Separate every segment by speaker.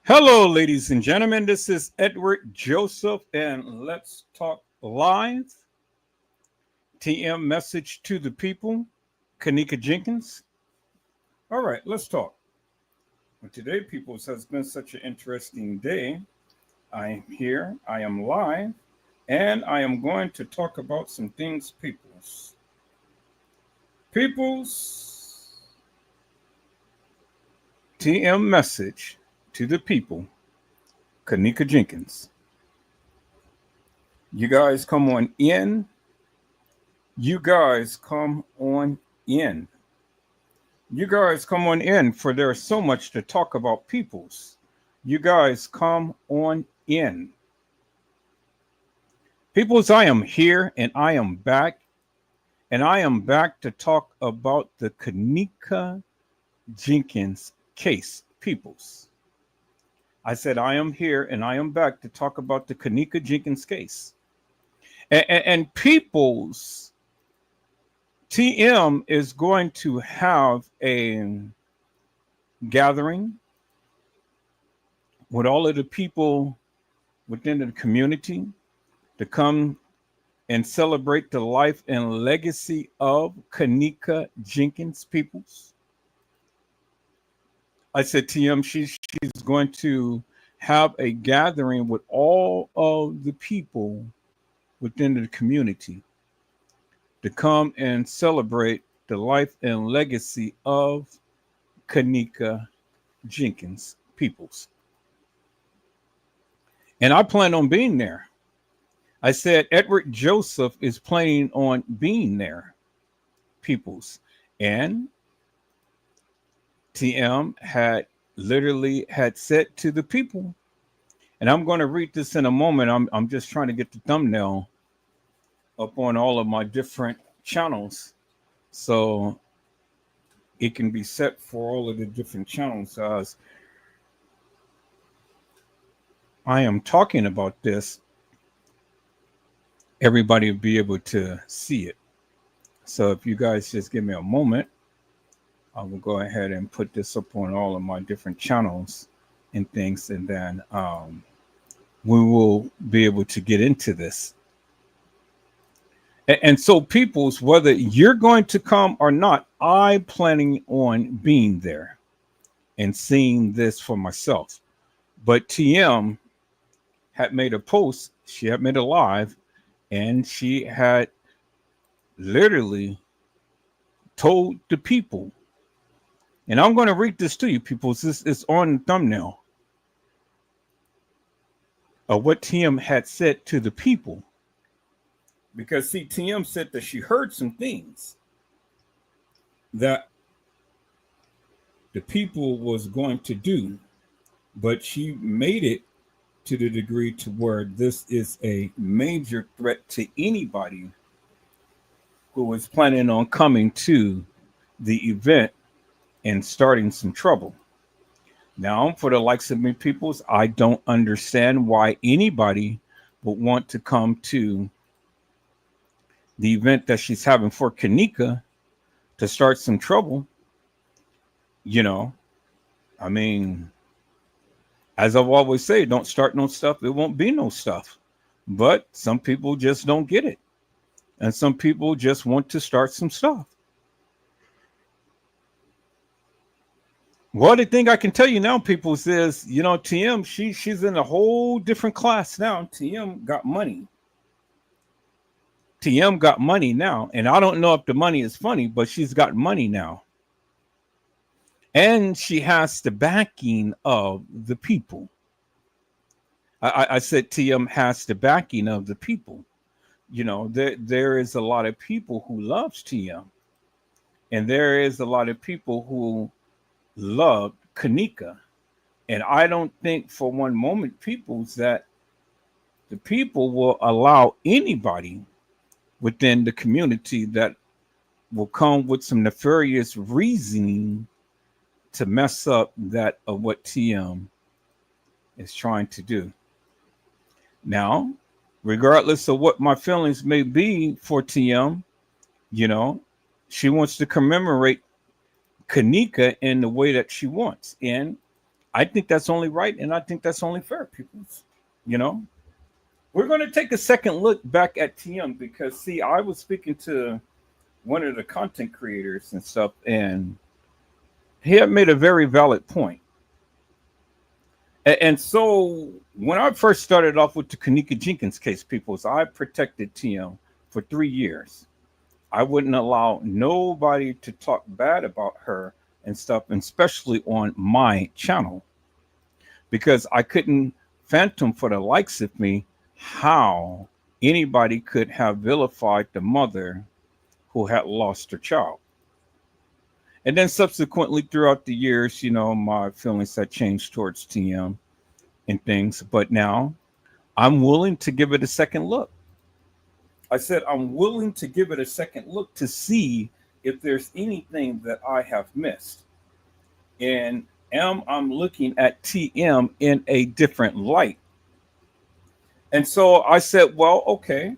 Speaker 1: Hello, ladies and gentlemen. This is Edward Joseph, and let's talk live. TM message to the people. Kenneka Jenkins. All right, let's talk. Well, today, peoples, has been such an interesting day. I am here, I am live, and I am going to talk about some things, peoples. Peoples, TM message to the people. Kenneka Jenkins. You guys come on in. You guys come on in. You guys come on in, for there's so much to talk about, peoples. You guys come on in. Peoples, I am here and I am back. And I am back to talk about the Kenneka Jenkins case, peoples. I said I am here and I am back to talk about the Kenneka Jenkins case. And peoples, TM is going to have a gathering with all of the people within the community to come and celebrate the life and legacy of Kenneka Jenkins, peoples. I said, TM, she's going to have a gathering with all of the people within the community to come and celebrate the life and legacy of Kenneka Jenkins, peoples. And I plan on being there. I said Edward Joseph is planning on being there, peoples. And TM had said to the people, and I'm going to read this in a moment. I'm just trying to get the thumbnail up on all of my different channels so it can be set for all of the different channels as I am talking about this. Everybody will be able to see it. So if you guys just give me a moment, I will go ahead and put this up on all of my different channels and things, and then we will be able to get into this. And so, peoples, whether you're going to come or not, I'm planning on being there and seeing this for myself. But TM had made a post, she had made a live, and she had literally told the people, and I'm going to read this to you, people. This is on the thumbnail of what TM had said to the people. Because, see, TM said that she heard some things that the people was going to do, but she made it to the degree to where this is a major threat to anybody who is planning on coming to the event and starting some trouble. Now, for the likes of me, peoples, I don't understand why anybody would want to come to the event that she's having for Kenneka to start some trouble. You know, I mean, as I've always said, don't start no stuff, it won't be no stuff. But some people just don't get it. And some people just want to start some stuff. Well, the thing I can tell you now, people, is, TM, she's in a whole different class now. TM got money. TM got money now. And I don't know if the money is funny, but she's got money now. And she has the backing of the people. I said TM has the backing of the people. You know, there is a lot of people who loves TM. And there is a lot of people who love Kenneka. And I don't think for one moment, peoples, that the people will allow anybody within the community that will come with some nefarious reasoning to mess up that of what TM is trying to do. Now, regardless of what my feelings may be for TM, she wants to commemorate Kenneka in the way that she wants. And I think that's only right, and I think that's only fair, people. You know, we're going to take a second look back at TM because, see, I was speaking to one of the content creators and stuff, and he had made a very valid point. And so when I first started off with the Kenneka Jenkins case, people, I protected TM for 3 years. I wouldn't allow nobody to talk bad about her and stuff, and especially on my channel, because I couldn't phantom for the likes of me how anybody could have vilified the mother who had lost her child. And then subsequently throughout the years, my feelings had changed towards TM and things. But now I'm willing to give it a second look. I said, I'm willing to give it a second look to see if there's anything that I have missed. And I'm looking at TM in a different light. And so I said, well, okay,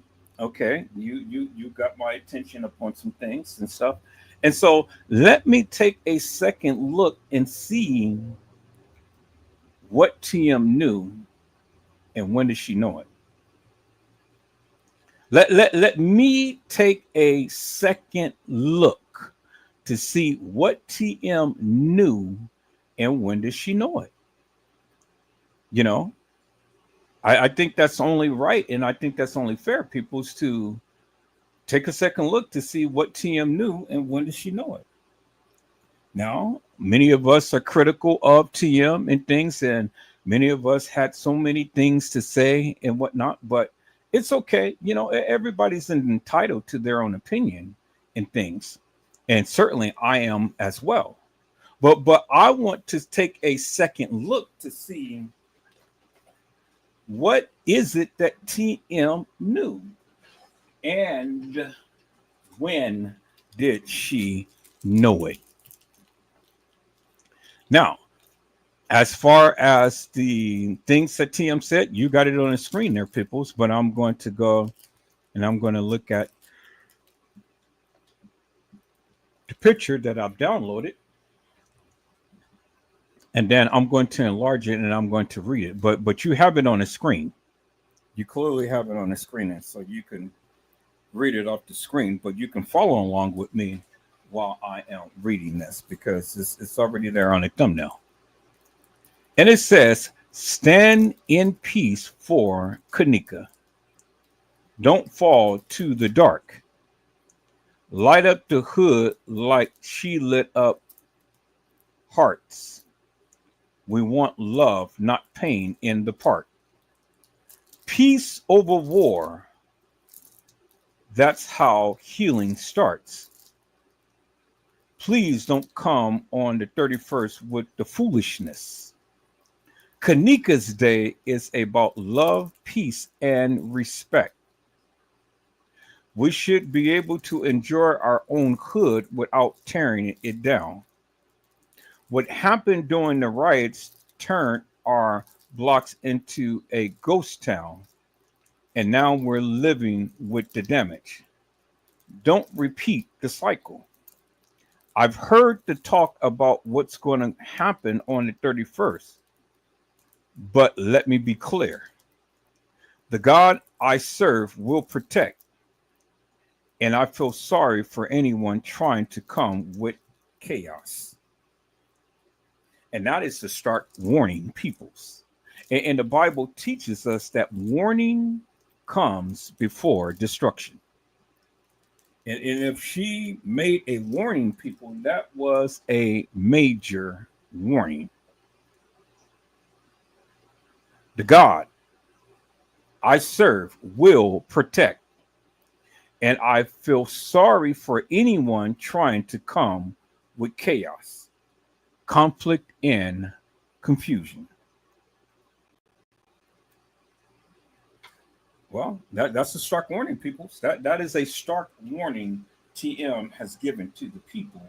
Speaker 1: you got my attention upon some things and stuff. And so let me take a second look and see what TM knew and when did she know it. Let me take a second look to see what TM knew and when did she know it. I think that's only right, and I think that's only fair, peoples, to take a second look to see what TM knew and when did she know it. Now, many of us are critical of TM and things, and many of us had so many things to say and whatnot, but it's okay. Everybody's entitled to their own opinion and things, and certainly I am as well. But I want to take a second look to see what is it that TM knew and when did she know it. Now, as far as the things that TM said, you got it on the screen there, peoples, but I'm going to go and I'm going to look at the picture that I've downloaded. And then I'm going to enlarge it and I'm going to read it. But you have it on the screen. You clearly have it on the screen, and so you can read it off the screen, but you can follow along with me while I am reading this because it's already there on the thumbnail. And it says, stand in peace for Kenneka. Don't fall to the dark. Light up the hood like she lit up hearts. We want love, not pain in the park. Peace over war. That's how healing starts. Please don't come on the 31st with the foolishness. Kenneka's Day is about love, peace, and respect. We should be able to enjoy our own hood without tearing it down. What happened during the riots turned our blocks into a ghost town, and now we're living with the damage. Don't repeat the cycle. I've heard the talk about what's going to happen on the 31st, but let me be clear. The God I serve will protect, and I feel sorry for anyone trying to come with chaos. And that is to start warning peoples. And the Bible teaches us that warning comes before destruction. And if she made a warning, people, that was a major warning. The God I serve will protect. And I feel sorry for anyone trying to come with chaos, conflict, and confusion. Well, that's a stark warning, people. That is a stark warning TM has given to the people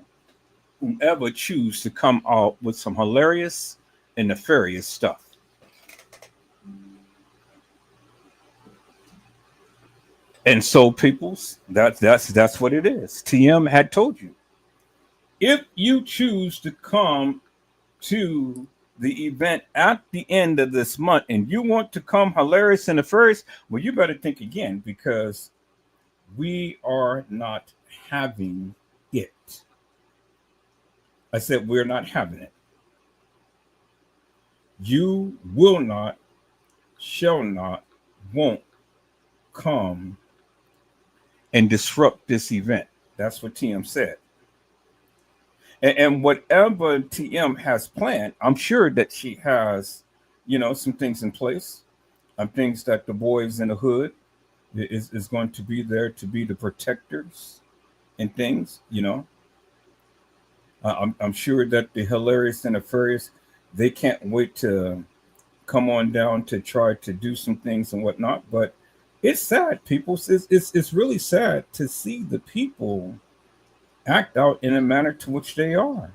Speaker 1: whomever choose to come out with some hilarious and nefarious stuff. And so, peoples, that's what it is. TM had told you. If you choose to come to the event at the end of this month and you want to come hilarious and the first, well, you better think again because we are not having it. I said, we're not having it. You will not, shall not, won't come and disrupt this event. That's what TM said. And whatever TM has planned, I'm sure that she has, some things in place. Things that the boys in the hood is going to be there to be the protectors and things, I'm sure that the hilarious and the furious, they can't wait to come on down to try to do some things and whatnot. But it's sad, people. It's really sad to see the people act out in a manner to which they are.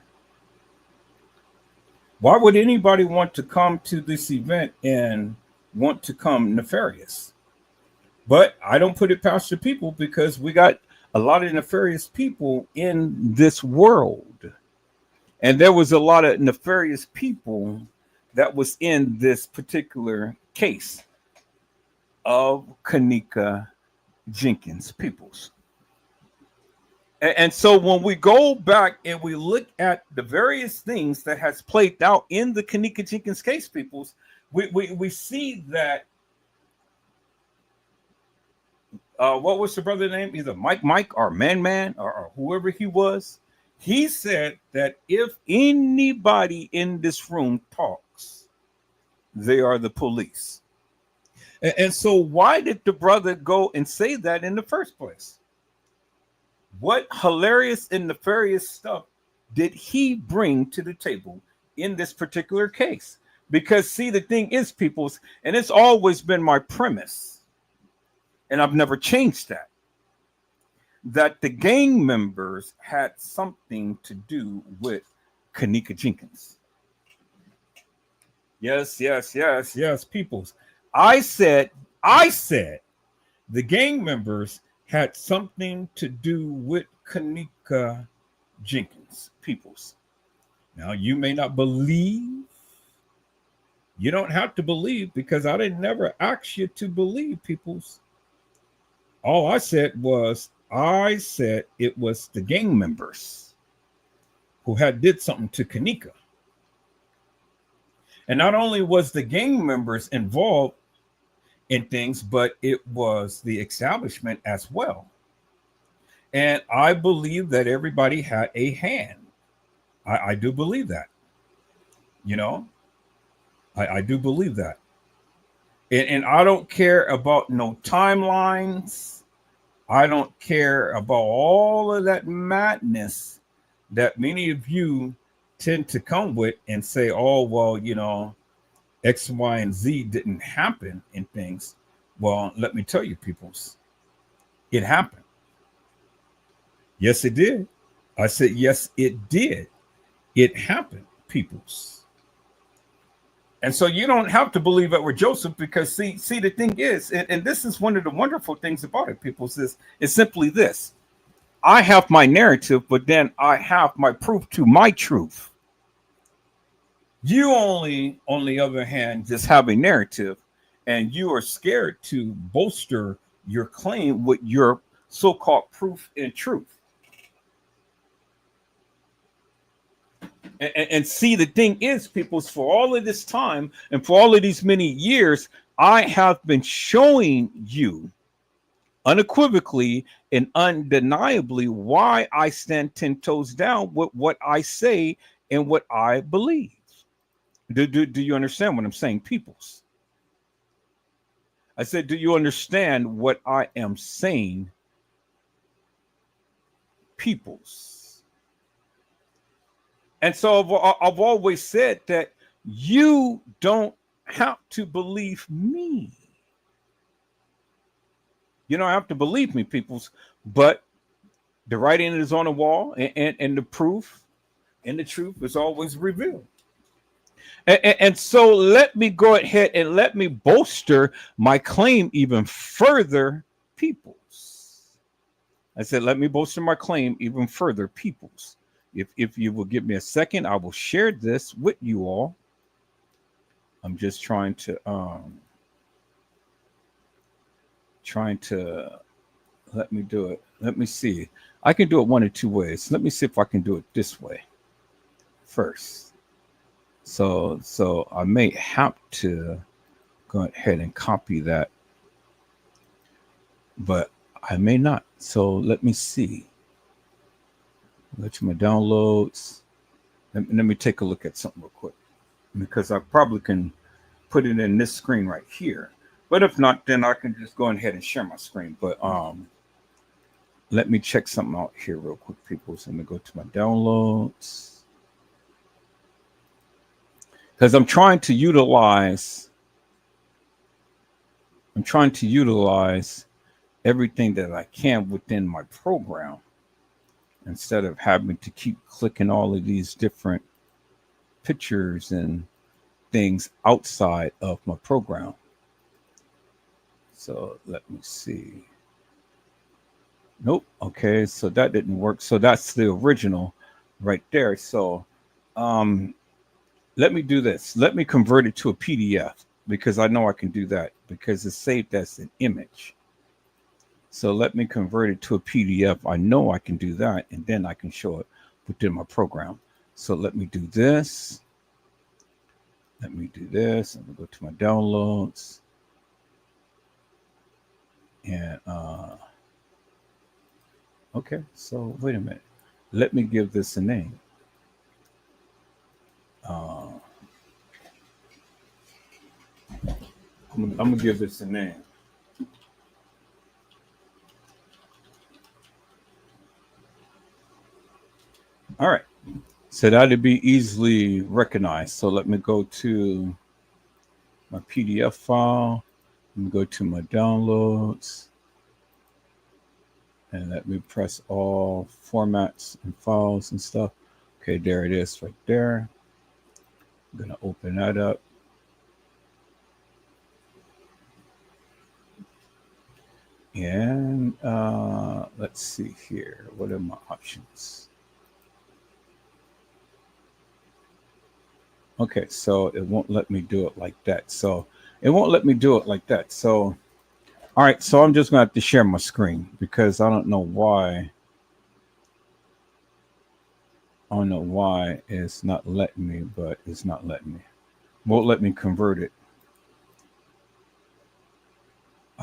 Speaker 1: Why would anybody want to come to this event and want to come nefarious? But I don't put it past the people because we got a lot of nefarious people in this world. And there was a lot of nefarious people that was in this particular case of Kenneka Jenkins peoples. And so when we go back and we look at the various things that has played out in the Kenneka Jenkins case, peoples, we see that what was the brother name? Either Mike or Man or whoever he was. He said that if anybody in this room talks, they are the police. And so why did the brother go and say that in the first place? What hilarious and nefarious stuff did he bring to the table in this particular case? Because see, the thing is, peoples, and it's always been my premise, and I've never changed that the gang members had something to do with Kenneka Jenkins. Yes, peoples. I said the gang members had something to do with Kenneka Jenkins, peoples. Now, you may not believe. You don't have to believe because I didn't never ask you to believe, peoples. All I said it was the gang members who had did something to Kenneka. And not only was the gang members involved in things, but it was the establishment as well. And I believe that everybody had a hand. I do believe that. I do believe that. And I don't care about no timelines. I don't care about all of that madness that many of you tend to come with and say, oh, well, X, Y, and Z didn't happen in things. Well, let me tell you, peoples, it happened. Yes, it did. I said, yes, it did. It happened, peoples. And so you don't have to believe that we're Joseph because see, the thing is, and this is one of the wonderful things about it, peoples, is simply this. I have my narrative, but then I have my proof to my truth. You only, on the other hand, just have a narrative and you are scared to bolster your claim with your so-called proof and truth. And see, the thing is, people, for all of this time and for all of these many years, I have been showing you unequivocally and undeniably why I stand 10 toes down with what I say and what I believe. Do you understand what I'm saying, peoples? I said, do you understand what I am saying, peoples? And so I've always said that you don't have to believe me. You don't have to believe me, peoples, but the writing is on the wall and the proof and the truth is always revealed. And so let me go ahead and let me bolster my claim even further, peoples. I said, let me bolster my claim even further, peoples. If you will give me a second, I will share this with you all. I'm just trying to let me do it. Let me see. I can do it one of two ways. Let me see if I can do it this way first. So I may have to go ahead and copy that, but I may not. So let me see. Go to my downloads. Let me take a look at something real quick, because I probably can put it in this screen right here. But if not, then I can just go ahead and share my screen. But let me check something out here real quick, people. So let me go to my downloads, because I'm trying to utilize everything that I can within my program, instead of having to keep clicking all of these different pictures and things outside of my program. So let me see. Nope. Okay, so that didn't work. So that's the original right there. So let me do this. Let me convert it to a PDF, because I know I can do that because it's saved as an image. So let me convert it to a PDF. I know I can do that, and then I can show it within my program. So let me do this. Let me do this. Let me go to my downloads. And okay, so wait a minute. Let me give this a name. I'm gonna give this a name. All right. So that'd be easily recognized. So let me go to my PDF file. Let me go to my downloads. And let me press all formats and files and stuff. Okay, there it is right there. I'm gonna open that up. And let's see here. What are my options? Okay, so it won't let me do it like that. So all right, so I'm just gonna have to share my screen, because I don't know why. I don't know why it's not letting me, but it's not letting me. Won't let me convert it.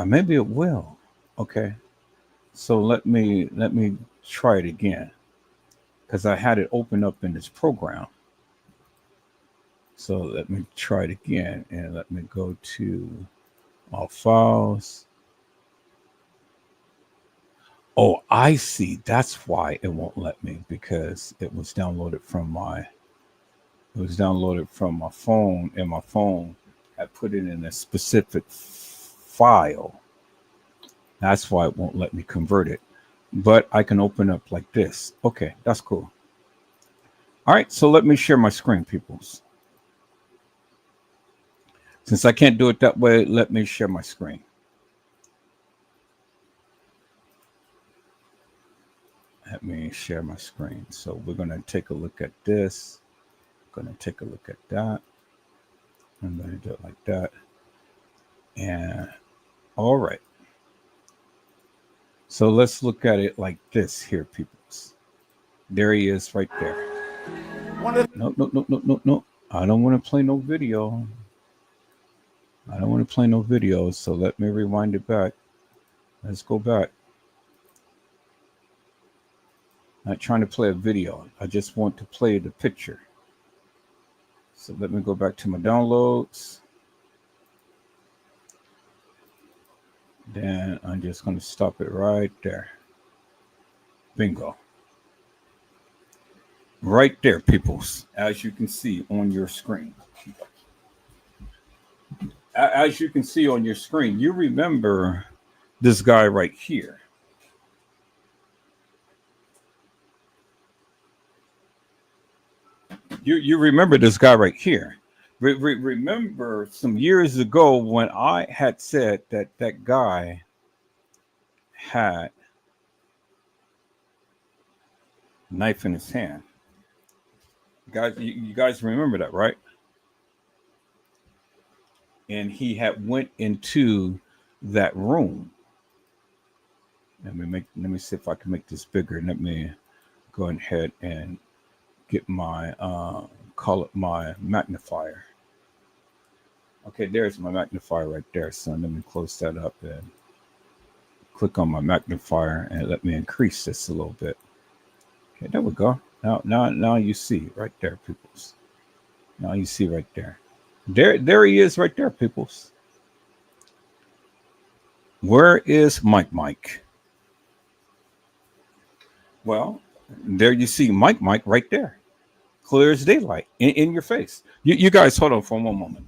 Speaker 1: Maybe it will. Okay, so let me try it again, because I had it open up in this program. So let me try it again, and let me go to all files. Oh, I see. That's why it won't let me, because it was downloaded from my phone, and my phone had put it in a specific file. That's why it won't let me convert it. But I can open up like this. Okay, that's cool. All right, so let me share my screen, peoples. Since I can't do it that way, let me share my screen. Let me share my screen. So we're going to take a look at this. Going to take a look at that. I'm going to do it like that. And all right. So let's look at it like this here, peoples. There he is right there. No, no, no, no, no, no. I don't want to play no video. I don't want to play no video. So let me rewind it back. Let's go back. Not trying to play a video. I just want to play the picture. So let me go back to my downloads. Then I'm just going to stop it right there. Bingo. Right there, peoples, as you can see on your screen. As you can see on your screen, you remember this guy right here. You remember this guy right here. Remember some years ago when I had said that that guy had a knife in his hand. Guys, you guys remember that, right? and he had went into that room. Let me see if I can make this bigger. Let me go ahead and get my call it my magnifier. Okay, there's my magnifier right there. So let me close that up and click on my magnifier and let me increase this a little bit. Okay, there we go. Now you see right there, peoples. Now you see right there. There he is right there, peoples. Where is Mike? Well, there you see Mike right there. Clear as daylight in your face. You guys hold on for one moment.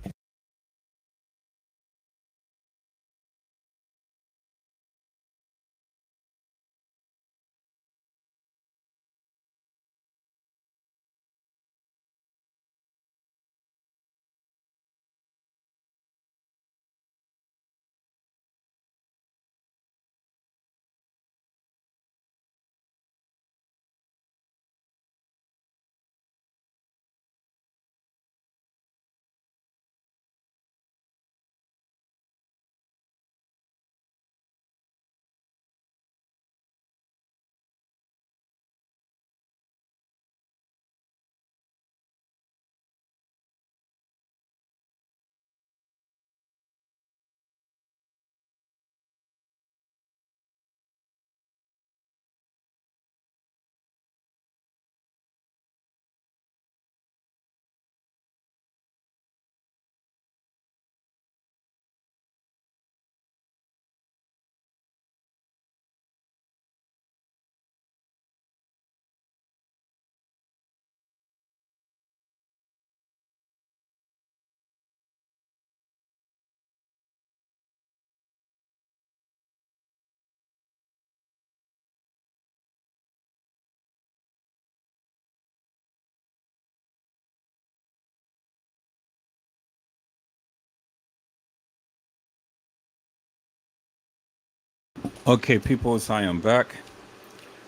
Speaker 1: Okay, people, as I am back.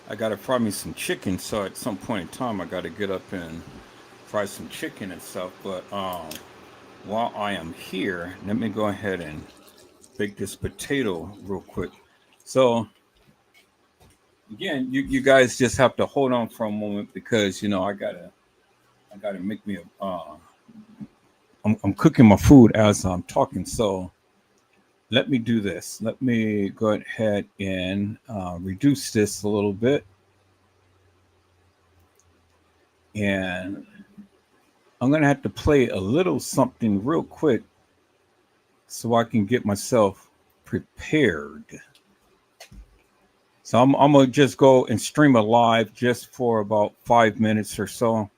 Speaker 1: I gotta fry me some chicken, so at some point in time I gotta get up and fry some chicken and stuff. But while I am here, let me go ahead and bake this potato real quick. So again, you guys just have to hold on for a moment because I gotta make me a I'm cooking my food as I'm talking. So let me do this. Let me go ahead and reduce this a little bit, and I'm gonna have to play a little something real quick so I can get myself prepared. So I'm gonna just go and stream a live just for about 5 minutes or so.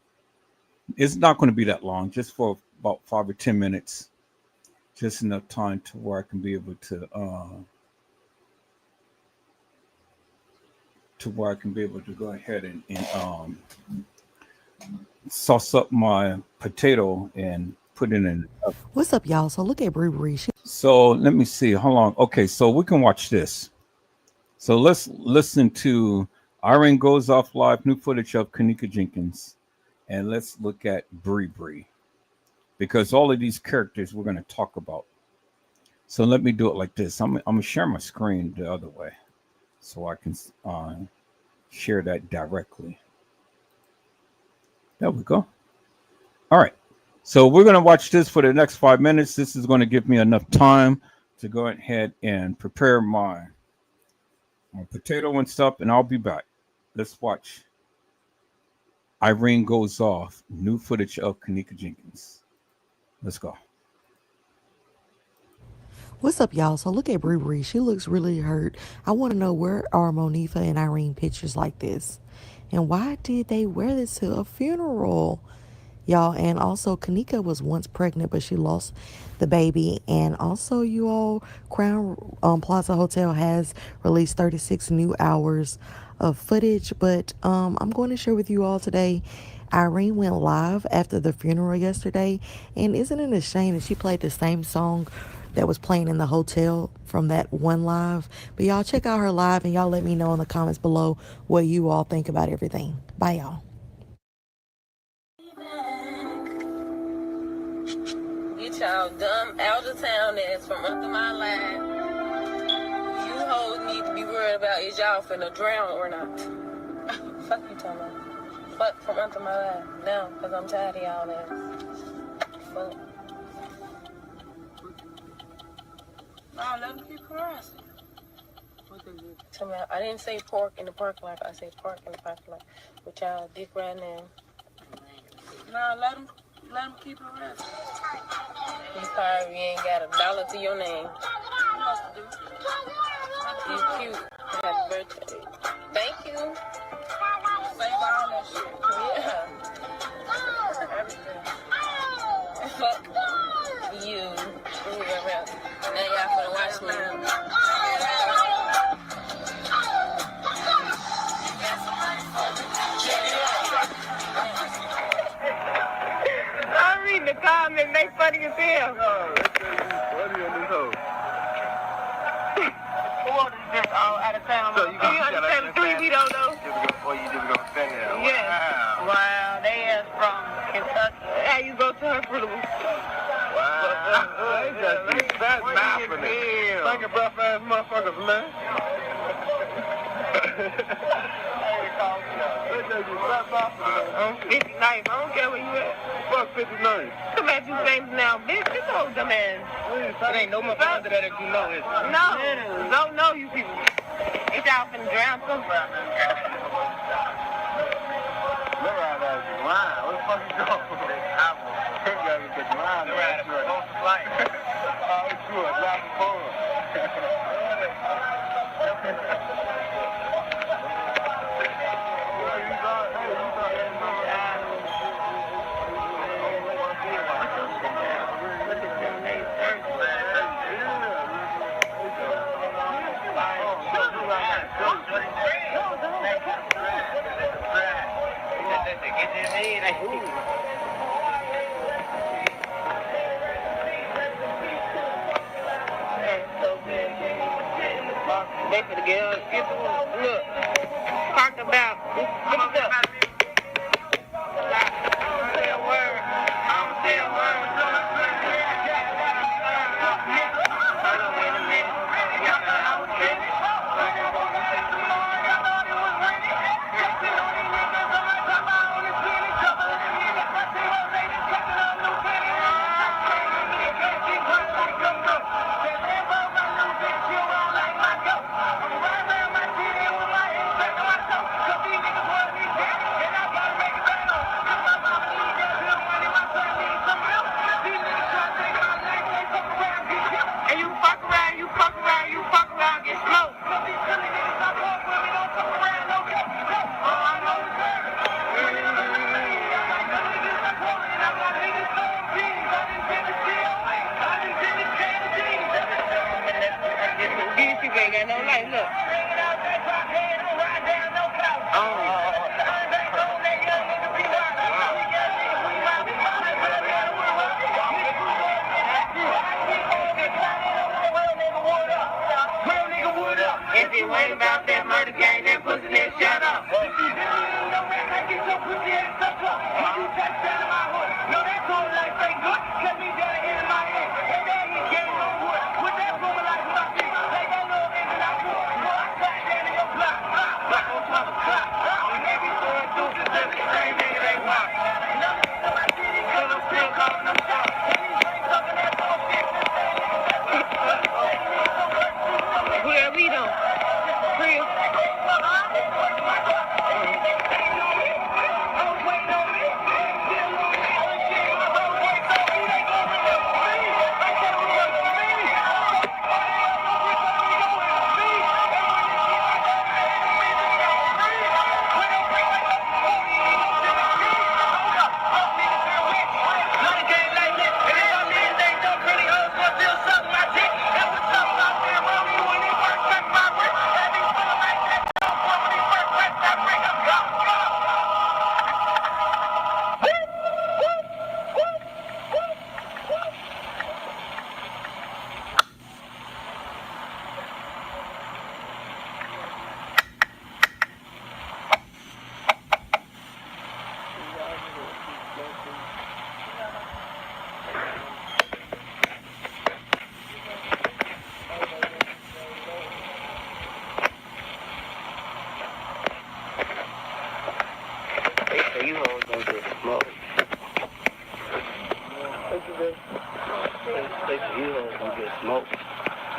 Speaker 1: It's not going to be that long, just for about 5 or 10 minutes, just enough time to where I can be able to go ahead and sauce up my potato and put it in.
Speaker 2: What's up, y'all? So look at Bree Bree.
Speaker 1: So let me see how long. Okay, so we can watch this. So let's listen to Irene Goes Off Live, new footage of Kenneka Jenkins, and let's look at Bree Bree because all of these characters we're going to talk about. So let me do it like this. I'm going to share my screen the other way so I can share that directly. There we go. All right. So we're going to watch this for the next 5 minutes. This is going to give me enough time to go ahead and prepare my potato and stuff, and I'll be back. Let's watch Irene Goes Off, new footage of Kenneka Jenkins. Let's go.
Speaker 2: What's up, y'all? So look at Bree Bree. She looks really hurt. I want to know, where are Monifa and Irene pictures like this? And why did they wear this to a funeral? Y'all, and also Kenneka was once pregnant, but she lost the baby. And also, you all, Crown Plaza Hotel has released 36 new hours of footage, but I'm going to share with you all today. Irene went live after the funeral yesterday, and isn't it a shame that she played the same song that was playing in the hotel from that one live? But y'all check out her live, and y'all let me know in the comments below what you all think about everything. Bye, y'all.
Speaker 3: y'all dumb out of town ass from under my line. You hoes need to be worried about is y'all finna drown or not. Fuck you talking about. Fuck from under my line now, cause I'm tired of y'all ass. Fuck. Nah, let them keep harassing. I didn't say park in the parking lot. I said park in the parking lot. With y'all dick right now. Nah, let them keep harassing. You sorry you ain't got $1 to your name. What else to do? You cute. Happy birthday. Thank you. Save all that shit. Yeah. Everything. Fuck you. Now y'all finna watch me. I'm reading the comments, they funny as hell. No, funny on this hoe. Who else is this all out of town? So you understand the 3 we don't know? Or you just gonna stand there? Yeah. Wow, they ass from Kentucky. How you go to her funeral? Wow. That's laughing. Thank you, rough ass motherfuckers, man. 59th. I don't care where you at. Fuck 59th. Come at you things now, bitch. This whole dumb ass. It ain't no motherfucker under that if you know it. No. Don't know you people. It's y'all finna drown too. Look at that line. What the fuck you doing? You gotta get the line. Look at it. Close to flight. Oh, it's true. It's loud and full. They finna get us. Look, talk about. Come on, up. Don't say a word. Don't say a word. Hold on, wait a minute. Y'all know I was ready. If you ain't about that murder gang, that pussy nigga shut up. Where we don't. Real.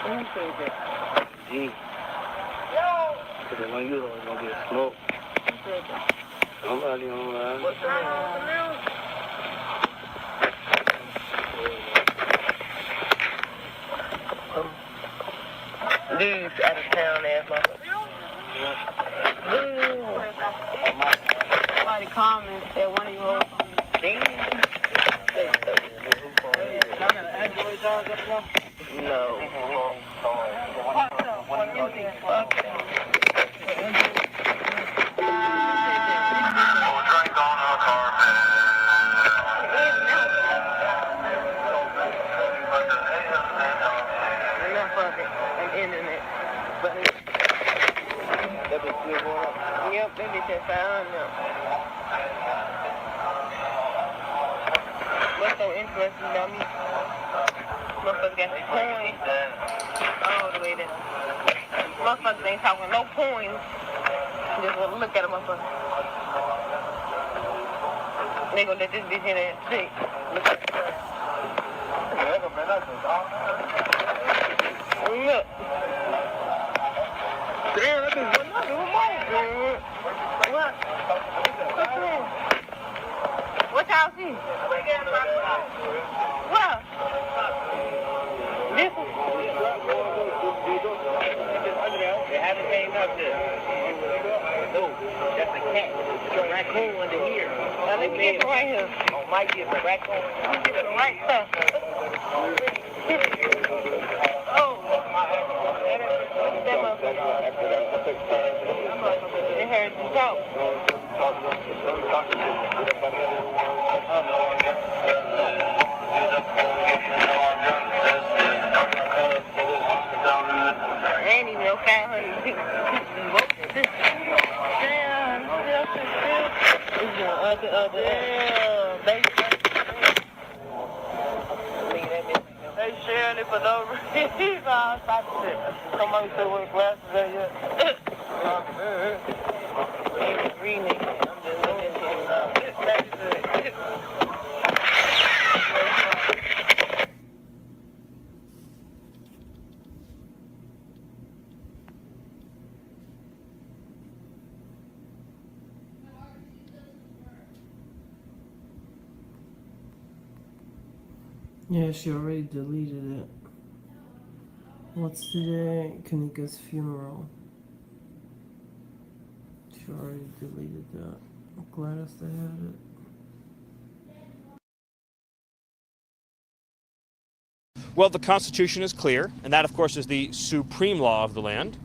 Speaker 3: Who said that?
Speaker 4: Gee. Because when you don't gonna get smoked.
Speaker 3: Who said that?
Speaker 4: Somebody online.
Speaker 3: What's the name? These out of town ass motherfuckers. Somebody comments that one of you hoes on Y'all got an Android dog up there? No. Enough of it and internet. But that bitch still going up? Yep, that bitch at 500. What's so interesting about me? Motherfuckers got the coins all the way there. Motherfuckers ain't talking no coins. Just wanna look at a motherfucker. They gonna let this bitch in there and see. Look at the look. Damn, that bitch wasn't nothing. What? What's that? What y'all see? What? This one? They haven't came up there. No, that's a cat. It's a raccoon under here. Now let me get it right here. Oh, Mike is a raccoon. Let me get it right stuff. Oh. That motherfucker. It heard you talk. Ain't even no 500 people. Damn, it's the other. They sharing it for no reason. All type of shit. Somebody said with glasses there yet? Ain't reading it. I'm just looking at it.
Speaker 5: Yeah, she already deleted it. What's today? Kenneka's funeral. She already deleted that. I'm glad I still had it.
Speaker 6: Well, the Constitution is clear, and that, of course, is the supreme law of the land.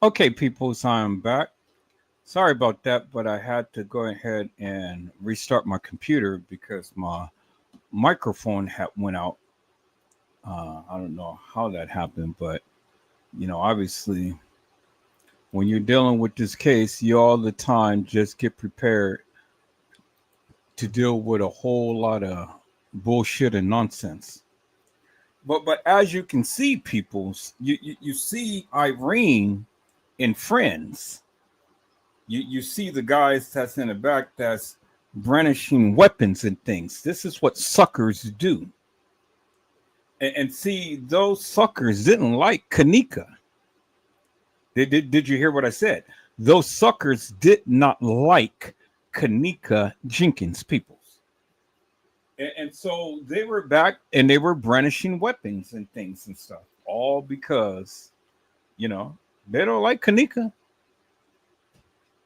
Speaker 1: Okay, people, so I'm back. Sorry about that, but I had to go ahead and restart my computer because my microphone had went out. I don't know how that happened, but obviously, when you're dealing with this case, you all the time just get prepared to deal with a whole lot of bullshit and nonsense. But as you can see, peoples, you see Irene in Friends. You see the guys that's in the back that's brandishing weapons and things. This is what suckers do. And see, those suckers didn't like Kenneka. Did you hear what I said? Those suckers did not like Kenneka Jenkins, peoples. And so they were back and they were brandishing weapons and things and stuff, all because, they don't like Kenneka.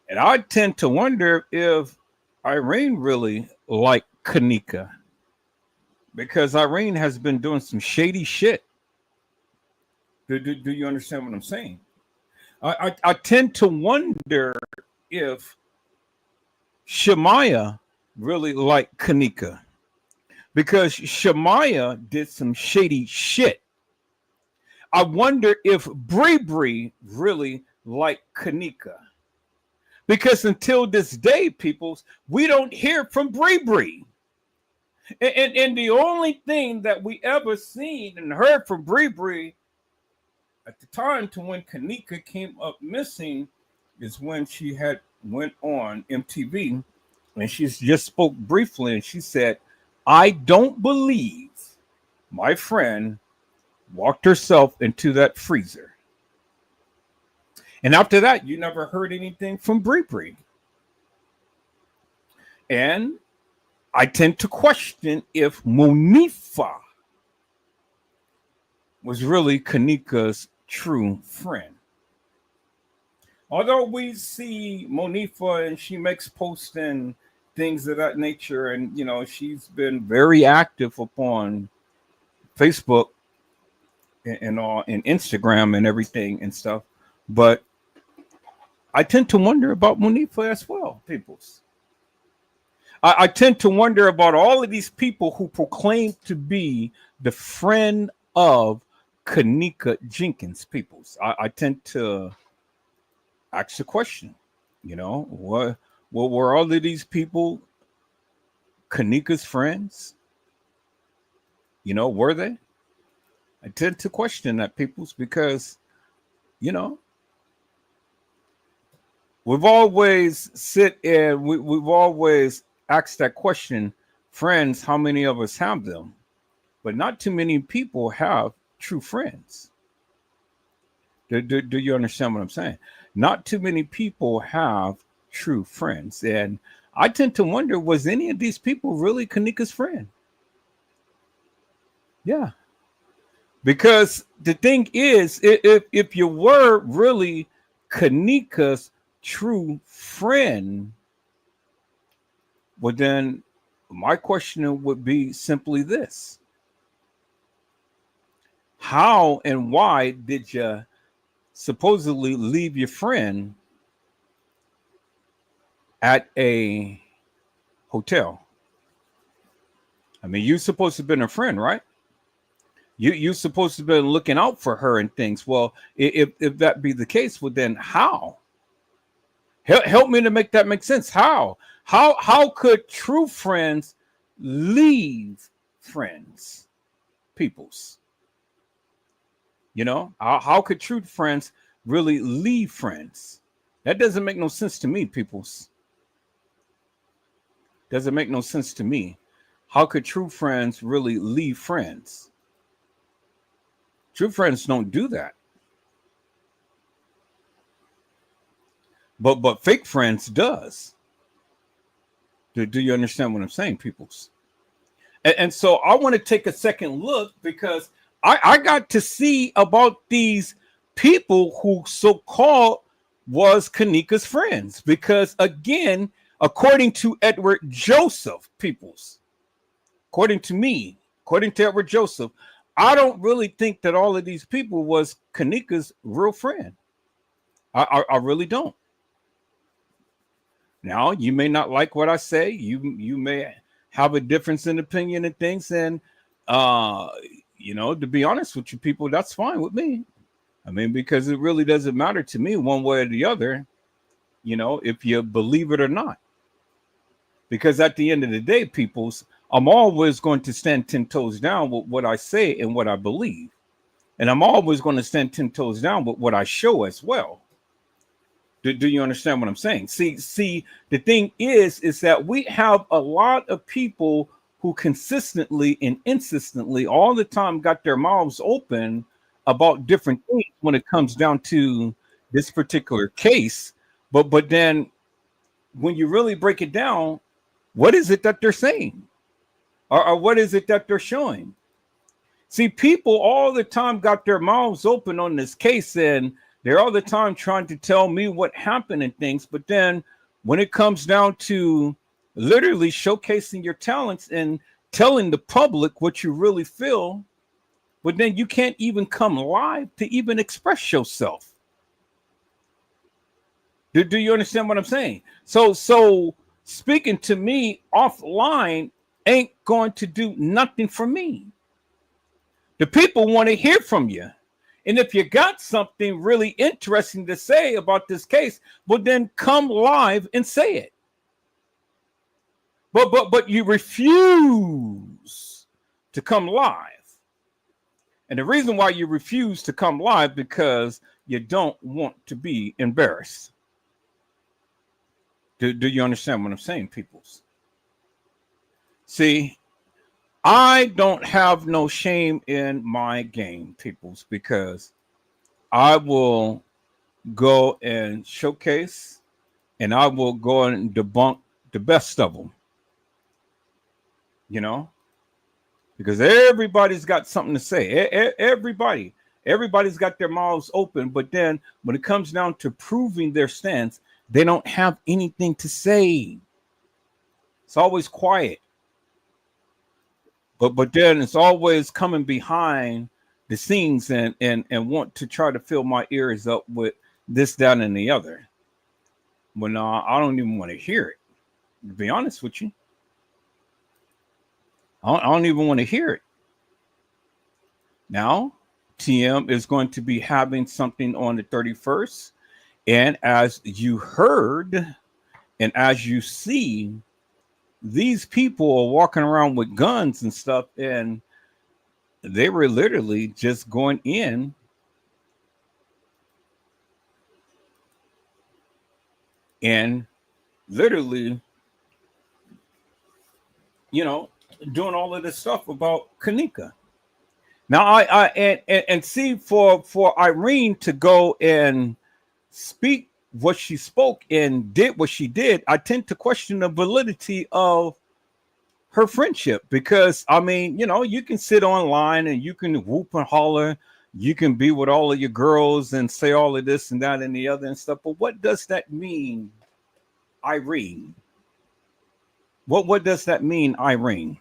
Speaker 1: And I tend to wonder if Irene really liked Kenneka, because Irene has been doing some shady shit. Do you understand what I'm saying? I tend to wonder if Shemaya really liked Kenneka, because Shemaya did some shady shit. I wonder if Bree really liked Kenneka, because until this day, peoples, we don't hear from Bree. And the only thing that we ever seen and heard from Bree at the time to when Kenneka came up missing is when she had went on MTV, and she just spoke briefly, and she said, "I don't believe my friend walked herself into that freezer." And after that, you never heard anything from Bree. And I tend to question if Monifa was really Kenneka's true friend. Although we see Monifa and she makes posts and things of that nature, and she's been very active upon Facebook and all, and Instagram and everything and stuff. But I tend to wonder about Monifa as well, peoples. I tend to wonder about all of these people who proclaim to be the friend of Kenneka Jenkins, peoples. I tend to ask the question, what were all of these people Kenneka's friends? Were they? I tend to question that, peoples, because, we've always we've always asked that question, friends, how many of us have them? But not too many people have true friends. Do you understand what I'm saying? Not too many people have true friends. And I tend to wonder, was any of these people really Kenneka's friend? Yeah. Because the thing is, if you were really Kenneka's true friend, well, then my question would be simply this: how and why did you supposedly leave your friend at a hotel? I mean, you're supposed to have been a friend, right? You're supposed to have been looking out for her and things. Well, if that be the case, well, then how? Help me to make that make sense. How could true friends leave friends, peoples? How could true friends really leave friends? That doesn't make no sense to me, peoples. Doesn't make no sense to me. How could true friends really leave friends? True friends don't do that. But fake friends does. Do you understand what I'm saying, peoples? And so I want to take a second look, because I got to see about these people who so-called was Kenneka's friends. Because again, according to Edward Joseph, peoples, according to Edward Joseph, I don't really think that all of these people was Kenneka's real friend. I really don't. Now, you may not like what I say. You may have a difference in opinion and things, and uh, to be honest with you, people, that's fine with me. I mean, because it really doesn't matter to me one way or the other. If you believe it or not. Because at the end of the day, peoples, I'm always going to stand 10 toes down with what I say and what I believe. And I'm always going to stand 10 toes down with what I show as well. Do you understand what I'm saying? See, the thing is that we have a lot of people who consistently and insistently all the time got their mouths open about different things when it comes down to this particular case. But then when you really break it down, what is it that they're saying? Or what is it that they're showing? See, people all the time got their mouths open on this case, and they're all the time trying to tell me what happened and things. But then when it comes down to literally showcasing your talents and telling the public what you really feel, but then you can't even come live to even express yourself. Do you understand what I'm saying? So speaking to me offline ain't going to do nothing for me. The people want to hear from you. And if you got something really interesting to say about this case, well, then come live and say it. But you refuse to come live. And the reason why you refuse to come live because you don't want to be embarrassed. Do you understand what I'm saying, peoples? See, I don't have no shame in my game, peoples, because I will go and showcase and I will go and debunk the best of them. Because everybody's got something to say. Everybody's got their mouths open. But then when it comes down to proving their stance, they don't have anything to say. It's always quiet. But then it's always coming behind the scenes and want to try to fill my ears up with this, that, and the other. When I don't even want to hear it. To be honest with you. I don't even want to hear it. Now, TM is going to be having something on the 31st. And as you heard and as you see, these people are walking around with guns and stuff, and they were literally just going in and literally, doing all of this stuff about Kenneka. Now, I see for Irene to go and speak what she spoke and did what she did, I tend to question the validity of her friendship because, I mean, you can sit online and you can whoop and holler. You can be with all of your girls and say all of this and that and the other and stuff. But what does that mean, Irene? What does that mean, Irene?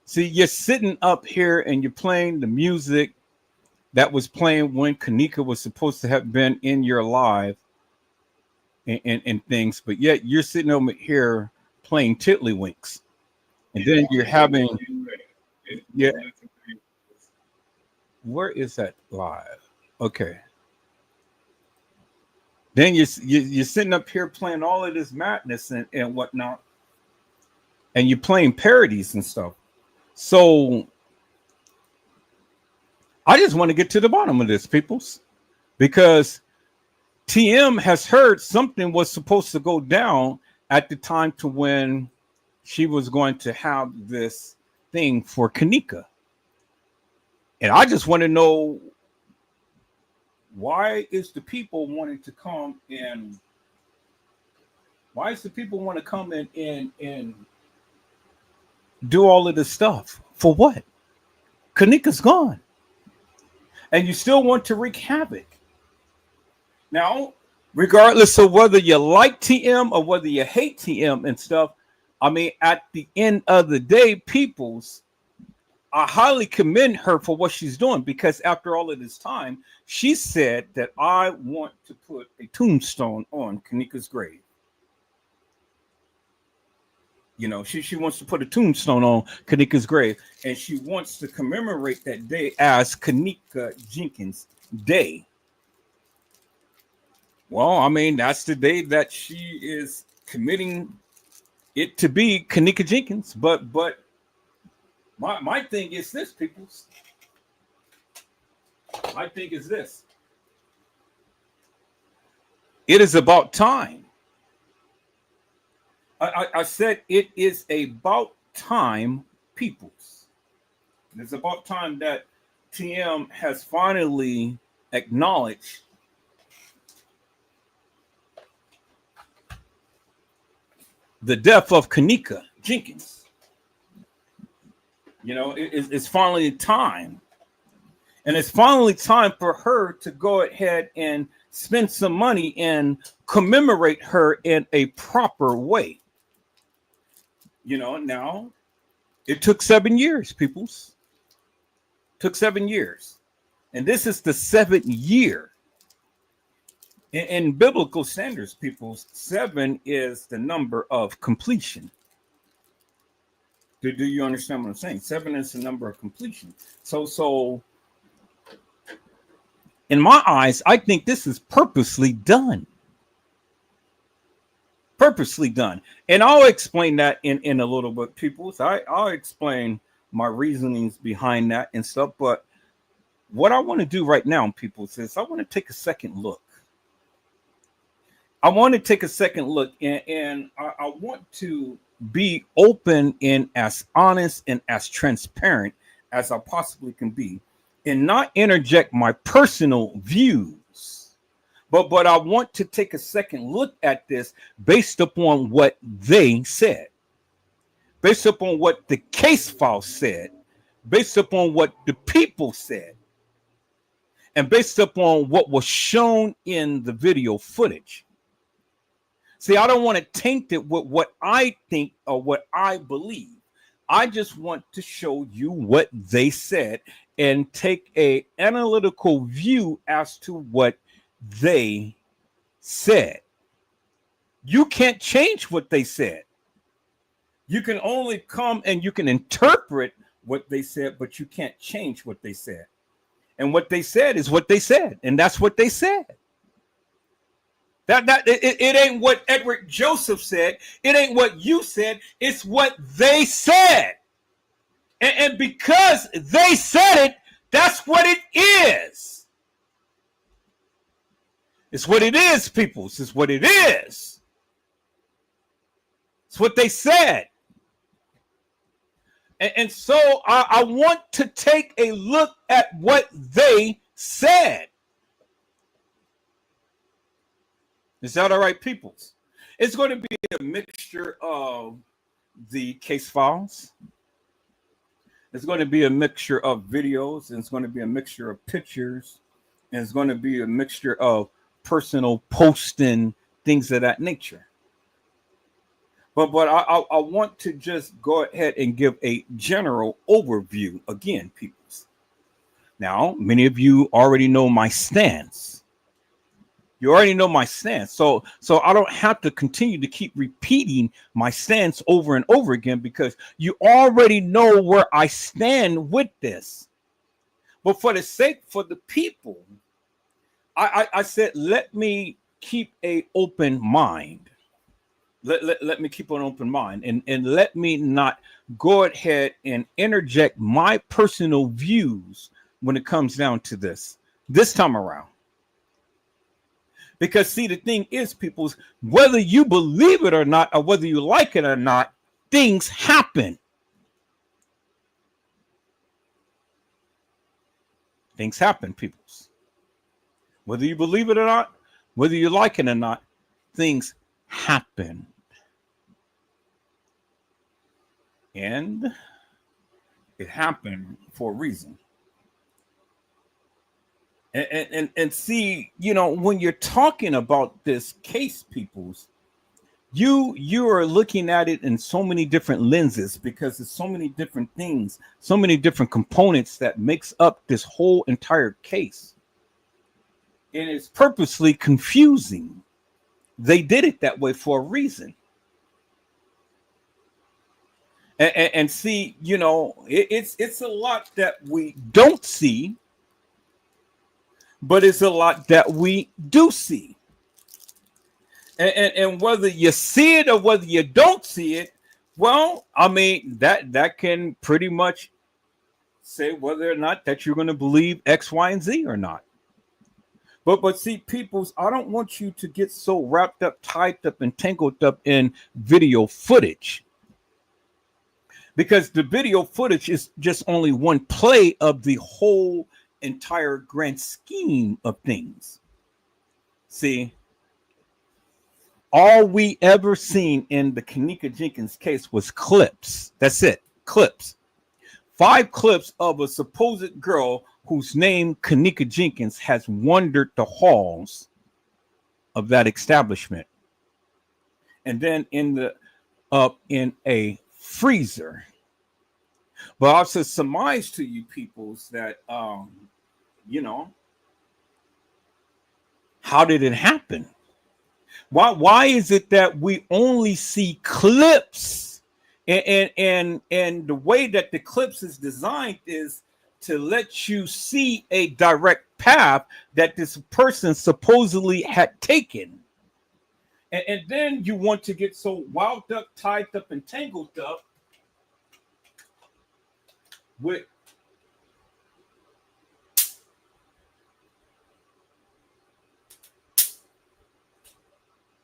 Speaker 1: See, you're sitting up here and you're playing the music that was playing when Kenneka was supposed to have been in your live and things, but yet you're sitting over here playing tiddlywinks. And then you're having, yeah. Where is that live? Okay. Then you're sitting up here playing all of this madness and whatnot, and you're playing parodies and stuff. So I just want to get to the bottom of this, peoples, because TM has heard something was supposed to go down at the time to when she was going to have this thing for Kenneka. And I just want to know, why is the people wanting to come and do all of this stuff? For what? Kenneka's gone. And you still want to wreak havoc. Now, regardless of whether you like TM or whether you hate TM and stuff, I mean, at the end of the day, peoples, I highly commend her for what she's doing, because after all of this time, she said that I want to put a tombstone on Kenneka's grave. You know, she wants to put a tombstone on Kenneka's grave, and she wants to commemorate that day as Kenneka Jenkins Day. Well, I mean, that's the day that she is committing it to be Kenneka Jenkins. But my thing is this, people. My thing is this. It is about time. I said it is about time, peoples. It's about time that TM has finally acknowledged the death of Kenneka Jenkins. You know, it's finally time. And it's finally time for her to go ahead and spend some money and commemorate her in a proper way. You know, now it took 7 years, peoples. Took 7 years. And this is the 7th year. In biblical standards, peoples, 7 is the number of completion. Do you understand what I'm saying? 7 is the number of completion. So in my eyes, I think this is purposely done. Purposely done. And I'll explain that in a little bit, people. So I'll explain my reasonings behind that and stuff. But what I want to do right now, people, is I want to take a second look. I want to take a second look, and I want to be open and as honest and as transparent as I possibly can be, and not interject my personal views. But I want to take a second look at this based upon what they said, based upon what the case file said, based upon what the people said, and based upon what was shown in the video footage. See, I don't want to taint it with what I think or what I believe. I just want to show you what they said and take an analytical view as to what they said. You can't change what they said. You can only come and you can interpret what they said, but you can't change what they said. And what they said is what they said, and that's what they said. It ain't what Edward Joseph said. It ain't what you said. It's what they said. And because they said it, that's what it is. It's what it is, people. It's what it is. It's what they said. And so I want to take a look at what they said. Is that all right, peoples? It's going to be a mixture of the case files. It's going to be a mixture of videos. And it's going to be a mixture of pictures. And it's going to be a mixture of personal posting, things of that nature. But I want to just go ahead and give a general overview again, peoples. Now, many of you already know my stance. You already know my stance. So I don't have to continue to keep repeating my stance over and over again, because you already know where I stand with this. But for the sake for the people, I said, let me keep an open mind. Let me keep an open mind and let me not go ahead and interject my personal views when it comes down to this time around. Because, see, the thing is, people, whether you believe it or not, or whether you like it or not, things happen. Things happen, people. Whether you believe it or not, whether you like it or not, things happen. And it happened for a reason. And see, you know, when you're talking about this case, peoples, you are looking at it in so many different lenses because there's so many different things, so many different components that makes up this whole entire case. And it's purposely confusing. They did it that way for a reason. And see, you know, it's a lot that we don't see, but it's a lot that we do see. And whether you see it or whether you don't see it, well, I mean, that can pretty much say whether or not that you're going to believe X, Y, and Z or not. But see, peoples, I don't want you to get so wrapped up, tied up, and tangled up in video footage. Because the video footage is just only one play of the whole entire grand scheme of things. See, all we ever seen in the Kenneka Jenkins case was clips. That's it, clips. 5 clips of a supposed girl whose name Kenneka Jenkins has wandered the halls of that establishment. And then in a freezer. But I also surmise to you peoples that you know, how did it happen? Why is it that we only see clips? And the way that the clips is designed is to let you see a direct path that this person supposedly had taken. And then you want to get so wound up, tied up, and tangled up with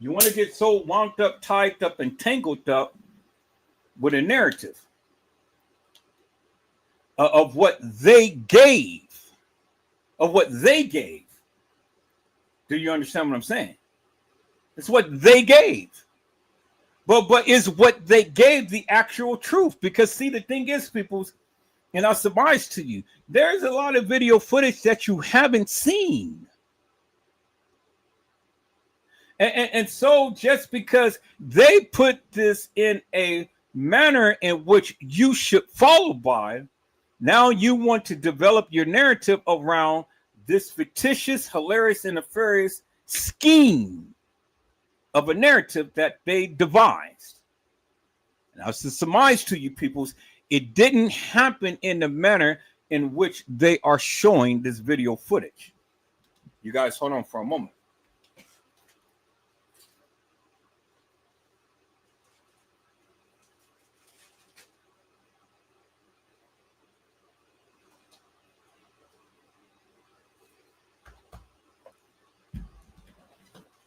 Speaker 1: you want to get so wound up, tied up, and tangled up with a narrative of what they gave, of what they gave. Do you understand what I'm saying? It's what they gave. But is what they gave the actual truth? Because see, the thing is, people, and I'll surmise to you, there's a lot of video footage that you haven't seen. And so just because they put this in a manner in which you should follow by, now you want to develop your narrative around this fictitious, hilarious, and nefarious scheme of a narrative that they devised. Now, to surmise to you peoples, it didn't happen in the manner in which they are showing this video footage. You guys hold on for a moment.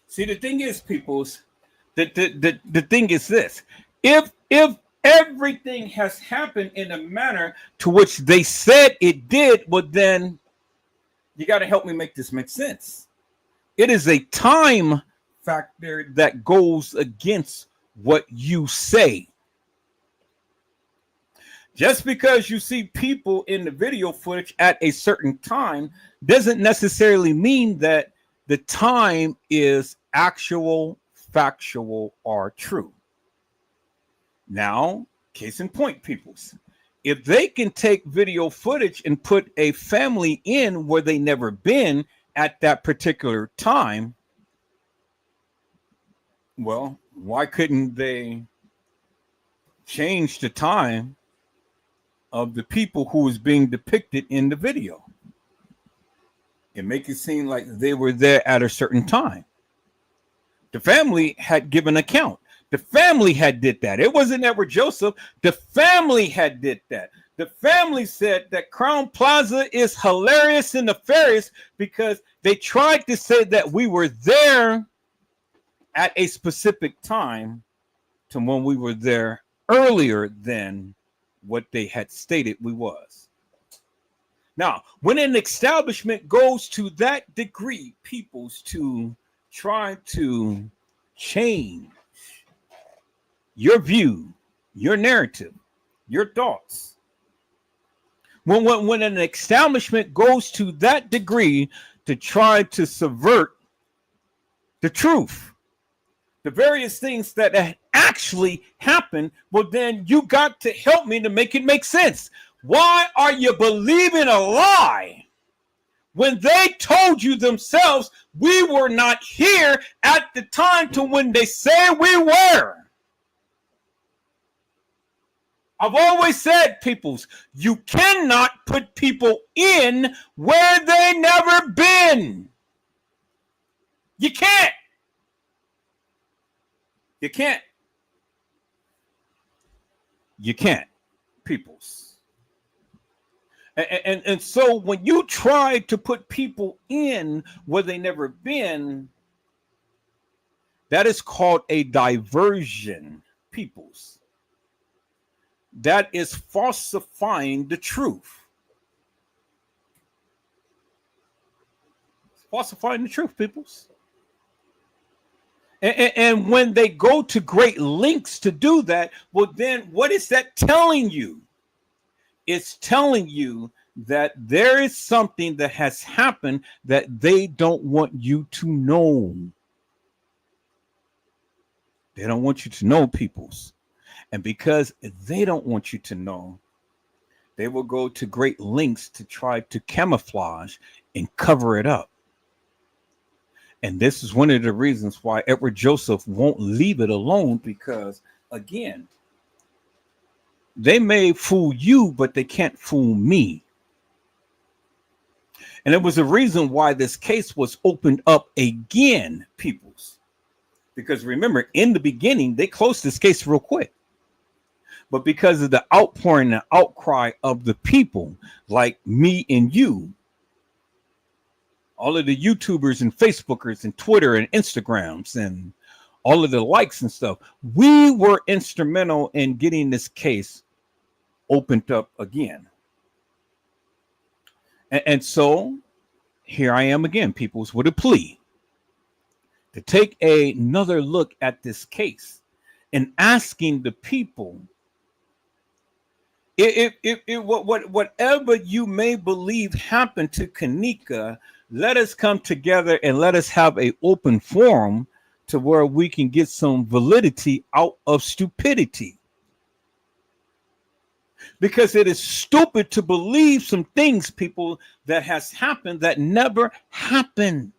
Speaker 1: See, the thing is, peoples, the thing is this. If everything has happened in a manner to which they said it did, well, then you got to help me make this make sense. It is a time factor that goes against what you say. Just because you see people in the video footage at a certain time doesn't necessarily mean that the time is actual, factual, or true. Now, case in point, peoples, if they can take video footage and put a family in where they never been at that particular time, well, why couldn't they change the time of the people who was being depicted in the video and make it seem like they were there at a certain time? The family had given account. The family had did that. It wasn't Edward Joseph. The family had did that. The family said that Crown Plaza is hilarious and nefarious because they tried to say that we were there at a specific time to when we were there earlier than what they had stated we was. Now, when an establishment goes to that degree, peoples, to try to change your view, your narrative, your thoughts, when an establishment goes to that degree to try to subvert the truth, the various things that actually happened, well, then you got to help me to make it make sense. Why are you believing a lie when they told you themselves we were not here at the time to when they say we were? I've always said, peoples, you cannot put people in where they never been. You can't. You can't. You can't, peoples. And so when you try to put people in where they never been, that is called a diversion, peoples. That is falsifying the truth. It's falsifying the truth, peoples. And when they go to great lengths to do that, well, then what is that telling you? It's telling you that there is something that has happened that they don't want you to know. They don't want you to know, peoples. And because they don't want you to know, they will go to great lengths to try to camouflage and cover it up. And this is one of the reasons why Edward Joseph won't leave it alone, because, again, they may fool you, but they can't fool me. And it was a reason why this case was opened up again, peoples. Because remember, in the beginning, they closed this case real quick. But because of the outpouring and outcry of the people like me and you, all of the YouTubers and Facebookers and Twitter and Instagrams and all of the likes and stuff, we were instrumental in getting this case opened up again. And so here I am again, peoples, with a plea to take another look at this case and asking the people, whatever you may believe happened to Kenneka, let us come together and let us have an open forum to where we can get some validity out of stupidity. Because it is stupid to believe some things, people, that has happened that never happened.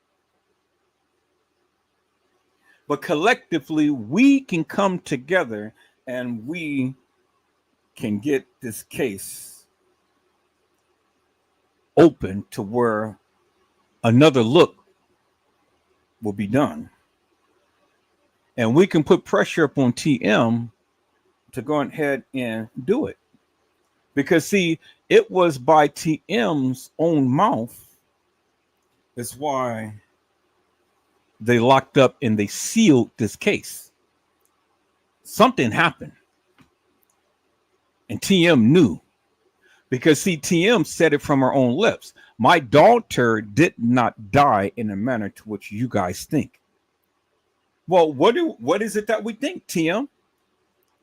Speaker 1: But collectively, we can come together and we can get this case open to where another look will be done. And we can put pressure upon TM to go ahead and do it. Because, see, it was by TM's own mouth. That's why they locked up and they sealed this case. Something happened. And TM knew. Because, see, TM said it from her own lips. My daughter did not die in a manner to which you guys think. Well, what is it that we think, TM?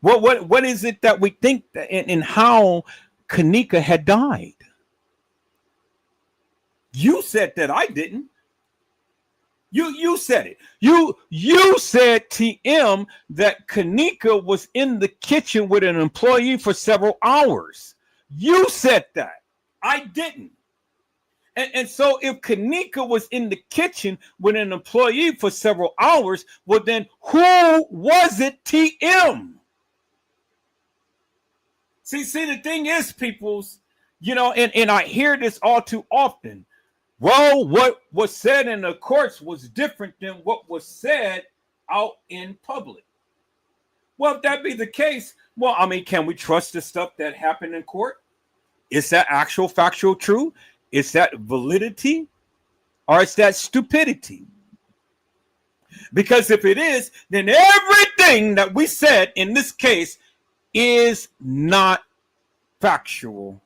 Speaker 1: What is it that we think in how Kenneka had died? You said that, I didn't. You said it. You said, TM, that Kenneka was in the kitchen with an employee for several hours. You said that. I didn't. And so if Kenneka was in the kitchen with an employee for several hours, well, then who was it, TM? See, the thing is, peoples, you know, and I hear this all too often. Well, what was said in the courts was different than what was said out in public. Well, if that be the case, well, I mean, can we trust the stuff that happened in court? Is that actual factual true? Is that validity? Or is that stupidity? Because if it is, then everything that we said in this case is not factual,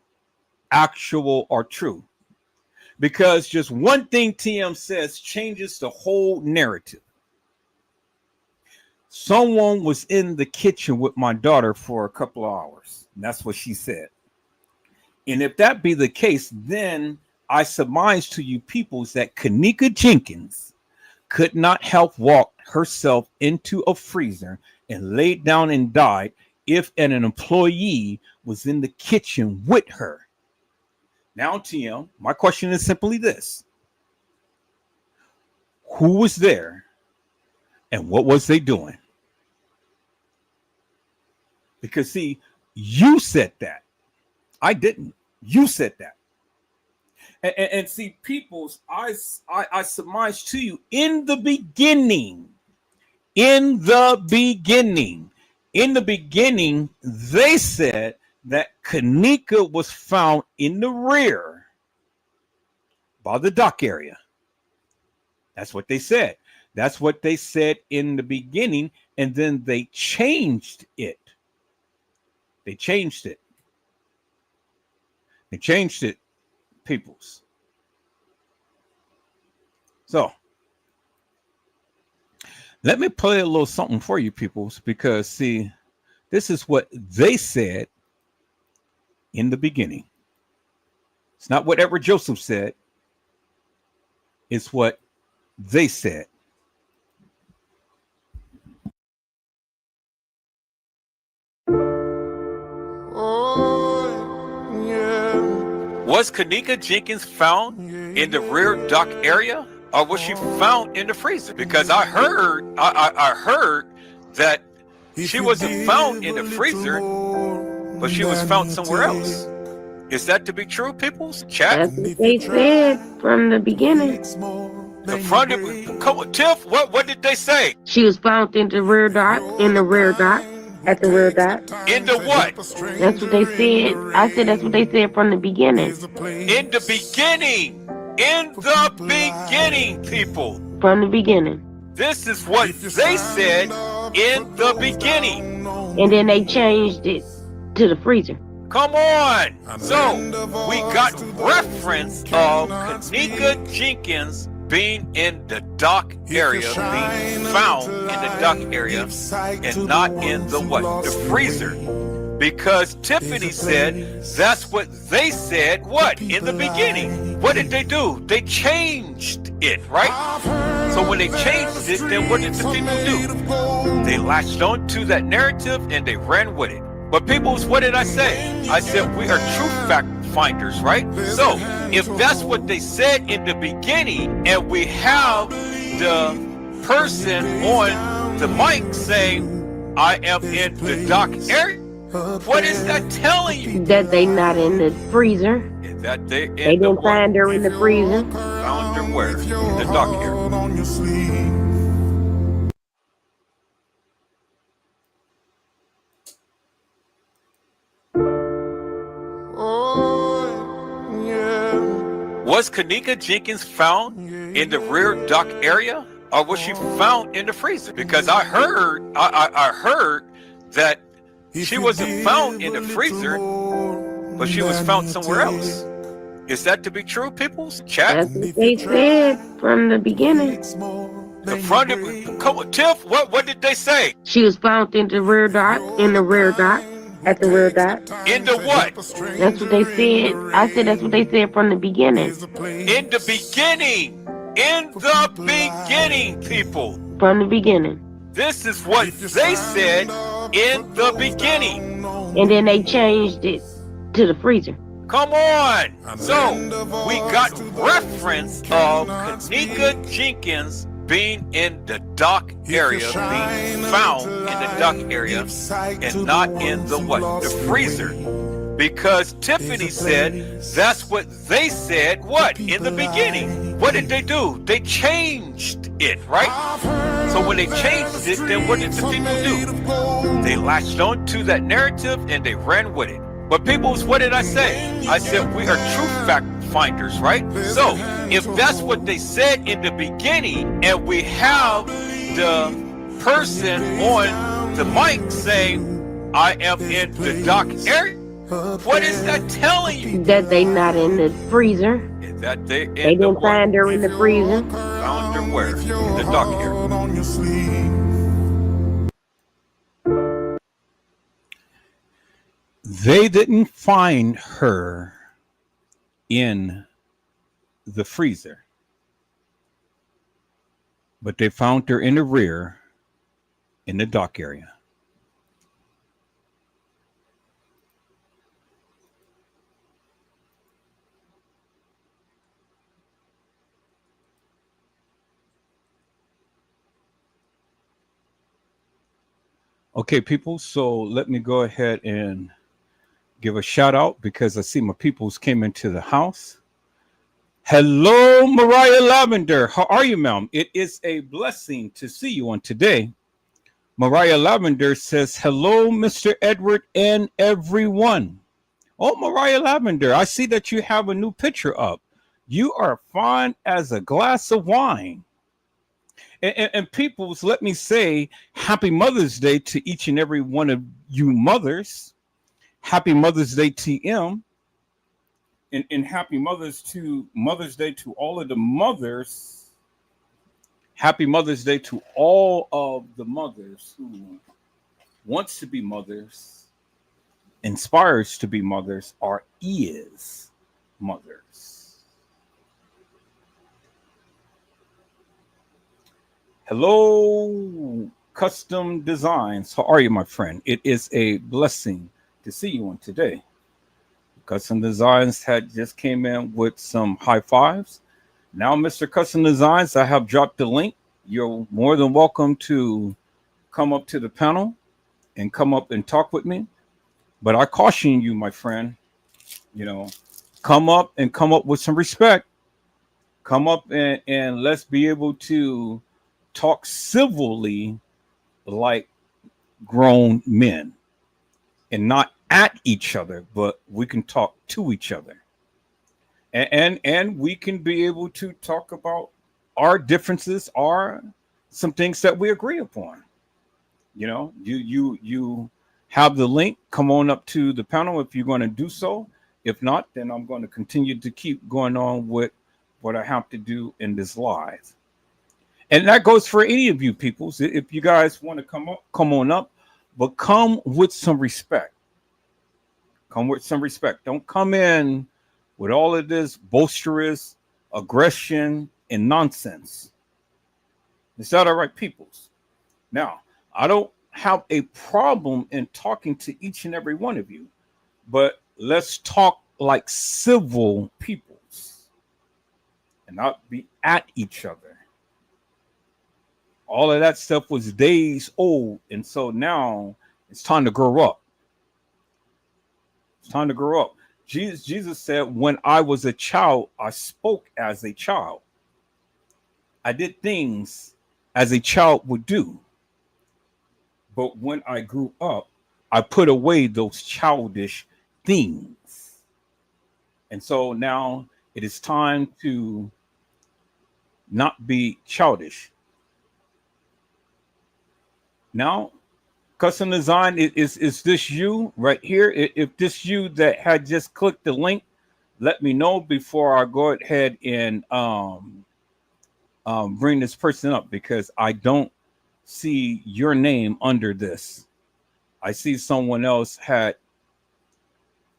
Speaker 1: actual, or true. Because just one thing TM says changes the whole narrative. Someone was in the kitchen with my daughter for a couple of hours. And that's what she said. And if that be the case, then I surmise to you peoples that Kenneka Jenkins could not have walked herself into a freezer and laid down and died if an employee was in the kitchen with her. Now, TM, my question is simply this. Who was there and what was they doing? Because, see, you said that. I didn't. You said that. And see, peoples, I surmise to you in the beginning, they said that Kenneka was found in the rear by the dock area. That's what they said. That's what they said in the beginning, and then they changed it. They changed it, peoples. So let me play a little something for you, peoples, because see, this is what they said in the beginning. It's not whatever Joseph said. It's what they said. Was Kenneka Jenkins found in the rear dock area, or was she found in the freezer? Because I heard that she wasn't found in the freezer, but she was found somewhere else. Is that to be true, people? Chat.
Speaker 3: That's what they said from the beginning.
Speaker 1: Come on, Tiff, what did they say?
Speaker 3: She was found in the rear dock, at the rear dock.
Speaker 1: In the what?
Speaker 3: That's what they said. I said that's what they said from the beginning.
Speaker 1: In the beginning. In the beginning, people.
Speaker 3: From the beginning.
Speaker 1: This is what they said in the beginning.
Speaker 3: And then they changed it to the freezer.
Speaker 1: Come on. So we got reference of Kenneka Jenkins being in the dock area, being found in the dock area, and not in the what? The freezer. Because Tiffany said that's what they said, what? In the beginning. What did they do? They changed it, right? So when they changed it, then what did the people do? They latched on to that narrative and they ran with it. But peoples, what did I say? I said we are true fact finders, right? So if that's what they said in the beginning, and we have the person on the mic saying, I am in the dock area, what is that telling you?
Speaker 3: That they not in the freezer.
Speaker 1: That they
Speaker 3: didn't find her in the freezer.
Speaker 1: Found her where? In the dock area. Was Kenneka Jenkins found in the rear dock area, or was she found in the freezer? Because I heard that she wasn't found in the freezer, but she was found somewhere else. Is that to be true, peoples? Chat.
Speaker 3: That's what they said from the beginning.
Speaker 1: Come on, Tiff, what did they say?
Speaker 3: She was found in the rear dock, at the rear dock.
Speaker 1: In the what?
Speaker 3: That's what they said. I said that's what they said from the beginning.
Speaker 1: In the beginning. In the beginning, people.
Speaker 3: From the beginning.
Speaker 1: This is what they said in the beginning.
Speaker 3: And then they changed it to the freezer.
Speaker 1: Come on. So we got reference of Kenneka Jenkins being in the dock area, being found in the dock area, and not in the what? The freezer. Because Tiffany said that's what they said, what? In the beginning. What did they do? They changed it, right? So when they changed it, then what did the people do? They latched on to that narrative and they ran with it. But peoples, what did I say? I said we are true fact finders, right? So if that's what they said in the beginning, and we have the person on the mic saying, I am in the dock area, what is that telling you?
Speaker 3: That they not in the freezer.
Speaker 1: That they
Speaker 3: didn't find her in the freezer.
Speaker 1: Found her where? In the dock area. They didn't find her in the freezer. but they found her in the rear in the dock area. Okay, people, so let me go ahead and give a shout out because I see my peoples came into the house. Hello, Mariah Lavender. How are you, ma'am? It is a blessing to see you on today. Mariah Lavender says, hello, Mr. Edward and everyone. Oh, Mariah Lavender, I see that you have a new picture up. You are fine as a glass of wine. And peoples, let me say happy Mother's Day to each and every one of you mothers. Happy Mother's Day, TM. And happy Mother's Day to all of the mothers. Happy Mother's Day to all of the mothers who wants to be mothers, inspires to be mothers, or is mothers. Hello, Custom Designs. How are you, my friend? It is a blessing to see you on today. Custom Designs had just came in with some high fives. Now, Mr. Custom Designs, I have dropped the link. You're more than welcome to come up to the panel and come up and talk with me. But I caution you, my friend, come up with some respect. Come up and let's be able to talk civilly like grown men and not at each other, but we can talk to each other. And we can be able to talk about our differences are some things that we agree upon. You have the link. Come on up to the panel if you're going to do so. If not, then I'm going to continue to keep going on with what I have to do in this live. And that goes for any of you peoples. If you guys want to come up, come on up, but come with some respect. Come with some respect. Don't come in with all of this boisterous aggression and nonsense. Is that all right, peoples? Now, I don't have a problem in talking to each and every one of you, but let's talk like civil peoples and not be at each other. All of that stuff was days old, and so now it's time to grow up. It's time to grow up. Jesus said, when I was a child, I spoke as a child. I did things as a child would do. But when I grew up, I put away those childish things. And so now it is time to not be childish. Now, Custom Design, is this you right here? If this you that had just clicked the link, let me know before I go ahead and bring this person up, because I don't see your name under this. I see someone else had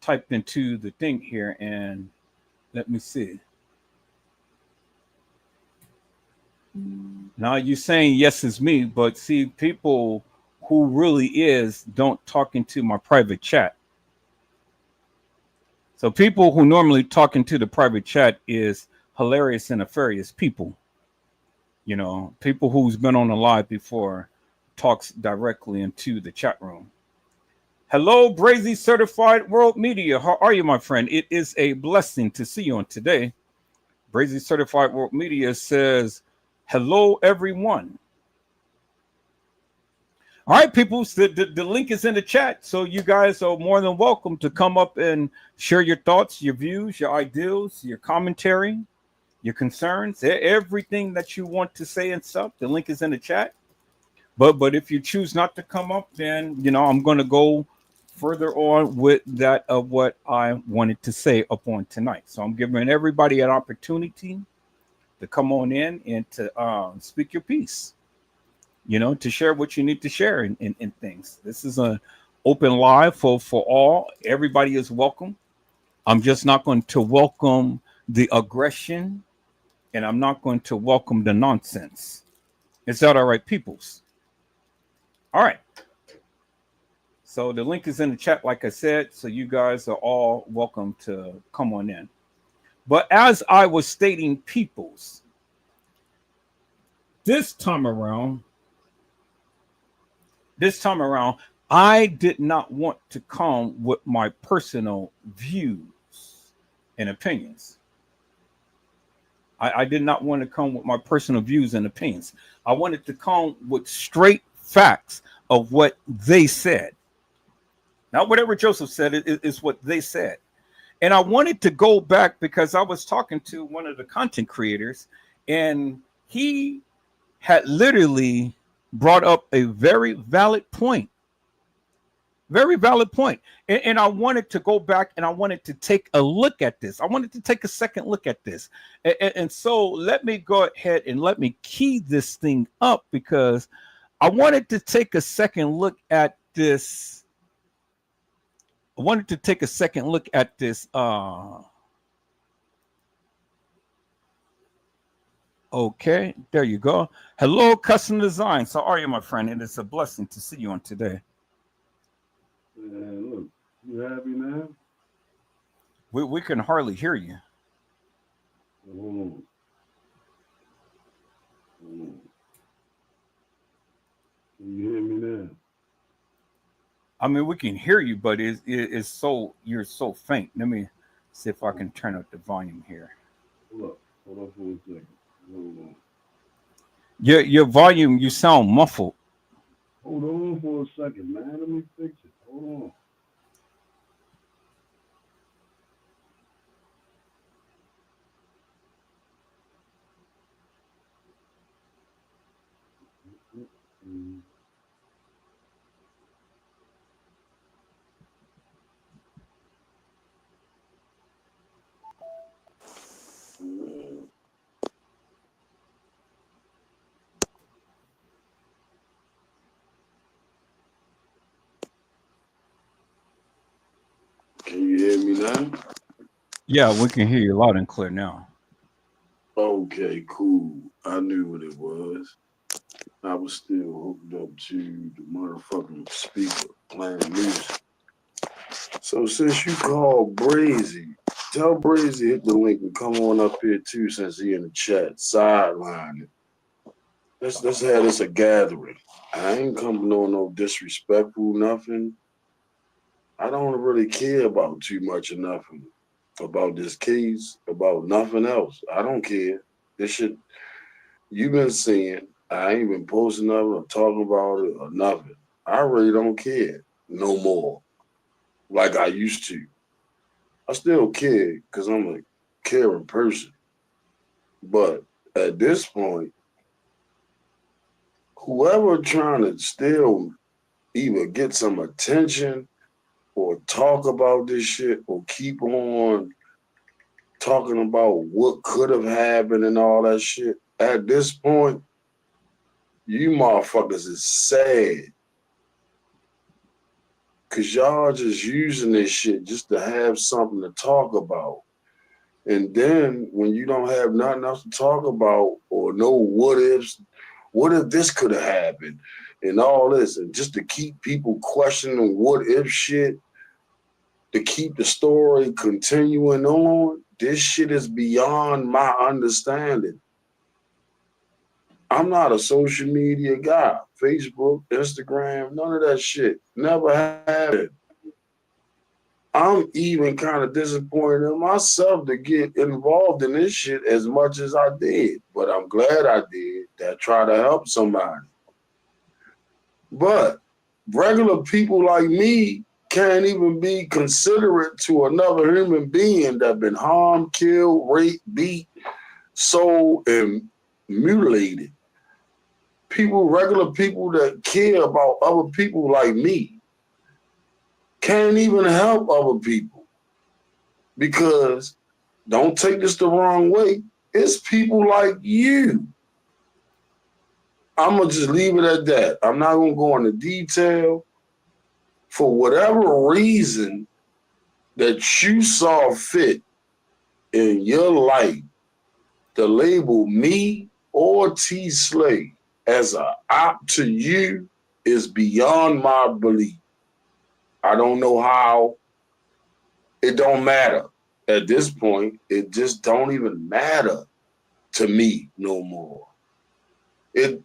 Speaker 1: typed into the thing here, and let me see. Now you're saying yes, it's me, but see, people who really is don't talk into my private chat. So people who normally talk into the private chat is hilarious and nefarious people. People who's been on the live before talks directly into the chat room. Hello, Brazy Certified World Media. How are you, my friend? It is a blessing to see you on today. Brazy Certified World Media says, hello, everyone. All right, people, the link is in the chat, so you guys are more than welcome to come up and share your thoughts, your views, your ideals, your commentary, your concerns, everything that you want to say and stuff. The link is in the chat. But if you choose not to come up, then, I'm going to go further on with that of what I wanted to say upon tonight. So I'm giving everybody an opportunity to come on in and to speak your piece. To share what you need to share in things. This is an open live for all. Everybody is welcome. I'm just not going to welcome the aggression, and I'm not going to welcome the nonsense. Is that all right, peoples? All right. So the link is in the chat, like I said. So you guys are all welcome to come on in. But as I was stating, peoples, this time around, I did not want to come with my personal views and opinions. I did not want to come with my personal views and opinions. I wanted to come with straight facts of what they said. Not whatever Joseph said, is what they said. And I wanted to go back because I was talking to one of the content creators, and he had literally brought up a very valid point. Very valid point. And I wanted to go back and I wanted to take a look at this. I wanted to take a second look at this. And so let me go ahead and let me key this thing up because I wanted to take a second look at this. I wanted to take a second look at this. Okay, there you go. Hello, Custom Designs. How are you, my friend? It is a blessing to see you on today.
Speaker 7: Man, look, you happy now?
Speaker 1: We can hardly hear you.
Speaker 7: Hold on. Can you hear me now?
Speaker 1: I mean, we can hear you, but it's so you're so faint. Let me see if I can turn up the volume here.
Speaker 7: Hold on for a second. Hold on.
Speaker 1: Your volume, you sound muffled.
Speaker 7: Hold on for a second, man. Let me fix it. Hold on. Can you hear me now?
Speaker 1: Yeah, we can hear you loud and clear now.
Speaker 7: Okay, cool. I knew what it was. I was still hooked up to the motherfucking speaker playing music. So since you called Brazy, tell Brazy hit the link and come on up here too since he in the chat. Sideline it. Let's have this a gathering. I ain't coming on no disrespectful nothing. I don't really care about too much or nothing about this case, about nothing else. I don't care. This shit you've been seeing. I ain't been posting nothing or talking about it or nothing. I really don't care no more like I used to. I still care because I'm a caring person. But at this point, whoever trying to still either get some attention or talk about this shit or keep on talking about what could have happened and all that shit, at this point, you motherfuckers is sad. Cause y'all just using this shit just to have something to talk about. And then when you don't have nothing else to talk about or no what ifs, what if this could have happened and all this, and just to keep people questioning what if shit, to keep the story continuing on, this shit is beyond my understanding. I'm not a social media guy. Facebook, Instagram, none of that shit. Never had it. I'm even kind of disappointed in myself to get involved in this shit as much as I did. But I'm glad I did that, try to help somebody. But regular people like me can't even be considerate to another human being that been harmed, killed, raped, beat, sold, and mutilated. People, regular people that care about other people like me can't even help other people because, don't take this the wrong way, it's people like you. I'm going to just leave it at that. I'm not going to go into detail. For whatever reason that you saw fit in your life to label me or T Slay as a op to you is beyond my belief. I don't know how. It don't matter. At this point, it just don't even matter to me no more. It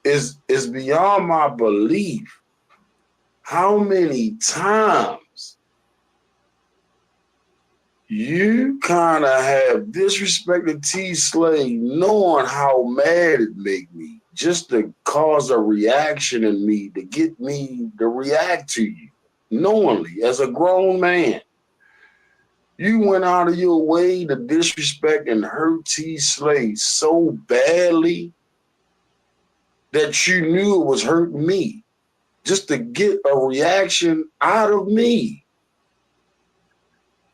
Speaker 7: is beyond my belief how many times you kind of have disrespected T Slade knowing how mad it make me, just to cause a reaction in me, to get me to react to you, knowingly, as a grown man. You went out of your way to disrespect and hurt T Slade so badly that you knew it was hurting me, just to get a reaction out of me.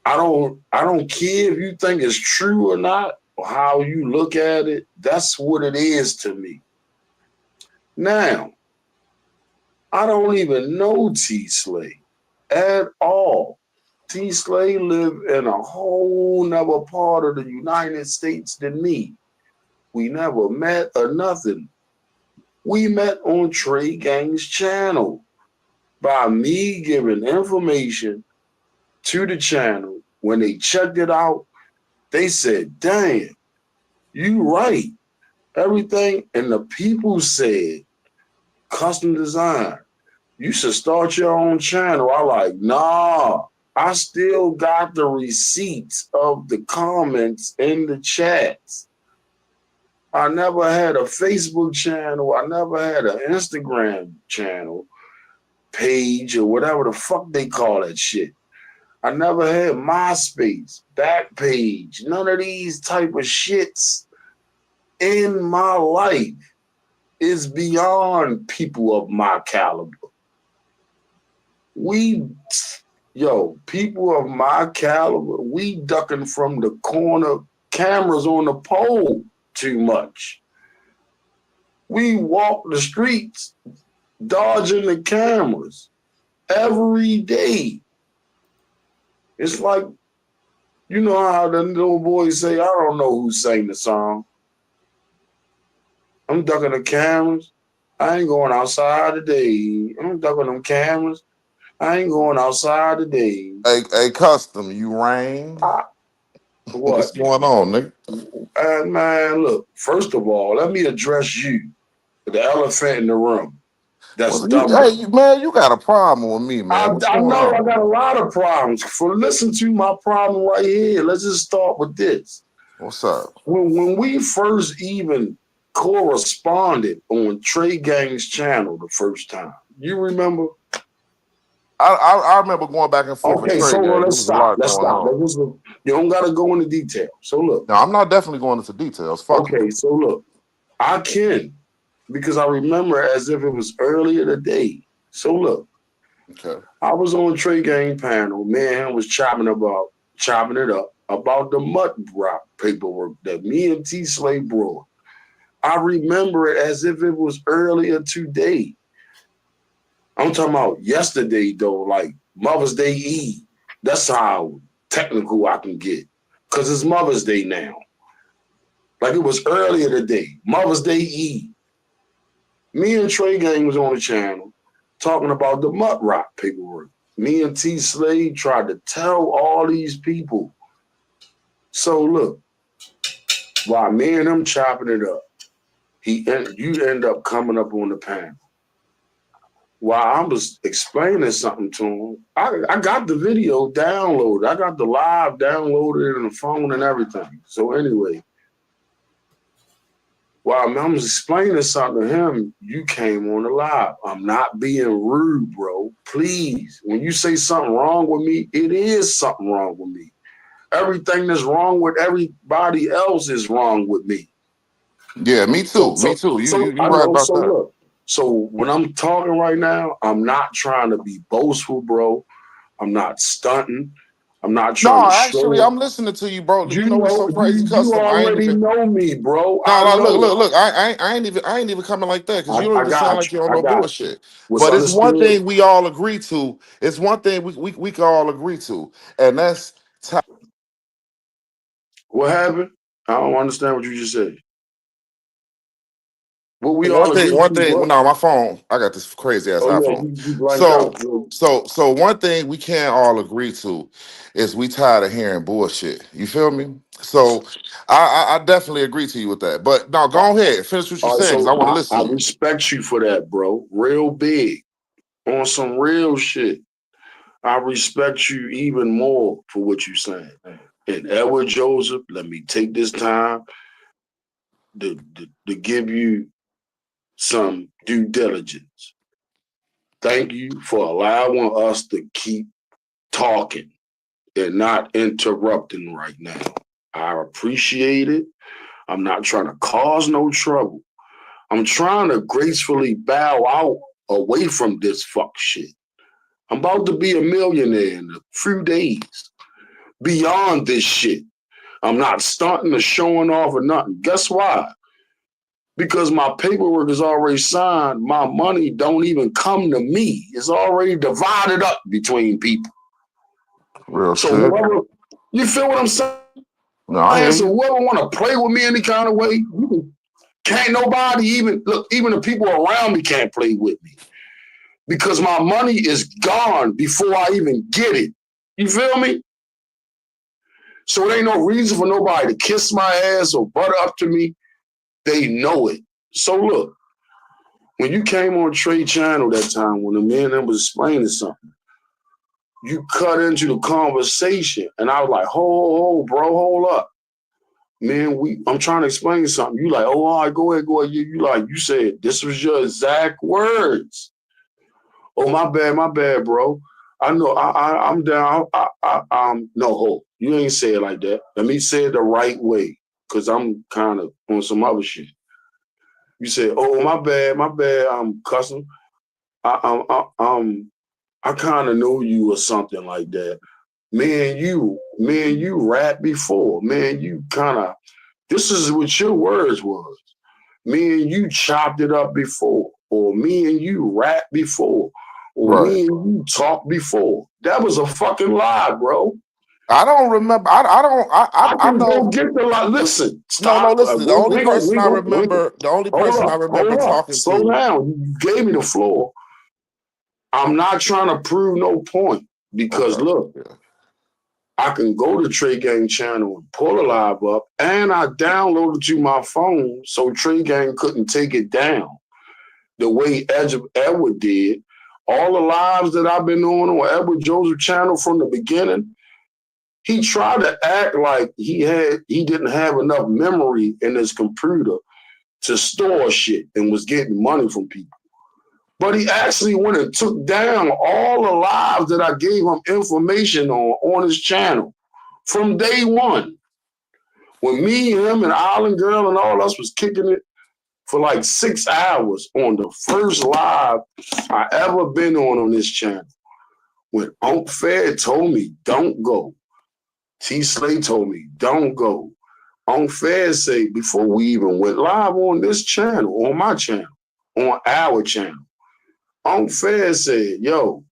Speaker 7: I don't care if you think it's true or not, or how you look at it. That's what it is to me. Now, I don't even know T Slade at all. T Slade lived in a whole nother part of the United States than me. We never met or nothing. We met on Trey Gang's channel by me giving information to the channel. When they checked it out, they said, damn, you right. Everything, and the people said, custom design, you should start your own channel. I like, nah, I still got the receipts of the comments in the chats. I never had a Facebook channel. I never had an Instagram channel page or whatever the fuck they call that shit. I never had MySpace, Backpage, none of these type of shits in my life. Is beyond people of my caliber. People of my caliber, we ducking from the corner, cameras on the pole too much. We walk the streets dodging the cameras every day. It's like, you know how the little boys say, I don't know who sang the song. I'm ducking the cameras. I ain't going outside today. I'm ducking them cameras. I ain't going outside today.
Speaker 8: Hey, Custom, you rain? What's
Speaker 7: What?
Speaker 8: going on, nigga?
Speaker 7: Man, look, first of all, let me address you, the elephant in the room. That's dumb.
Speaker 8: Man, you got a problem with me, man. What's
Speaker 7: I
Speaker 8: going
Speaker 7: know
Speaker 8: on?
Speaker 7: I got a lot of problems. Listen to my problem right here. Let's just start with this.
Speaker 8: What's up?
Speaker 7: When we first even corresponded on Trey Gang's channel the first time, you remember?
Speaker 8: I remember going back and forth with
Speaker 7: Okay,
Speaker 8: Trey
Speaker 7: so
Speaker 8: Gang. There
Speaker 7: let's
Speaker 8: was a
Speaker 7: stop.
Speaker 8: lot going on.
Speaker 7: You don't got to go into detail. So look.
Speaker 8: No, I'm not definitely going into details. Fuck
Speaker 7: okay,
Speaker 8: you.
Speaker 7: So look, I can, because I remember as if it was earlier today. So look,
Speaker 8: okay,
Speaker 7: I was on Trey Gang panel. Me and him was chopping it up about the mud rock paperwork that me and T Slade brought. I remember it as if it was earlier today. I'm talking about yesterday though, like Mother's Day Eve. That's how technical I can get, because it's Mother's Day now. Like it was earlier today, Mother's Day Eve. Me and Trey Gang was on the channel talking about the mud rock paperwork. Me and T Slade tried to tell all these people. So look, while me and him chopping it up, you end up coming up on the panel. While I was explaining something to him, I got the video downloaded. I got the live downloaded in the phone and everything. So anyway, while I was explaining something to him, you came on the live. I'm not being rude, bro. Please, when you say something wrong with me, it is something wrong with me. Everything that's wrong with everybody else is wrong with me.
Speaker 8: Yeah, me too. Me too. You right about that.
Speaker 7: Look, so when I'm talking right now, I'm not trying to be boastful, bro. I'm not stunting. I'm not trying to
Speaker 8: actually,
Speaker 7: show.
Speaker 8: I'm listening to you, bro. You know what's so
Speaker 7: You,
Speaker 8: crazy,
Speaker 7: you
Speaker 8: Custom?
Speaker 7: already know me, bro.
Speaker 8: No, look. I ain't even coming like that, because you don't even sound like you're on no bullshit. But it's one thing we all agree to. It's one thing we can all agree to, and that's
Speaker 7: what happened? I don't understand what you just said. What we all
Speaker 8: One thing,
Speaker 7: agree to,
Speaker 8: well,
Speaker 7: what?
Speaker 8: no, my phone, I got this crazy ass
Speaker 7: Oh yeah,
Speaker 8: iPhone.
Speaker 7: you blanked
Speaker 8: So,
Speaker 7: out, bro.
Speaker 8: so one thing we can't all agree to is we tired of hearing bullshit. You feel me? So, I definitely agree to you with that. But no, go ahead, finish what you're
Speaker 7: All right,
Speaker 8: saying because I
Speaker 7: so
Speaker 8: want to listen
Speaker 7: I
Speaker 8: to you.
Speaker 7: respect you for that, bro. Real big on some real shit. I respect you even more for what you're saying. And Edward Joseph, let me take this time to give you some due diligence. Thank you for allowing us to keep talking and not interrupting right now. I appreciate it. I'm not trying to cause no trouble. I'm trying to gracefully bow out away from this fuck shit. I'm about to be a millionaire in a few days. Beyond this shit. I'm not stunting or showing off or nothing. Guess why? Because my paperwork is already signed. My money don't even come to me. It's already divided up between people.
Speaker 8: Real
Speaker 7: So
Speaker 8: shit.
Speaker 7: whoever, you feel what I'm saying?
Speaker 8: No, I hear
Speaker 7: So
Speaker 8: you.
Speaker 7: whoever want to play with me any kind of way, can't nobody even look. Even the people around me can't play with me because my money is gone before I even get it. You feel me? So there ain't no reason for nobody to kiss my ass or butt up to me. They know it. So look, when you came on Trade Channel that time, when the man that was explaining something, you cut into the conversation, and I was like, hold, bro, hold up. Man, I'm trying to explain something. You like, oh, all right, go ahead. You said, this was your exact words. Oh, my bad, bro. I know, I'm down. No, you ain't say it like that. Let me say it the right way, because I'm kind of on some other shit. You say, oh, my bad, I'm cussing. I kind of know you or something like that. Man, you rap before. Man, you kind of, this is what your words was. Me and you chopped it up before. Or me and you rap before. Or
Speaker 8: Right.
Speaker 7: me and you talked before. That was a fucking lie, bro.
Speaker 8: I don't remember. I
Speaker 7: can
Speaker 8: know.
Speaker 7: go get the lie. Listen,
Speaker 8: No,
Speaker 7: stop.
Speaker 8: listen. The only person I
Speaker 7: Wait.
Speaker 8: remember,
Speaker 7: Hold up.
Speaker 8: talking
Speaker 7: Slow
Speaker 8: to.
Speaker 7: down. You gave me the floor. I'm not trying to prove no point because
Speaker 8: Okay.
Speaker 7: look,
Speaker 8: Yeah.
Speaker 7: I can go to Trey Gang channel and pull a live up, and I downloaded it to my phone so Trey Gang couldn't take it down the way Edward did. All the lives that I've been on Edward Joseph channel from the beginning, he tried to act like he didn't have enough memory in his computer to store shit and was getting money from people. But he actually went and took down all the lives that I gave him information on his channel from day one. When me, him, and Island Girl and all us was kicking it for like 6 hours on the first live I ever been on this channel. When Unc Fair told me, don't go. T Slay told me, don't go. Unc Fair said, before we even went live on this channel, on my channel, on our channel, Unc Fair said, yo,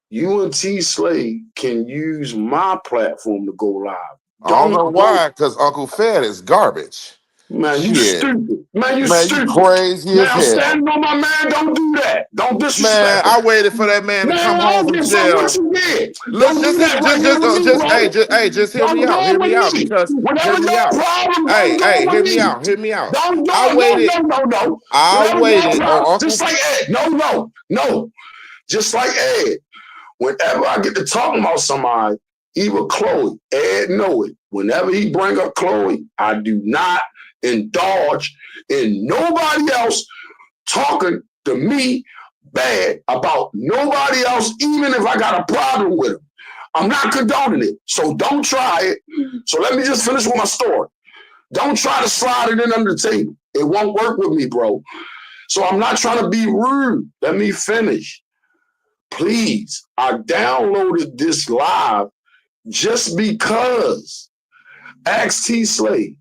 Speaker 7: you and T Slay can use my platform to go live.
Speaker 8: I don't know
Speaker 7: Don't go.
Speaker 8: why, because Uncle Fed is garbage.
Speaker 7: Man, you
Speaker 8: Shit.
Speaker 7: stupid. Man, you
Speaker 8: Man, you
Speaker 7: stupid.
Speaker 8: crazy
Speaker 7: Man,
Speaker 8: as
Speaker 7: I'm
Speaker 8: hell.
Speaker 7: standing on my man. Don't do that. Don't
Speaker 8: Man,
Speaker 7: disrespect him.
Speaker 8: I waited for that man to
Speaker 7: Man,
Speaker 8: come
Speaker 7: I
Speaker 8: home
Speaker 7: don't
Speaker 8: from
Speaker 7: give a fuck what
Speaker 8: jail.
Speaker 7: you did.
Speaker 8: Let's
Speaker 7: Don't do that right here with me, bro.
Speaker 8: just hear me
Speaker 7: Don't
Speaker 8: out.
Speaker 7: do
Speaker 8: Hear
Speaker 7: it
Speaker 8: me out.
Speaker 7: with me.
Speaker 8: Because hear
Speaker 7: Whatever
Speaker 8: me
Speaker 7: your
Speaker 8: out.
Speaker 7: problem,
Speaker 8: Hey,
Speaker 7: don't do
Speaker 8: hey,
Speaker 7: it
Speaker 8: hear
Speaker 7: with
Speaker 8: me
Speaker 7: me.
Speaker 8: out. Hear me out.
Speaker 7: Don't do
Speaker 8: I
Speaker 7: it.
Speaker 8: waited.
Speaker 7: No.
Speaker 8: I
Speaker 7: Whatever your
Speaker 8: waited
Speaker 7: problem,
Speaker 8: on Uncle.
Speaker 7: just like Ed. No. Just like Ed. Whenever I get to talking about somebody, even Chloe, Ed know it. Whenever he bring up Chloe, I do not indulge in nobody else talking to me bad about nobody else, even if I got a problem with them. I'm not condoning it. So don't try it. So let me just finish with my story. Don't try to slide it in under the table. It won't work with me, bro. So I'm not trying to be rude. Let me finish. Please, I downloaded this live just because. Ask T Slay.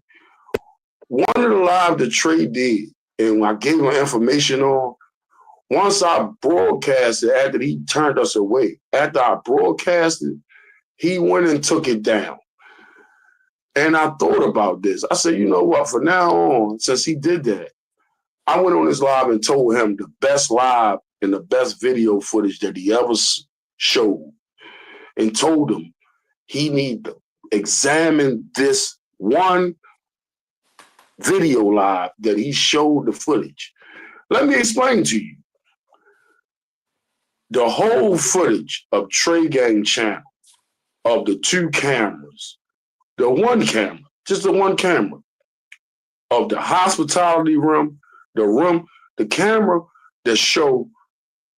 Speaker 7: One of the live that Trey did, and when I gave him information on, once I broadcasted, after he turned us away, after I broadcasted, he went and took it down. And I thought about this. I said, you know what, from now on, since he did that, I went on his live and told him the best live and the best video footage that he ever showed, and told him he need to examine this one video live that he showed the footage. Let me explain to you. The whole footage of Trey Gang channel, of the two cameras, the one camera, just the one camera, of the hospitality room, the camera that show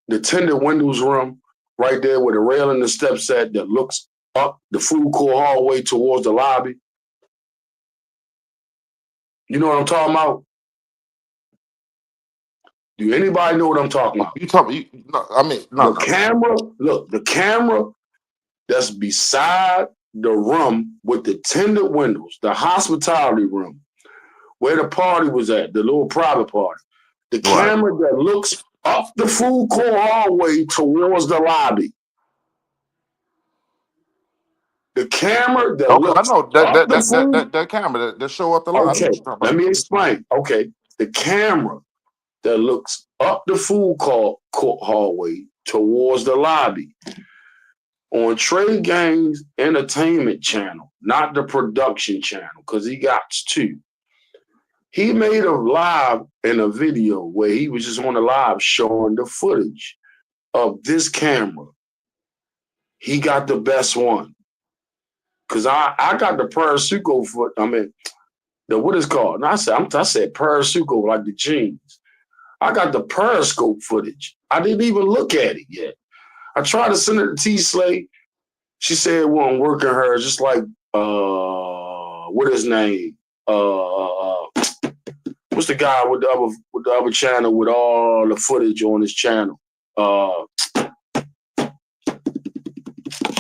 Speaker 7: the tinted windows room right there where the railing and the steps at that looks up the food court hallway towards the lobby. You know what I'm talking about? Do anybody know what I'm talking about?
Speaker 8: You talking? No, I mean, no.
Speaker 7: The camera that's beside the room with the tinted windows, the hospitality room, where the party was at, the little private party. The camera that looks up the food court hallway towards the lobby. The camera that looks
Speaker 8: I know
Speaker 7: up the food.
Speaker 8: that camera that show up the lobby.
Speaker 7: Okay, let me explain. Okay, the camera that looks up the food court hallway towards the lobby on Trey Gang's entertainment channel, not the production channel, because he got two. He made a live and a video where he was just on the live showing the footage of this camera. He got the best one. Because I got the Parasuco foot, what is called? And I said Parasuco, like the jeans. I got the Periscope footage. I didn't even look at it yet. I tried to send it to T-Slay. She said it wasn't working her, just like, what his name? What's the guy with the other channel with all the footage on his channel?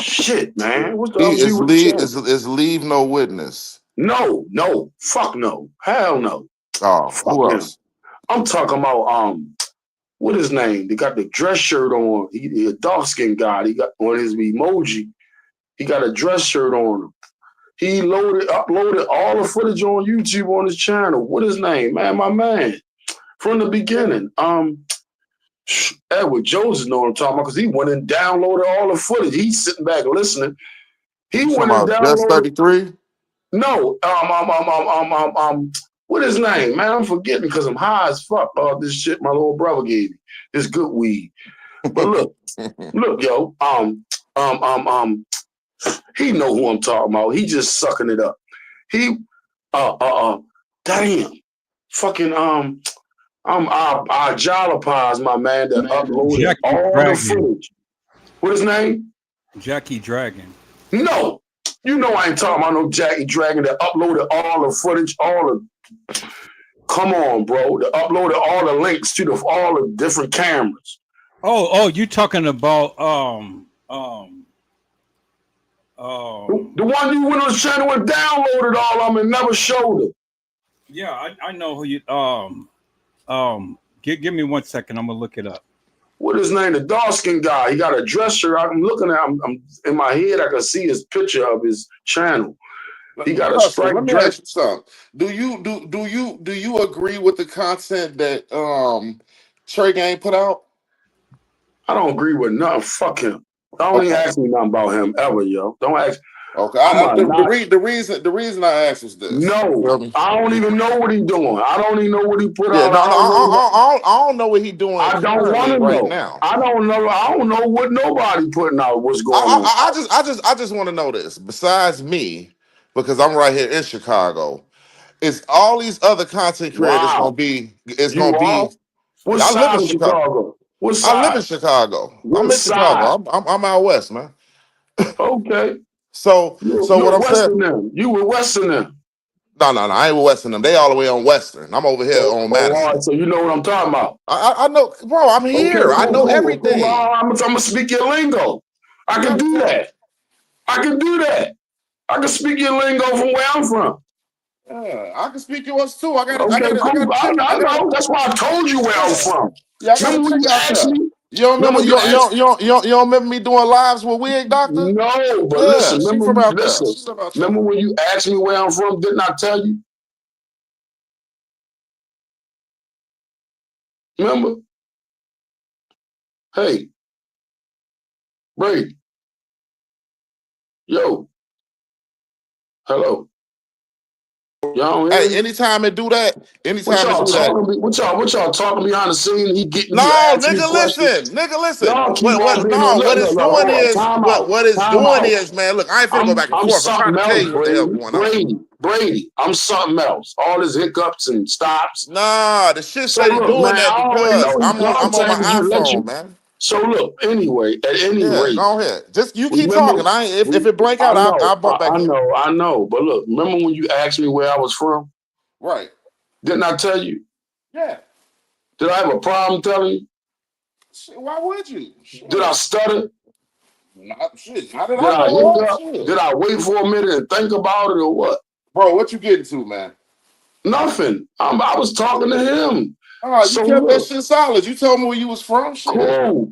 Speaker 7: Shit, man. What's the other
Speaker 8: is Leave No Witness?
Speaker 7: No, fuck no, hell no.
Speaker 8: Oh,
Speaker 7: fuck
Speaker 8: who
Speaker 7: him.
Speaker 8: else?
Speaker 7: I'm talking about what his name? They got the dress shirt on. He a dark skinned guy. He got on his emoji. He got a dress shirt on him. He uploaded all the footage on YouTube on his channel. What his name, man? My man from the beginning. Edward Joseph know what I'm talking about because he went and downloaded all the footage. He's sitting back listening. He went and downloaded.
Speaker 8: Just 33?
Speaker 7: No, what his name, man? I'm forgetting because I'm high as fuck. This shit my little brother gave me. This good weed. But look, yo, he know who I'm talking about. He just sucking it up. He, damn, fucking, our Jalapaz, my man, that uploaded
Speaker 1: Jackie
Speaker 7: all
Speaker 1: Dragon.
Speaker 7: the footage. What his name?
Speaker 1: Jackie Dragon.
Speaker 7: No, you know I ain't talking about no Jackie Dragon that uploaded all the footage, come on, bro. That uploaded all the links to all the different cameras.
Speaker 1: Oh, you talking about
Speaker 7: the one you went on the channel and downloaded all of them and never showed it.
Speaker 1: Yeah, I know who you give me 1 second, I'm gonna look it up.
Speaker 7: What his name? The dark skinned guy. He got a dress shirt. I'm looking at him. I'm in my head. I can see his picture of his channel. He got a striped
Speaker 8: Let me
Speaker 7: dress.
Speaker 8: ask you something. Do you agree with the content that Trey Gang put out?
Speaker 7: I don't agree with nothing. Fuck him. Don't even ask me nothing about him ever, yo. Don't ask.
Speaker 8: Okay. The reason I asked was this.
Speaker 7: No, I don't even know what he's doing. I don't even know what he put
Speaker 8: Yeah,
Speaker 7: out.
Speaker 8: I don't know what he's doing.
Speaker 7: I don't want to
Speaker 8: right
Speaker 7: know.
Speaker 8: Now.
Speaker 7: I don't know. I don't know what nobody putting out. What's going on?
Speaker 8: I just want to know this. Besides me, because I'm right here in Chicago, is all these other content creators gonna be? It's gonna be.
Speaker 7: What
Speaker 8: I live
Speaker 7: side
Speaker 8: in
Speaker 7: of Chicago? What side?
Speaker 8: I live in Chicago.
Speaker 7: What
Speaker 8: I'm in
Speaker 7: side?
Speaker 8: Chicago. I'm out west, man.
Speaker 7: Okay.
Speaker 8: So what I'm saying?
Speaker 7: You were Western them.
Speaker 8: No, I ain't with Western them. They all the way on Western. I'm over here on Madison.
Speaker 7: All right, so you know what I'm talking about.
Speaker 8: I know, bro. I'm here.
Speaker 7: Okay,
Speaker 8: I know everything.
Speaker 7: Cool. I'm gonna speak your lingo. I can do that. I can speak your lingo from where I'm from.
Speaker 8: Yeah, I can speak yours too. I got.
Speaker 7: Okay, cool. I know. That's why I told you where I'm from.
Speaker 8: Yeah, I got
Speaker 7: remember when you asked me?
Speaker 8: You don't remember? You don't remember me doing lives with Wig Doctor?
Speaker 7: No, but
Speaker 8: yeah,
Speaker 7: listen. Remember when you asked me where I'm from? Didn't I tell you? Remember? Hey, Brady. Yo. Hello. Y'all hear
Speaker 8: Hey,
Speaker 7: me?
Speaker 8: anytime it do that,
Speaker 7: What
Speaker 8: anytime it
Speaker 7: y'all
Speaker 8: do that.
Speaker 7: talking? What y'all talking behind the scene?
Speaker 8: No,
Speaker 7: You asking me
Speaker 8: nigga,
Speaker 7: questions.
Speaker 8: listen, nigga, listen.
Speaker 7: Y'all keep on being on.
Speaker 8: What
Speaker 7: Look,
Speaker 8: it's
Speaker 7: look, look.
Speaker 8: doing
Speaker 7: Hold up.
Speaker 8: is,
Speaker 7: Time out.
Speaker 8: what it's
Speaker 7: Time
Speaker 8: doing
Speaker 7: out.
Speaker 8: is, man. Look, I ain't finna go back and
Speaker 7: I'm
Speaker 8: forth. I'm trying
Speaker 7: something
Speaker 8: to tell
Speaker 7: else,
Speaker 8: you what the hell
Speaker 7: Brady.
Speaker 8: going on.
Speaker 7: Brady. I'm something else. All his hiccups and stops.
Speaker 8: Nah, the shit
Speaker 7: So
Speaker 8: steady
Speaker 7: look,
Speaker 8: doing
Speaker 7: man,
Speaker 8: that
Speaker 7: I already
Speaker 8: because
Speaker 7: know he
Speaker 8: I'm on my
Speaker 7: contacted you, let
Speaker 8: iPhone,
Speaker 7: you.
Speaker 8: man.
Speaker 7: So look, anyway, at any
Speaker 8: Yeah,
Speaker 7: rate,
Speaker 8: go ahead. Just you keep
Speaker 7: remember,
Speaker 8: talking. If it blank out, I'll bump back in.
Speaker 7: I know. But look, remember when you asked me where I was from?
Speaker 8: Right.
Speaker 7: Didn't I tell you?
Speaker 8: Yeah.
Speaker 7: Did I have a problem telling you?
Speaker 8: Shit, why would you?
Speaker 7: Did I
Speaker 8: Shit.
Speaker 7: stutter?
Speaker 8: How did
Speaker 7: Did
Speaker 8: I
Speaker 7: I
Speaker 8: know of?
Speaker 7: hiccup?
Speaker 8: Shit.
Speaker 7: Did I wait for a minute and think about it or what?
Speaker 8: Bro, what you getting to, man?
Speaker 7: Nothing. I was talking to him.
Speaker 8: Oh, you
Speaker 7: So
Speaker 8: kept that
Speaker 7: look,
Speaker 8: shit solid. You told me where you was from. Shit.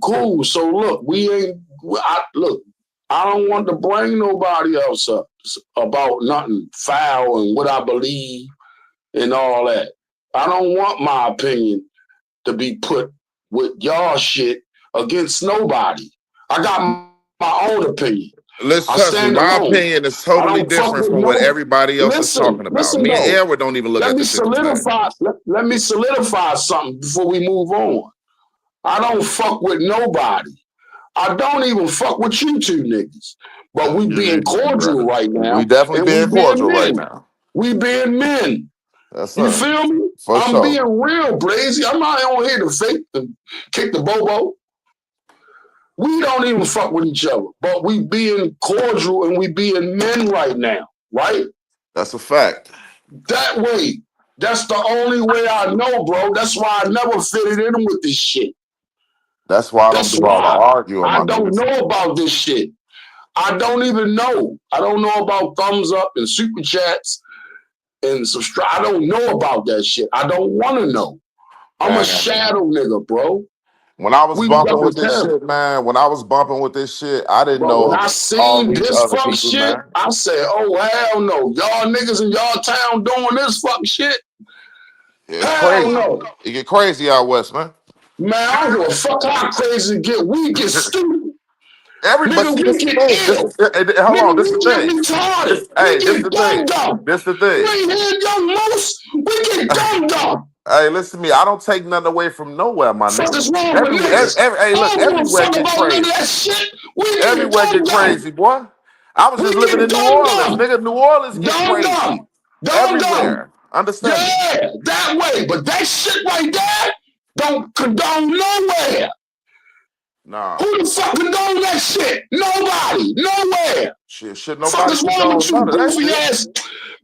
Speaker 7: cool. So look, look, I don't want to bring nobody else up about nothing foul and what I believe and all that. I don't want my opinion to be put with y'all shit against nobody. I got my own opinion.
Speaker 8: Listen,
Speaker 7: I
Speaker 8: trust me,
Speaker 7: stand
Speaker 8: my
Speaker 7: alone.
Speaker 8: opinion is
Speaker 7: I
Speaker 8: totally
Speaker 7: don't fuck
Speaker 8: different
Speaker 7: with
Speaker 8: from what
Speaker 7: no.
Speaker 8: everybody else is talking about.
Speaker 7: Listen
Speaker 8: Me and
Speaker 7: though.
Speaker 8: Edward don't even look
Speaker 7: Let
Speaker 8: at
Speaker 7: me
Speaker 8: the shit the same.
Speaker 7: solidify. Let me solidify something before we move on. I don't fuck with nobody. I don't even fuck with you two niggas. But we being cordial right
Speaker 8: We
Speaker 7: now,
Speaker 8: definitely
Speaker 7: and we
Speaker 8: being
Speaker 7: being
Speaker 8: cordial right
Speaker 7: men.
Speaker 8: now.
Speaker 7: We being men.
Speaker 8: Yes,
Speaker 7: You
Speaker 8: sir.
Speaker 7: feel me?
Speaker 8: For
Speaker 7: I'm
Speaker 8: sure.
Speaker 7: being real, Blazy. I'm not on here to fake and kick the bobo. We don't even fuck with each other, but we being cordial and we being men right now, right?
Speaker 8: That's a fact.
Speaker 7: That way. That's the only way I know, bro. That's why I never fitted in with this shit.
Speaker 8: That's why I don't
Speaker 7: That's
Speaker 8: do all the
Speaker 7: why
Speaker 8: arguing,
Speaker 7: I
Speaker 8: my
Speaker 7: don't
Speaker 8: niggas.
Speaker 7: know about this shit. I don't even know. I don't know about thumbs up and super chats and subscribe. I don't know about that shit. I don't want to know. I'm a
Speaker 8: Man,
Speaker 7: shadow nigga, bro.
Speaker 8: when I was
Speaker 7: We
Speaker 8: bumping with this
Speaker 7: represent.
Speaker 8: shit, man, when I was bumping with this shit, I didn't
Speaker 7: But when
Speaker 8: know
Speaker 7: I
Speaker 8: all
Speaker 7: seen
Speaker 8: these
Speaker 7: this
Speaker 8: other
Speaker 7: fuck
Speaker 8: people,
Speaker 7: shit,
Speaker 8: man.
Speaker 7: I said, oh, hell no. Y'all niggas in y'all town doing this fuck shit?
Speaker 8: Yeah, it's
Speaker 7: Hell
Speaker 8: crazy.
Speaker 7: no.
Speaker 8: It get crazy out west, man.
Speaker 7: Man, I don't give a fuck how crazy it get. We get stupid.
Speaker 8: But
Speaker 7: Nigga,
Speaker 8: see,
Speaker 7: we
Speaker 8: this the
Speaker 7: get
Speaker 8: thing.
Speaker 7: ill.
Speaker 8: Hold on,
Speaker 7: Nigga,
Speaker 8: this
Speaker 7: we
Speaker 8: the
Speaker 7: get
Speaker 8: thing.
Speaker 7: retarded. We
Speaker 8: Hey, this
Speaker 7: get
Speaker 8: the
Speaker 7: dumb
Speaker 8: thing.
Speaker 7: dumb.
Speaker 8: This the
Speaker 7: You
Speaker 8: thing.
Speaker 7: ain't heard young moose? We get dumb dumb.
Speaker 8: Hey, listen to me. I don't take nothing away from nowhere, my
Speaker 7: Fuck
Speaker 8: nigga.
Speaker 7: is wrong with niggas?
Speaker 8: Hey,
Speaker 7: I
Speaker 8: look,
Speaker 7: don't give a
Speaker 8: everywhere
Speaker 7: fuck
Speaker 8: get
Speaker 7: about none of
Speaker 8: crazy.
Speaker 7: that shit. We get
Speaker 8: Everywhere
Speaker 7: dumb
Speaker 8: get
Speaker 7: dumb.
Speaker 8: crazy, boy. I was
Speaker 7: We
Speaker 8: just living
Speaker 7: get
Speaker 8: in New
Speaker 7: dumb
Speaker 8: Orleans,
Speaker 7: dumb.
Speaker 8: nigga. New Orleans get
Speaker 7: Dumb
Speaker 8: crazy.
Speaker 7: dumb. Dumb dumb.
Speaker 8: Everywhere. Understand me?
Speaker 7: Yeah, that way. But that shit right there don't condone nowhere.
Speaker 8: Nah.
Speaker 7: Who the fuck condone that shit? Nobody. Nowhere.
Speaker 8: Shit,
Speaker 7: Fuck
Speaker 8: nobody
Speaker 7: is wrong with
Speaker 8: condone
Speaker 7: you
Speaker 8: none of that
Speaker 7: goofy
Speaker 8: shit.
Speaker 7: ass?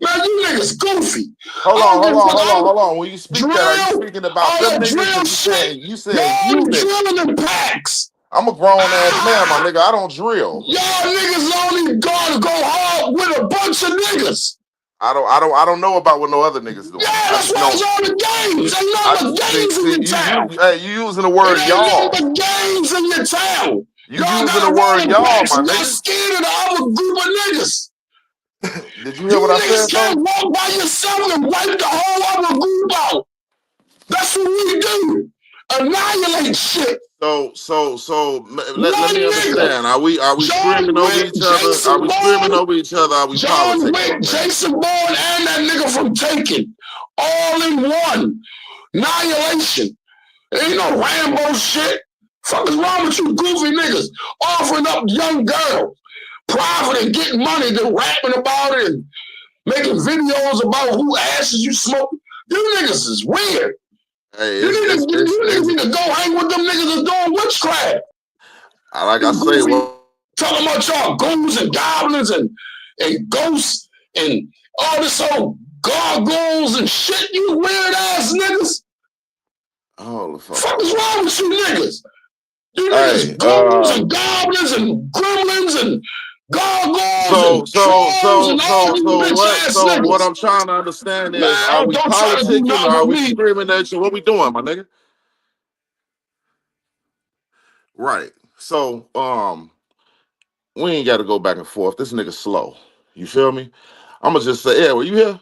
Speaker 7: Man, you niggas goofy.
Speaker 8: Hold
Speaker 7: I
Speaker 8: on,
Speaker 7: don't give
Speaker 8: hold
Speaker 7: a
Speaker 8: on,
Speaker 7: fuck.
Speaker 8: hold on, hold on. When you speak that, are you
Speaker 7: Drill,
Speaker 8: speaking about
Speaker 7: all
Speaker 8: them
Speaker 7: that
Speaker 8: niggas?
Speaker 7: drill
Speaker 8: Cause
Speaker 7: shit.
Speaker 8: you saying
Speaker 7: Y'all
Speaker 8: you
Speaker 7: only
Speaker 8: niggas.
Speaker 7: drilling in packs.
Speaker 8: I'm a grown ass man, my
Speaker 7: Ah!
Speaker 8: nigga. I don't drill.
Speaker 7: Y'all niggas only gonna go hard with a bunch of niggas.
Speaker 8: I don't know about what no other niggas
Speaker 7: Yeah,
Speaker 8: doing. I
Speaker 7: that's
Speaker 8: just
Speaker 7: why it's
Speaker 8: know.
Speaker 7: all the gangs. Ain't
Speaker 8: I
Speaker 7: nothing but
Speaker 8: see,
Speaker 7: gangs in your
Speaker 8: you,
Speaker 7: town.
Speaker 8: hey, you using the
Speaker 7: It
Speaker 8: word
Speaker 7: ain't
Speaker 8: y'all.
Speaker 7: nothing but gangs in your town.
Speaker 8: You
Speaker 7: Y'all
Speaker 8: using
Speaker 7: got
Speaker 8: the
Speaker 7: a
Speaker 8: word
Speaker 7: rolling
Speaker 8: y'all,
Speaker 7: packs
Speaker 8: my
Speaker 7: and y'all
Speaker 8: nigga.
Speaker 7: scared of the other group of niggas.
Speaker 8: Did you hear what
Speaker 7: You
Speaker 8: I
Speaker 7: niggas
Speaker 8: said
Speaker 7: can't
Speaker 8: though?
Speaker 7: walk by yourself and wipe the whole other group out. That's what we do. Annihilate shit.
Speaker 8: Let me
Speaker 7: One nigga.
Speaker 8: understand. Are we
Speaker 7: John
Speaker 8: screaming over
Speaker 7: Wick,
Speaker 8: each other? Are
Speaker 7: Jason
Speaker 8: we screaming
Speaker 7: Bourne,
Speaker 8: over each other? Are we
Speaker 7: John
Speaker 8: politicking, my
Speaker 7: Wick,
Speaker 8: man?
Speaker 7: Jason Bourne, and that nigga from Taken. All in one. Annihilation. Ain't no Rambo shit. Fuck is wrong with you goofy niggas? Offering up young girls, profiting, getting money, then rapping about it and making videos about who asses you smoke. You niggas is weird.
Speaker 8: Hey,
Speaker 7: You niggas need to go hang with them niggas that's doing witchcraft.
Speaker 8: like I
Speaker 7: You
Speaker 8: say,
Speaker 7: goofy
Speaker 8: well,
Speaker 7: talking about y'all ghouls and goblins and ghosts and all this old gargoyles and shit, you weird ass niggas.
Speaker 8: hold the fuck
Speaker 7: Fuck is
Speaker 8: on.
Speaker 7: wrong with you niggas? You
Speaker 8: Hey,
Speaker 7: niggas ghouls and goblins and gremlins and gargoyles
Speaker 8: so
Speaker 7: and
Speaker 8: so
Speaker 7: trolls
Speaker 8: so
Speaker 7: and all
Speaker 8: so
Speaker 7: these
Speaker 8: so
Speaker 7: bitch
Speaker 8: what?
Speaker 7: ass
Speaker 8: So what
Speaker 7: niggas.
Speaker 8: I'm trying to understand is, are
Speaker 7: Man,
Speaker 8: we
Speaker 7: don't try to do
Speaker 8: politicking or
Speaker 7: nothing
Speaker 8: are
Speaker 7: with
Speaker 8: we
Speaker 7: me.
Speaker 8: screaming at you? What we doing, my nigga? Right. So we ain't got to go back and forth. This nigga slow. You feel me? I'm gonna just say, yeah, were you here?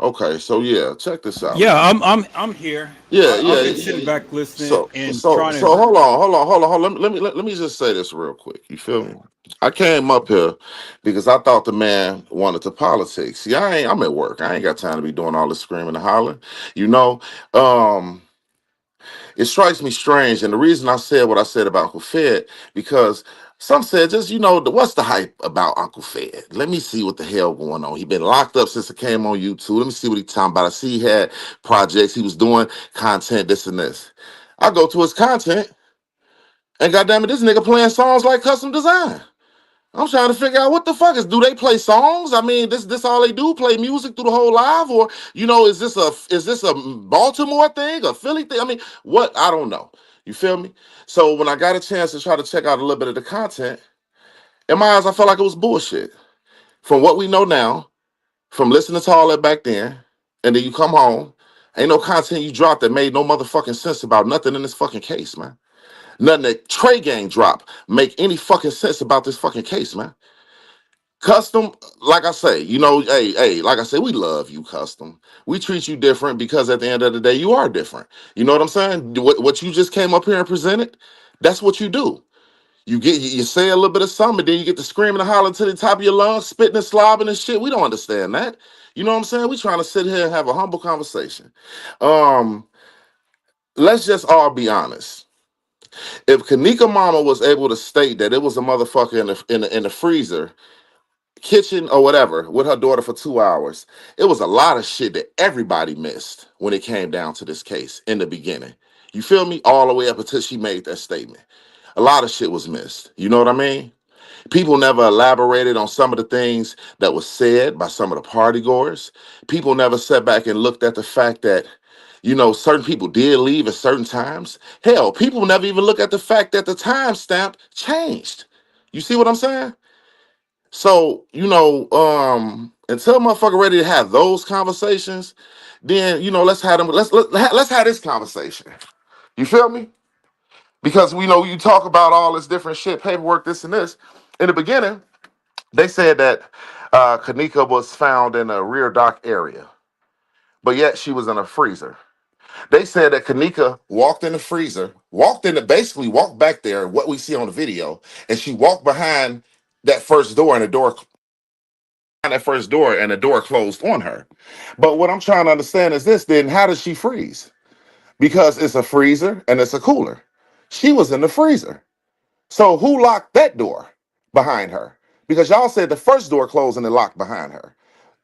Speaker 8: Okay, so yeah, check this out,
Speaker 1: Yeah,
Speaker 8: man.
Speaker 1: I'm here.
Speaker 8: Yeah,
Speaker 1: I've
Speaker 8: yeah,
Speaker 1: been
Speaker 8: yeah.
Speaker 1: sitting back listening
Speaker 8: So,
Speaker 1: and
Speaker 8: so,
Speaker 1: trying
Speaker 8: so,
Speaker 1: to.
Speaker 8: hold on. Let me just say this real quick. You feel me? I came up here because I thought the man wanted to politics. See, I'm at work. I ain't got time to be doing all this screaming and hollering. You know, um, it strikes me strange, and the reason I said what I said about Uncle Fed because some said just what's the hype about Uncle Fed? Let me see what the hell going on. He been locked up since it came on YouTube. Let me see what he talking about. I see he had projects. He was doing content, this and this. I go to his content, and goddamn it, this nigga playing songs like Custom Design. I'm trying to figure out what the fuck do they play songs? I mean, this all they do, play music through the whole live, or is this a Baltimore thing, a Philly thing? I mean, what? I don't know. You feel me? So when I got a chance to try to check out a little bit of the content, in my eyes, I felt like it was bullshit. From what we know now, from listening to all that back then, and then you come home, ain't no content you dropped that made no motherfucking sense about nothing in this fucking case, man. Nothing that Trey Gang drop make any fucking sense about this fucking case, man. Custom, like I say, like I say, we love you, Custom. We treat you different because at the end of the day, you are different. You know what I'm saying? What you just came up here and presented, that's what you do. You say a little bit of something, then you get to screaming and hollering to the top of your lungs, spitting and slobbing and shit. We don't understand that. You know what I'm saying? We trying to sit here and have a humble conversation. Um, let's just all be honest. If Kenneka Mama was able to state that it was a motherfucker in the freezer, kitchen or whatever with her daughter for 2 hours, it was a lot of shit that everybody missed when it came down to this case in the beginning. You feel me? All the way up until she made that statement. A lot of shit was missed. You know what I mean? People never elaborated on some of the things that was said by some of the party goers. People never sat back and looked at the fact that, certain people did leave at certain times. Hell, people never even look at the fact that the timestamp changed. You see what I'm saying? So, until motherfucker ready to have those conversations, then let's have them. Let's have this conversation. You feel me? Because we know you talk about all this different shit, paperwork, this and this. In the beginning, they said that Kenneka was found in a rear dock area, but yet she was in a freezer. They said that Kenneka walked in the freezer, basically walked back there, what we see on the video, and she walked behind that first door, and the door closed on her. But what I'm trying to understand is this: then how does she freeze? Because it's a freezer and it's a cooler. She was in the freezer. So who locked that door behind her? Because y'all said the first door closed and it locked behind her.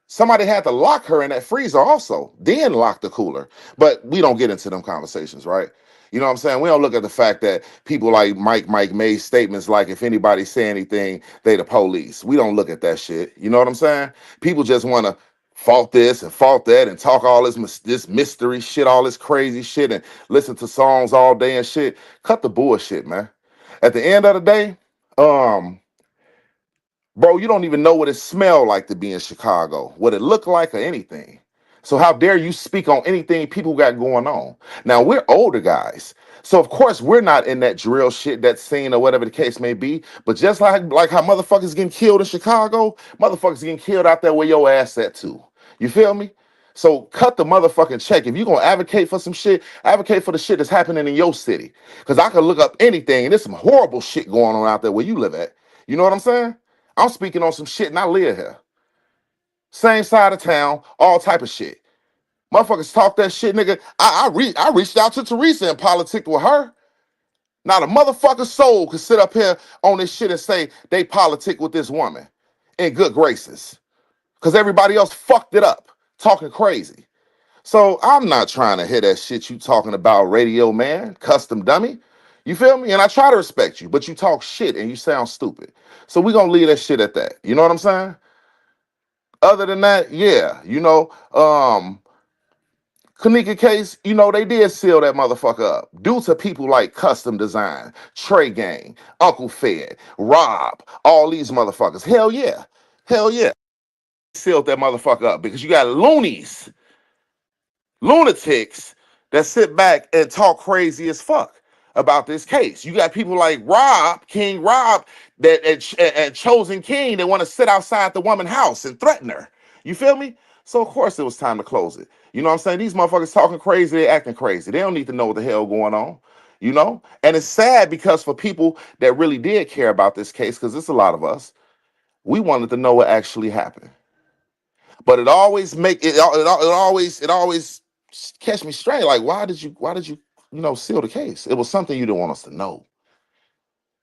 Speaker 8: Somebody had to lock her in that freezer also, then lock the cooler. But we don't get into them conversations, right? You know what I'm saying? We don't look at the fact that people like Mike made statements like, if anybody say anything, they the police. We don't look at that shit. You know what I'm saying? People just want to fault this and fault that and talk all this mystery shit, all this crazy shit, and listen to songs all day and shit. Cut the bullshit, man. At the end of the day, um, bro, you don't even know what it smelled like to be in Chicago, what it looked like or anything. So how dare you speak on anything people got going on? Now, we're older guys. So of course we're not in that drill shit, that scene or whatever the case may be. But just like how motherfuckers getting killed in Chicago, motherfuckers getting killed out there where your ass at too. You feel me? So cut the motherfucking check. If you're gonna advocate for some shit, advocate for the shit that's happening in your city. Cause I could look up anything and there's some horrible shit going on out there where you live at. You know what I'm saying? I'm speaking on some shit and I live here. Same side of town, all type of shit. Motherfuckers talk that shit, nigga. I reached out to Teresa and politicked with her. Not a motherfucking soul could sit up here on this shit and say they politic with this woman in good graces. Because everybody else fucked it up, talking crazy. So I'm not trying to hear that shit you talking about, radio man, custom dummy. You feel me? And I try to respect you, but you talk shit and you sound stupid. So we gonna leave that shit at that. You know what I'm saying? Other than that, yeah, Kenneka case, they did seal that motherfucker up due to people like Custom Design, Trey Gang, Uncle Fed, Rob, all these motherfuckers. Hell yeah. Hell yeah. Sealed that motherfucker up because you got lunatics that sit back and talk crazy as fuck about this case. You got people like King Rob, and Chosen King that want to sit outside the woman's house and threaten her. You feel me? So of course it was time to close it. You know what I'm saying? These motherfuckers talking crazy, they acting crazy. They don't need to know what the hell going on. You know? And it's sad because for people that really did care about this case, because it's a lot of us, we wanted to know what actually happened. But it always make it always catch me straight. Like, why did you seal the case? It was something you didn't want us to know.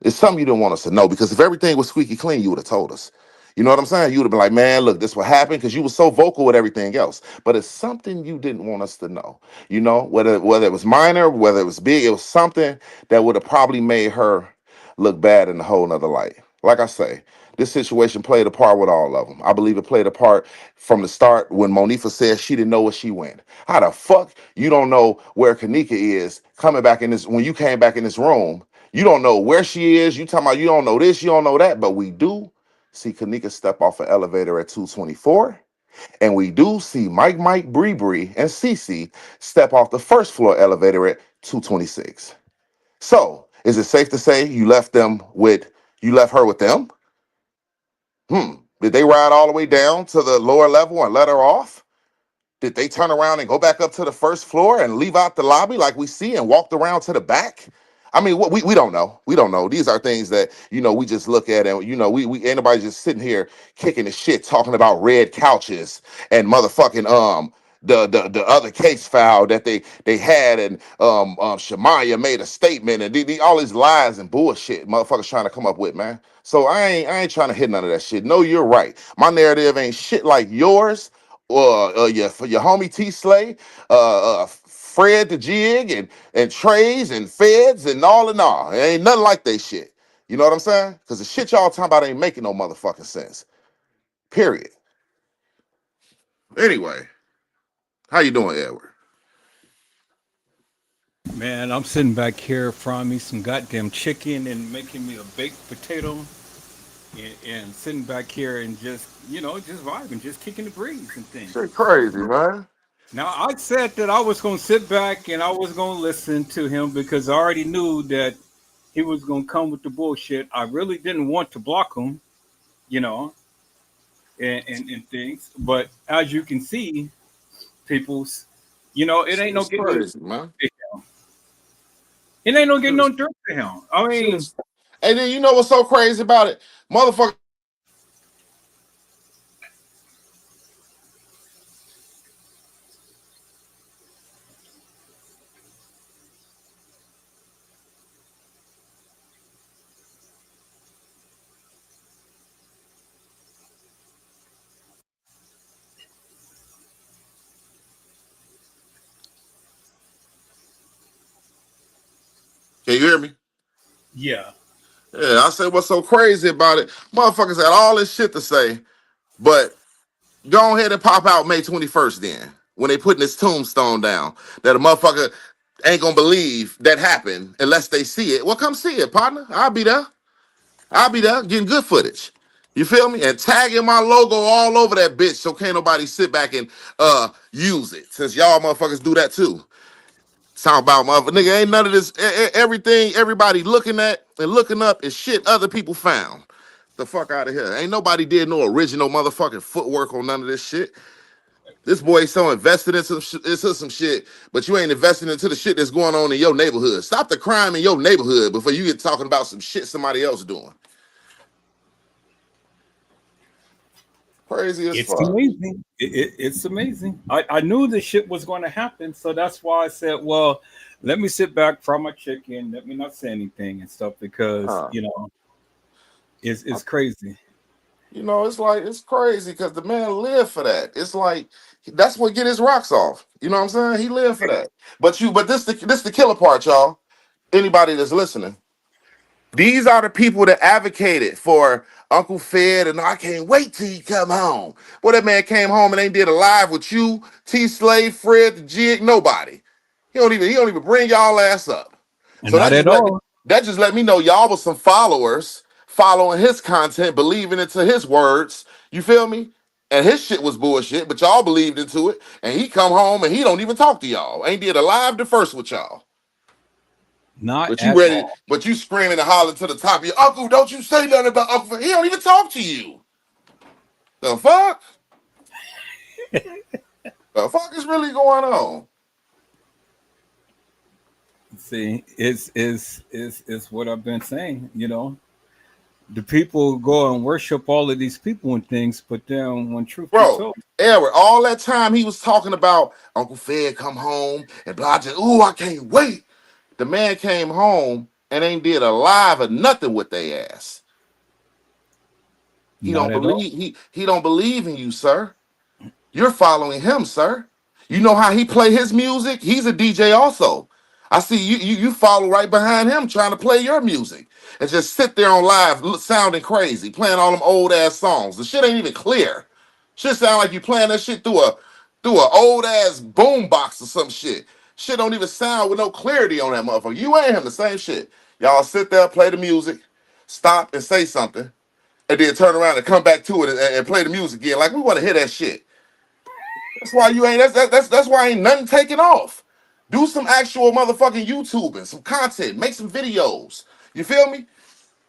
Speaker 8: It's something you didn't want us to know, because if everything was squeaky clean, you would have told us. You know what I'm saying? You would have been like, man, look, this what happened, because you were so vocal with everything else. But it's something you didn't want us to know. You know, whether it was minor, whether it was big, it was something that would have probably made her look bad in a whole nother light. Like I say, this situation played a part with all of them. I believe it played a part from the start when Monifa said she didn't know where she went. How the fuck you don't know where Kenneka is coming back in this when you came back in this room? You don't know where she is. You talking about you don't know this, you don't know that, but we do see Kenneka step off an elevator at 224, and we do see Mike, Bree, and Cece step off the first floor elevator at 226. So, is it safe to say you left her with them? Did they ride all the way down to the lower level and let her off? Did they turn around and go back up to the first floor and leave out the lobby like we see and walked around to the back? I mean, we don't know. We don't know. These are things that, we just look at, and, we anybody just sitting here kicking the shit, talking about red couches and motherfucking the other case file that they had, and Shamaya made a statement, and all these lies and bullshit motherfuckers trying to come up with, man. So I ain't trying to hit none of that shit. No, you're right. My narrative ain't shit like yours, or your homie T Slay, Fred the Jig, and Trays and Feds and all in all. It ain't nothing like they shit. You know what I'm saying? Because the shit y'all talking about ain't making no motherfucking sense. Period. Anyway, how you doing, Edward?
Speaker 1: Man, I'm sitting back here frying me some goddamn chicken and making me a baked potato, and sitting back here and just, just vibing, just kicking the breeze and things.
Speaker 8: Shit crazy, man.
Speaker 1: Now, I said that I was going to sit back and I was going to listen to him because I already knew that he was going to come with the bullshit. I really didn't want to block him, you know, and things. But as you can see, people's, it ain't
Speaker 8: Shit
Speaker 1: no
Speaker 8: is
Speaker 1: getting no
Speaker 8: crazy, man.
Speaker 1: it ain't no getting
Speaker 8: Shit
Speaker 1: no
Speaker 8: is,
Speaker 1: dirt to him. I
Speaker 8: shit
Speaker 1: mean,
Speaker 8: is- and then you know what's so crazy about it? Motherfucker. Can you hear me?
Speaker 1: yeah.
Speaker 8: Yeah, I said what's so crazy about it? Motherfuckers had all this shit to say, but go ahead and pop out May 21st then, when they putting this tombstone down that a motherfucker ain't gonna believe that happened unless they see it. Well, come see it, partner. I'll be there. I'll be there getting good footage. You feel me? And tagging my logo all over that bitch so can't nobody sit back and use it. Since y'all motherfuckers do that too. Talk about motherfucker. Nigga, ain't none of this. Everything everybody looking at and looking up is shit other people found. The fuck out of here. Ain't nobody did no original motherfucking footwork on none of this shit. This boy so invested into some shit, but you ain't investing into the shit that's going on in your neighborhood. Stop the crime in your neighborhood before you get talking about some shit somebody else doing. Crazy as
Speaker 1: It's
Speaker 8: fuck.
Speaker 1: amazing. It's amazing. I knew this shit was going to happen, so that's why I said, well, let me sit back, fry my chicken, let me not say anything and stuff because
Speaker 8: Uh,
Speaker 1: it's crazy.
Speaker 8: it's like it's crazy because the man lived for that. It's like that's what get his rocks off. You know what I'm saying? He lived for that. But this the killer part, y'all. Anybody that's listening. These are the people that advocated for Uncle Fed, and I can't wait till he come home. Boy, that man came home and ain't did a live with you, T Slave, Fred, the Jig, nobody. He don't even bring y'all ass up.
Speaker 1: And
Speaker 8: So
Speaker 1: not at all.
Speaker 8: that just let me know y'all was some followers following his content, believing into his words. You feel me? And his shit was bullshit, but y'all believed into it. And he come home and he don't even talk to y'all. Ain't did a live the first with y'all.
Speaker 1: Not
Speaker 8: But you
Speaker 1: at
Speaker 8: ready,
Speaker 1: all.
Speaker 8: but you screaming and hollering to the top of your uncle, don't you say nothing about Uncle. He don't even talk to you. The fuck? The fuck is really going on?
Speaker 1: See, is what I've been saying. You know, the people go and worship all of these people and things, but then when truth be
Speaker 8: Bro,
Speaker 1: told,
Speaker 8: Edward, all that time he was talking about Uncle Fed come home and blah, just, ooh, I can't wait. The man came home and ain't did a live or nothing with their ass. He
Speaker 1: not
Speaker 8: don't
Speaker 1: at all.
Speaker 8: believe he don't believe in you, sir. You're following him, sir. You know how he play his music? He's a DJ also. I see you follow right behind him trying to play your music and just sit there on live sounding crazy, playing all them old ass songs. The shit ain't even clear. Shit sound like you playing that shit through a old ass boom box or some shit. Shit don't even sound with no clarity on that motherfucker. You ain't him the same shit. Y'all sit there, play the music, stop and say something, and then turn around and come back to it and play the music again. Like we want to hear that shit. That's why you ain't. That's why ain't nothing taking off. Do some actual motherfucking YouTubing, some content, make some videos. You feel me?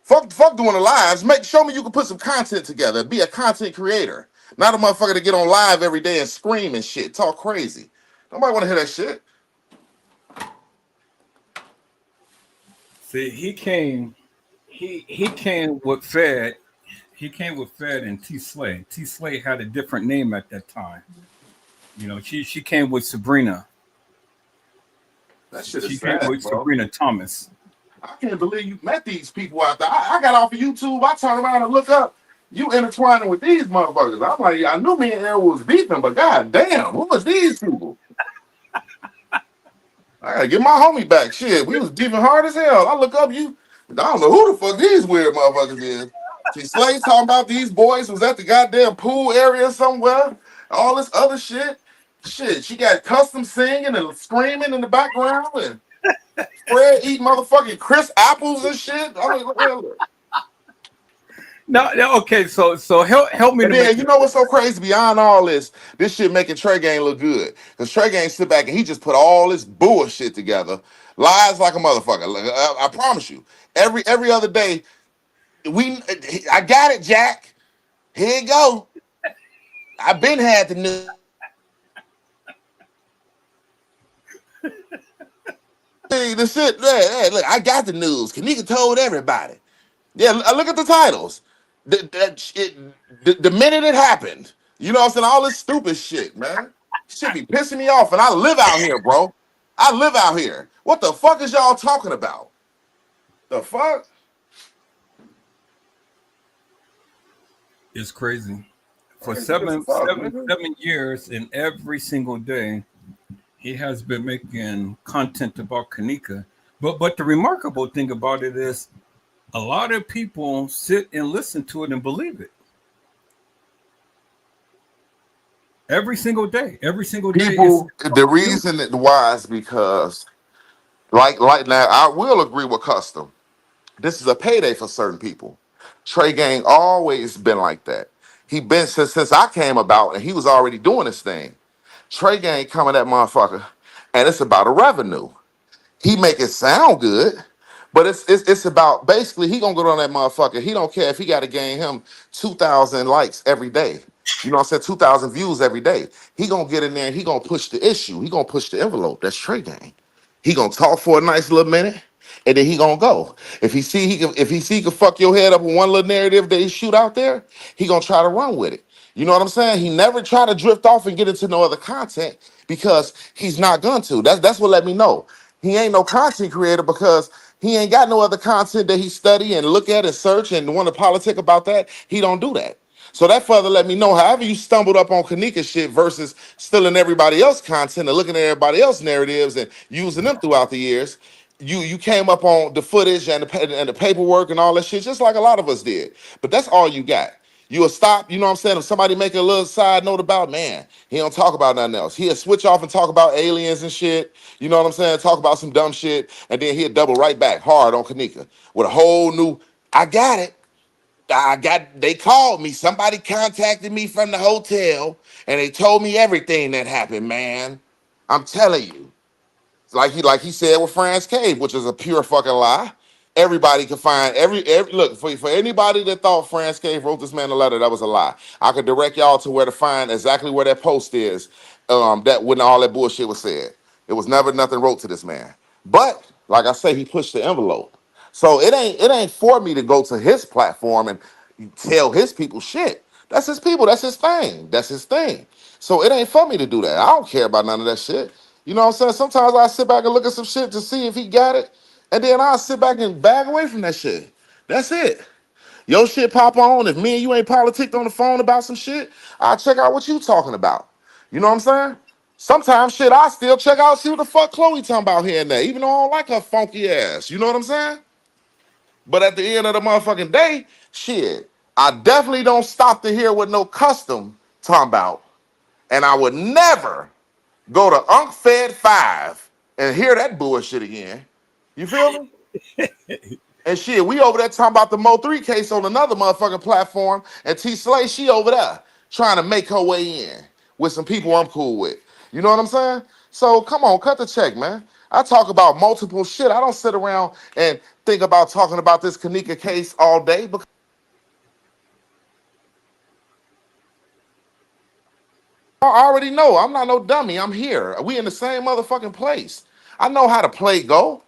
Speaker 8: Fuck doing the lives. Show me you can put some content together. Be a content creator, not a motherfucker to get on live every day and scream and shit, talk crazy. Nobody want to hear that shit.
Speaker 1: See, he came with Fed. He came with Fed and T Slay. T Slay had a different name at that time. You know, she came with Sabrina.
Speaker 8: That shit is
Speaker 1: She came
Speaker 8: sad,
Speaker 1: with
Speaker 8: bro.
Speaker 1: Sabrina Thomas.
Speaker 8: I can't believe you met these people out there. I got off of YouTube. I turned around and look up. You intertwining with these motherfuckers. I'm like, I knew me and Aaron was beefing, but god damn, who was these people? I gotta get my homie back. Shit, we was beefing hard as hell. I look up you. I don't know who the fuck these weird motherfuckers is. See, Slay talking about these boys was at the goddamn pool area somewhere. All this other shit. Shit, she got custom singing and screaming in the background and Fred eat motherfucking crisp apples and shit. I mean, what?
Speaker 1: No, no, okay, so help me
Speaker 8: And
Speaker 1: to make
Speaker 8: then you
Speaker 1: this.
Speaker 8: know what's so crazy beyond all this shit making Trey Gang look good. Because Trey Gang sit back and he just put all this bullshit together. Lies like a motherfucker. Like, I promise you. Every other day, I got it, Jack. Here you go. I been had the news. The shit, hey, look, I got the news. Kanika told everybody. Yeah, look at the titles. The minute it happened, you know what I'm saying? All this stupid shit, man. Shit be pissing me off. And I live out here, bro. I live out here. What the fuck is y'all talking about? The fuck?
Speaker 1: It's crazy. For
Speaker 8: Crazy as
Speaker 1: seven,
Speaker 8: fuck,
Speaker 1: seven,
Speaker 8: nigga.
Speaker 1: 7 years, and every single day, he has been making content about Kanika. But the remarkable thing about it is, a lot of people sit and listen to it and believe it every single day. Every single day, it's
Speaker 8: People, the
Speaker 1: new.
Speaker 8: reason that why is because, like now, I will agree with Custom. This is a payday for certain people. Trey Gang always been like that. He been since I came about and he was already doing this thing. Trey Gang coming that motherfucker, and it's about a revenue. He make it sound good, but it's about basically he gonna go on that motherfucker. He don't care if he got to gain him 2,000 likes every day. You know what I'm saying? 2,000 views every day. He gonna get in there and he gonna push the issue. He gonna push the envelope. That's Trey Gang. He gonna talk for a nice little minute, and then he gonna go. If he see he can fuck your head up with one little narrative that he shoot out there, he gonna try to run with it. You know what I'm saying? He never try to drift off and get into no other content because he's not going to. That's what let me know. He ain't no content creator because he ain't got no other content that he study and look at and search and want to politic about that. He don't do that. So that further let me know, however you stumbled up on Kanika shit versus stealing everybody else content and looking at everybody else narratives and using them throughout the years, you came up on the footage and the paperwork and all that shit, just like a lot of us did. But that's all you got. You'll stop, you know what I'm saying? If somebody make a little side note about, man, he don't talk about nothing else. He'll switch off and talk about aliens and shit. You know what I'm saying? Talk about some dumb shit. And then he'll double right back hard on Kanika with a whole new, I got it. They called me. Somebody contacted me from the hotel and they told me everything that happened, man. I'm telling you. Like he said with Franz Cave, which is a pure fucking lie. Everybody can find every look for anybody that thought Franz Cave wrote this man a letter. That was a lie. I could direct y'all to where to find exactly where that post is. That when all that bullshit was said, it was never nothing wrote to this man. But like I say, he pushed the envelope. So it ain't for me to go to his platform and tell his people shit. That's his people. That's his thing. That's his thing. So it ain't for me to do that. I don't care about none of that shit. You know what I'm saying? Sometimes I sit back and look at some shit to see if he got it, and then I'll sit back and back away from that shit. That's it. Your shit pop on. If me and you ain't politicked on the phone about some shit, I'll check out what you talking about. You know what I'm saying? Sometimes shit I still check out, see what the fuck Chloe talking about here and there, even though I don't like her funky ass. You know what I'm saying? But at the end of the motherfucking day, shit, I definitely don't stop to hear what no custom talking about. And I would never go to Unc Fed 5 and hear that bullshit again. You feel me? And shit, we over there talking about the Mo 3 case on another motherfucking platform. And T Slay, she over there trying to make her way in with some people I'm cool with. You know what I'm saying? So come on, cut the check, man. I talk about multiple shit. I don't sit around and think about talking about this Kenneka case all day because I already know. I'm not no dummy. I'm here. We in the same motherfucking place. I know how to play go.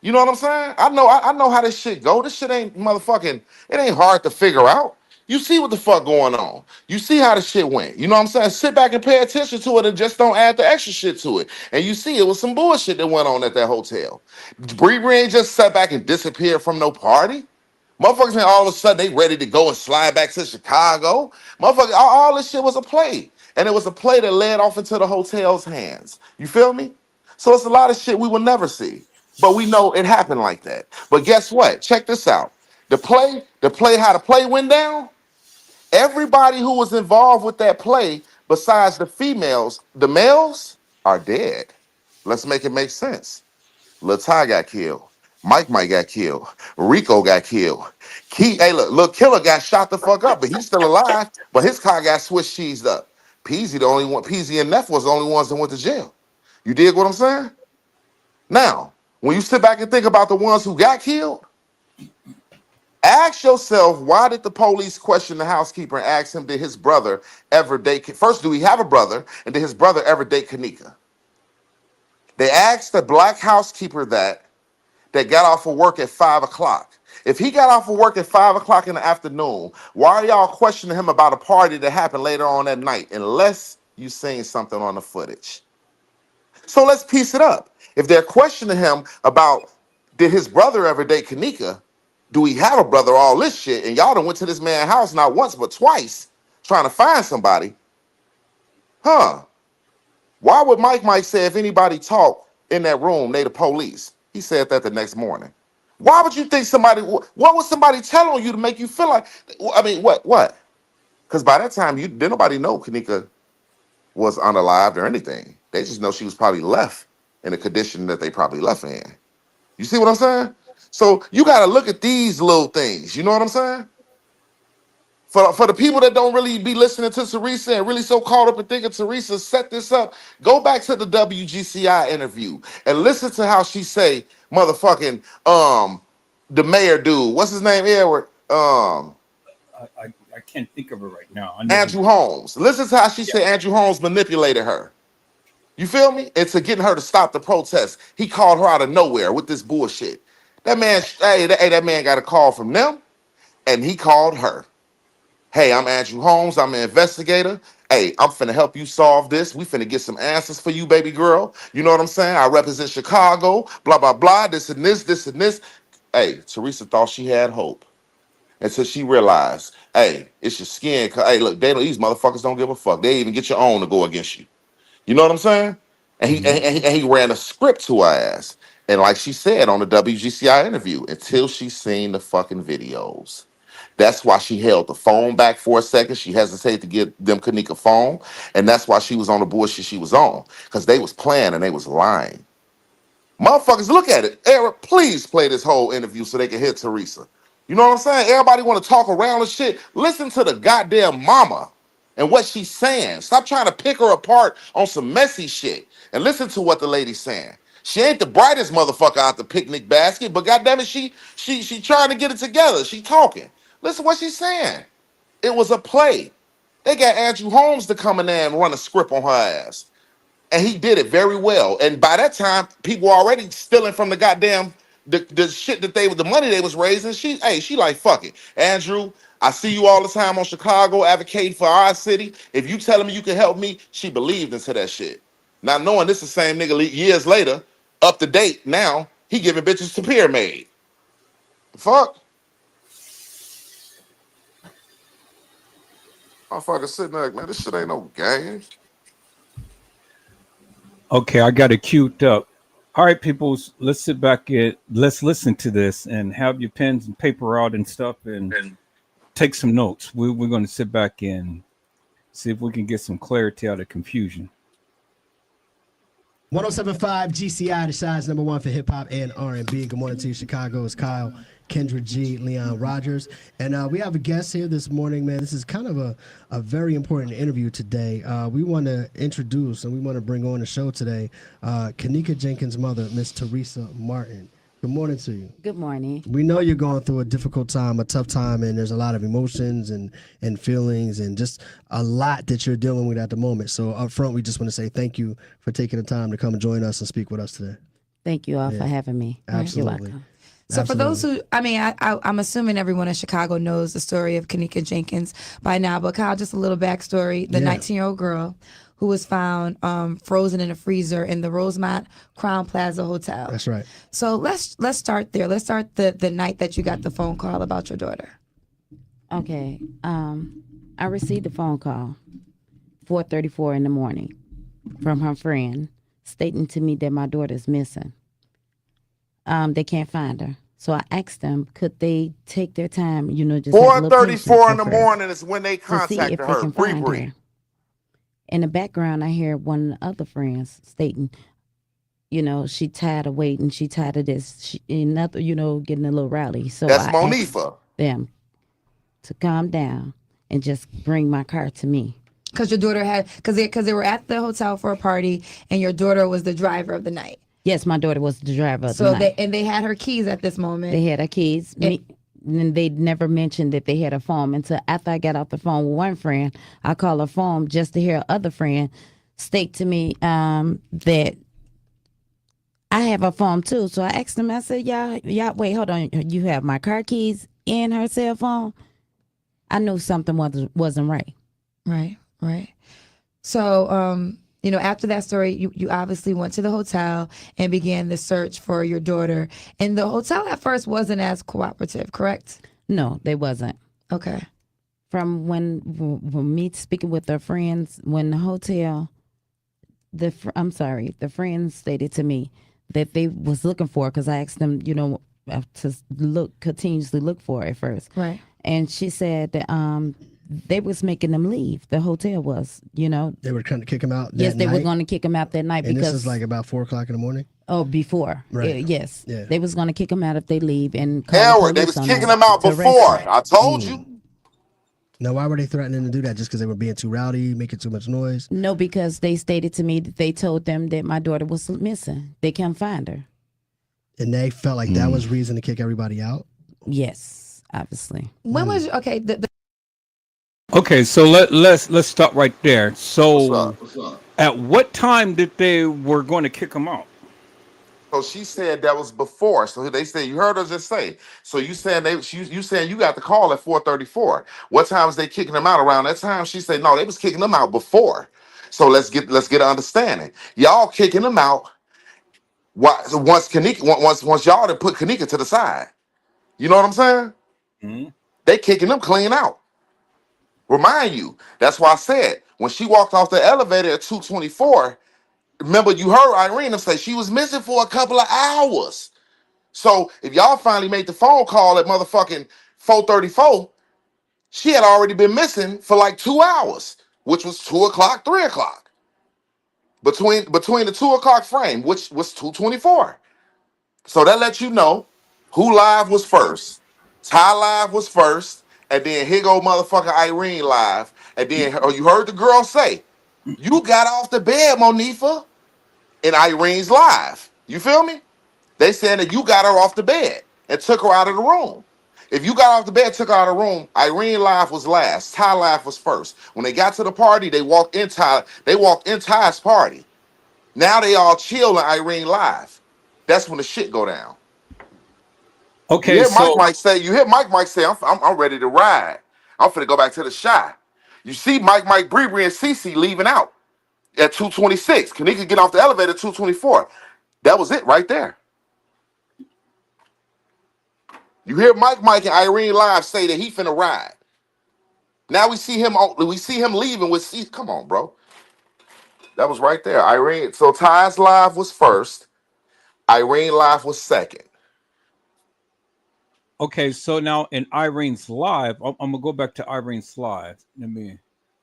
Speaker 8: You know what I'm saying? I know how this shit go. This shit ain't motherfucking, it ain't hard to figure out. You see what the fuck going on. You see how the shit went. You know what I'm saying? Sit back and pay attention to it and just don't add the extra shit to it. And you see it was some bullshit that went on at that hotel. Bree ain't just sat back and disappeared from no party. Motherfuckers ain't all of a sudden they ready to go and slide back to Chicago. Motherfuckers, all this shit was a play. And it was a play that led off into the hotel's hands. You feel me? So it's a lot of shit we will never see. But we know it happened like that. But guess what? Check this out. The play, how the play went down, everybody who was involved with that play, besides the females, the males are dead. Let's make it make sense. Lil Ty got killed. Mike got killed. Rico got killed. Hey, look, Killer got shot the fuck up, but he's still alive. But his car got Swiss cheesed up. Peasy, the only one, Peasy and Neff was the only ones that went to jail. You dig what I'm saying? Now, when you sit back and think about the ones who got killed, ask yourself, why did the police question the housekeeper and ask him, did his brother ever date? First, do he have a brother? And did his brother ever date Kenneka? They asked the black housekeeper that got off of work at 5 o'clock. If he got off of work at 5 o'clock in the afternoon, why are y'all questioning him about a party that happened later on that night? Unless you seen something on the footage. So let's piece it up. If they're questioning him about did his brother ever date Kenneka, do he have a brother, all this shit, and y'all done went to this man's house not once but twice trying to find somebody, huh? Why would Mike say if anybody talked in that room, they the police? He said that the next morning. Why would you think somebody, what was somebody telling you to make you feel like, I mean, what? Because by that time, didn't nobody know Kenneka was unalived or anything. They just know she was probably left in the condition that they probably left her in. You see what I'm saying? So you got to look at these little things. You know what I'm saying? For the people that don't really be listening to Teresa and really so caught up in thinking Teresa set this up, go back to the WGCI interview and listen to how she say, motherfucking, the mayor dude, what's his name, Edward?
Speaker 1: I can't think of it right now. I know
Speaker 8: Andrew Holmes. Listen to how she said Andrew Holmes manipulated her. You feel me? And to getting her to stop the protest. He called her out of nowhere with this bullshit. That man, that man got a call from them, and he called her. Hey, I'm Andrew Holmes. I'm an investigator. Hey, I'm finna help you solve this. We finna get some answers for you, baby girl. You know what I'm saying? I represent Chicago, blah, blah, blah, this and this, this and this. Hey, Teresa thought she had hope until she realized, hey, it's your skin. Hey, look, these motherfuckers don't give a fuck. They even get your own to go against you. You know what I'm saying? And he,
Speaker 1: Mhm.
Speaker 8: and he ran a script to her ass. And like she said on the WGCI interview, until she seen the fucking videos. That's why she held the phone back for a second. She hesitated to give them Kenneka phone. And that's why she was on the bullshit she was on. Because they was playing and they was lying. Motherfuckers, look at it. Eric, please play this whole interview so they can hear Teresa. You know what I'm saying? Everybody want to talk around and shit. Listen to the goddamn mama and what she's saying. Stop trying to pick her apart on some messy shit. And listen to what the lady's saying. She ain't the brightest motherfucker out the picnic basket, but goddamn it, she trying to get it together. She talking. Listen what she's saying. It was a play. They got Andrew Holmes to come in there and run a script on her ass. And he did it very well. And by that time, people were already stealing from the goddamn the shit that the money they was raising. She like, fuck it. Andrew, I see you all the time on Chicago advocating for our city. If you telling me you can help me, she believed into that shit. Not knowing this the same nigga years later, up to date now, he giving bitches to pyramid. The fuck? Motherfucker sitting there like, man, this shit ain't no game.
Speaker 1: Okay, I got it queued up. All right, peoples, let's sit back and let's listen to this and have your pens and paper out and stuff and take some notes. We're going to sit back and see if we can get some clarity out of confusion.
Speaker 9: 1075 GCI, the size number one for hip hop and R&B. Good morning to you, Chicago. It's Kyle, Kendra G, Leon Rogers. And we have a guest here this morning, man. This is kind of a very important interview today. We want to introduce and we want to bring on the show today Kenneka Jenkins' mother, Miss Teresa Martin. Good morning to you.
Speaker 10: Good morning.
Speaker 9: We know you're going through a difficult time, a tough time, and there's a lot of emotions and feelings and just a lot that you're dealing with at the moment. So up front, we just want to say thank you for taking the time to come and join us and speak with us today.
Speaker 10: Thank you all for having me.
Speaker 9: Absolutely.
Speaker 10: You're welcome.
Speaker 2: So for those who, I'm assuming everyone in Chicago knows the story of Kenneka Jenkins by now, but Kyle, just a little backstory. The 19-year-old girl who was found frozen in a freezer in the Rosemont Crown Plaza Hotel.
Speaker 9: That's right.
Speaker 2: So let's start there. Let's start the night that you got the phone call about your daughter.
Speaker 10: Okay. I received a phone call, 4:34 in the morning, from her friend stating to me that my daughter's missing. They can't find her. So I asked them, could they take their time, just
Speaker 8: 4:34 in the morning is when they
Speaker 10: to see if
Speaker 8: contacted
Speaker 10: they
Speaker 8: her.
Speaker 10: can find her. In the background, I hear one of the other friends stating, she tired of waiting. She tired of this. Getting a little rowdy. So
Speaker 8: that's
Speaker 10: I
Speaker 8: Monifa.
Speaker 10: asked them to calm down and just bring my car to me.
Speaker 2: Because your daughter because they were at the hotel for a party, and your daughter was the driver of the night.
Speaker 10: Yes, my daughter was the driver of the night.
Speaker 2: They had her keys at this moment.
Speaker 10: They had her keys. And they never mentioned that they had a phone until after I got off the phone with one friend. I called her phone just to hear other friend state to me that I have a phone too. So I asked them, I said, y'all, wait, hold on. You have my car keys and her cell phone? I knew something wasn't right.
Speaker 2: Right. So, after that story, you obviously went to the hotel and began the search for your daughter. And the hotel at first wasn't as cooperative, correct?
Speaker 10: No, they wasn't.
Speaker 2: Okay.
Speaker 10: From when me speaking with their friends, when the hotel, the friends stated to me that they was looking for, because I asked them, to continuously look for it at first.
Speaker 2: Right.
Speaker 10: And she said that they was making them leave. The hotel was,
Speaker 9: They were trying to kick him out that
Speaker 10: Yes, they
Speaker 9: night?
Speaker 10: were going to kick him out that night.
Speaker 9: And
Speaker 10: because
Speaker 9: this is like about 4 o'clock in the morning?
Speaker 10: Oh, before.
Speaker 9: Right.
Speaker 10: Yes.
Speaker 9: Yeah.
Speaker 10: They was going to kick him out if they leave. And call
Speaker 8: Howard,
Speaker 10: the
Speaker 8: they was
Speaker 10: police on
Speaker 8: kicking
Speaker 10: them
Speaker 8: them out
Speaker 10: to arrest
Speaker 8: before.
Speaker 10: them.
Speaker 8: I told you.
Speaker 9: Now, why were they threatening to do that? Just because they were being too rowdy, making too much noise?
Speaker 10: No, because they stated to me that they told them that my daughter was missing. They can't find her.
Speaker 9: And they felt like that was reason to kick everybody out?
Speaker 10: Yes, obviously.
Speaker 2: When was
Speaker 1: Okay, so let's stop right there. So
Speaker 8: What's up?
Speaker 1: at what time did they were going to kick him out?
Speaker 8: So she said that was before. So they said, you heard her just say. So you saying you saying you got the call at 4:34. What time was they kicking them out around that time? She said, no, they was kicking them out before. So let's get an understanding. Y'all kicking them out. Why once y'all done put Kenneka to the side. You know what I'm saying?
Speaker 1: Mm-hmm.
Speaker 8: They kicking them clean out. Remind you, that's why I said when she walked off the elevator at 2:24. Remember, you heard Irene say she was missing for a couple of hours. So if y'all finally made the phone call at motherfucking 4:34, she had already been missing for like 2 hours, which was 2 o'clock, 3 o'clock. Between the 2 o'clock frame, which was 2:24. So that lets you know who live was first. Ty live was first, and then here go motherfucker Irene live. And then you heard the girl say, you got off the bed, Monifa. in Irene's live. You feel me? They saying that you got her off the bed and took her out of the room. If you got off the bed, took her out of the room, Irene live was last. Ty live was first. When they got to the party, they walked in Ty's party. Now they all chill in Irene live. That's when the shit go down. You
Speaker 1: Okay,
Speaker 8: hear Mike
Speaker 1: so
Speaker 8: Mike say, I'm ready to ride. I'm finna go back to the Shy. You see Mike Bree and Cece leaving out at 226. Kenneka get off the elevator at 224. That was it right there. You hear Mike and Irene live say that he finna ride. Now we see him leaving with Cece. Come on, bro. That was right there. Irene. So Ty's live was first. Irene live was second.
Speaker 1: okay, so now in Irene's live, I'm gonna go back to Irene's live. Let me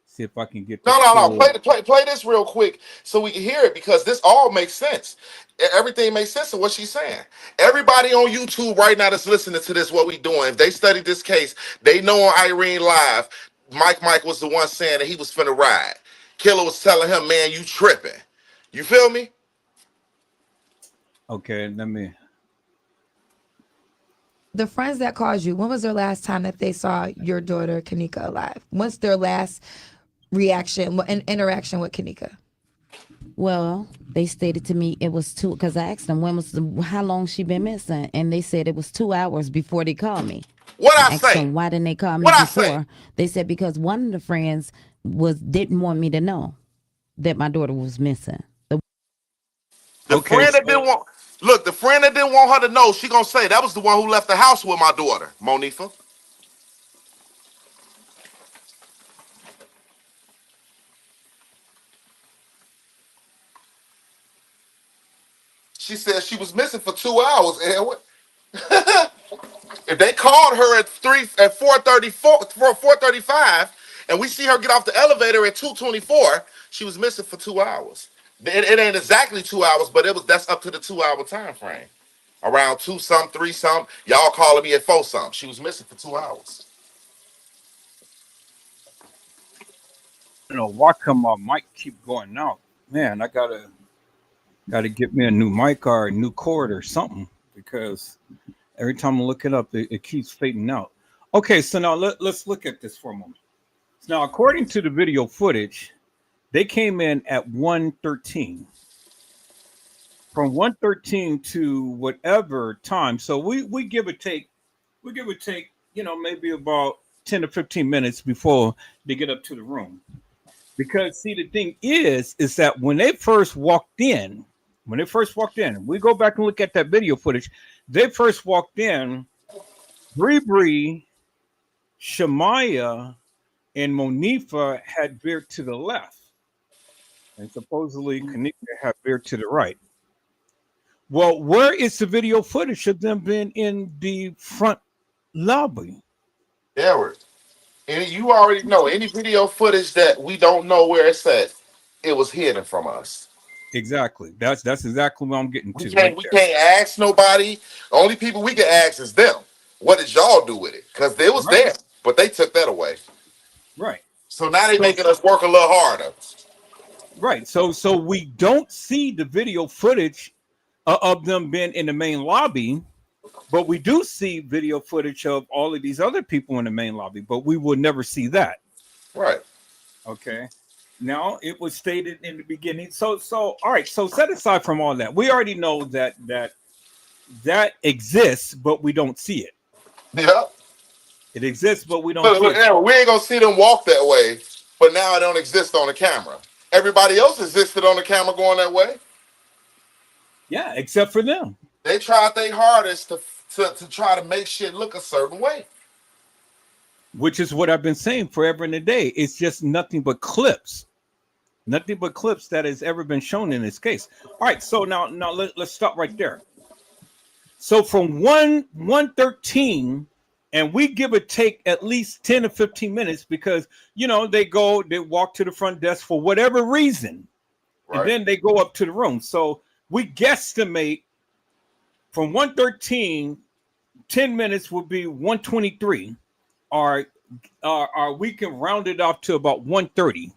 Speaker 1: see if I can get the
Speaker 8: No.
Speaker 1: full.
Speaker 8: Play this real quick so we can hear it because this all makes sense. Everything makes sense of what she's saying. Everybody on YouTube right now that's listening to this, what we doing, if they studied this case, they know on Irene live, Mike was the one saying that he was finna ride. Killer was telling him, man, you tripping. You feel me?
Speaker 1: Okay, let me.
Speaker 11: The friends that called you, when was their last time that they saw your daughter Kenneka alive? What's their last reaction and interaction with Kenneka?
Speaker 10: Well, they stated to me it was two, because I asked them how long she been missing, and they said it was 2 hours before they called me.
Speaker 8: What I
Speaker 10: Asked
Speaker 8: say?
Speaker 10: them why didn't they call me
Speaker 8: What I
Speaker 10: before?
Speaker 8: say?
Speaker 10: They said because one of the friends didn't want me to know that my daughter was missing.
Speaker 8: The
Speaker 1: Okay,
Speaker 8: friend that
Speaker 1: so
Speaker 8: didn't want the friend that didn't want her to know, she gonna say that was the one who left the house with my daughter, Monifa. She said she was missing for 2 hours. And if they called her at 4:35, and we see her get off the elevator at 2:24, she was missing for 2 hours. It ain't exactly 2 hours, but that's up to the 2 hour time frame. Around 2 something, 3 something. Y'all calling me at 4 something. She was missing for 2 hours.
Speaker 1: why come my mic keep going out? Man, I gotta get me a new mic or a new cord or something because every time I look it up, it keeps fading out. Okay, so now let's look at this for a moment. Now, according to the video footage, they came in at 1:13. From 1:13 to whatever time. So we give or take, maybe about 10 to 15 minutes before they get up to the room. Because see, the thing is that when they first walked in, we go back and look at that video footage. They first walked in, Bree, Shamaya, and Monifa had veered to the left, and supposedly Kenneka had veered to the right. Well, where is the video footage of them being in the front lobby?
Speaker 8: Edward, you already know any video footage that we don't know where it's at, it was hidden from us.
Speaker 1: Exactly. That's exactly what I'm getting
Speaker 8: We
Speaker 1: to right
Speaker 8: can't we
Speaker 1: there.
Speaker 8: can't ask nobody. The only people we can ask is them. What did y'all do with it? Because it was
Speaker 1: Right.
Speaker 8: there, but they took that away.
Speaker 1: Right.
Speaker 8: So now they
Speaker 1: So
Speaker 8: making us work a little harder.
Speaker 1: right. So we don't see the video footage of them being in the main lobby, but we do see video footage of all of these other people in the main lobby, but we will never see that.
Speaker 8: Right.
Speaker 1: Okay. Now it was stated in the beginning. So all right. So set aside from all that, we already know that exists, but we don't see it.
Speaker 8: Yeah.
Speaker 1: It exists, but we don't see
Speaker 8: Look,
Speaker 1: it.
Speaker 8: Edward, we ain't gonna see them walk that way, but now it don't exist on the camera. Everybody else existed on the camera going that way.
Speaker 1: Yeah, except for them.
Speaker 8: They tried their hardest to try to make shit look a certain way.
Speaker 1: Which is what I've been saying forever and a day. It's just nothing but clips. Nothing but clips that has ever been shown in this case. All right, so now let's stop right there. So from 113, and we give or take at least 10 to 15 minutes because they walk to the front desk for whatever reason,
Speaker 8: Right.
Speaker 1: and then they go up to the room. So we guesstimate from 113, 10 minutes would be 123. Or we can round it off to about 130.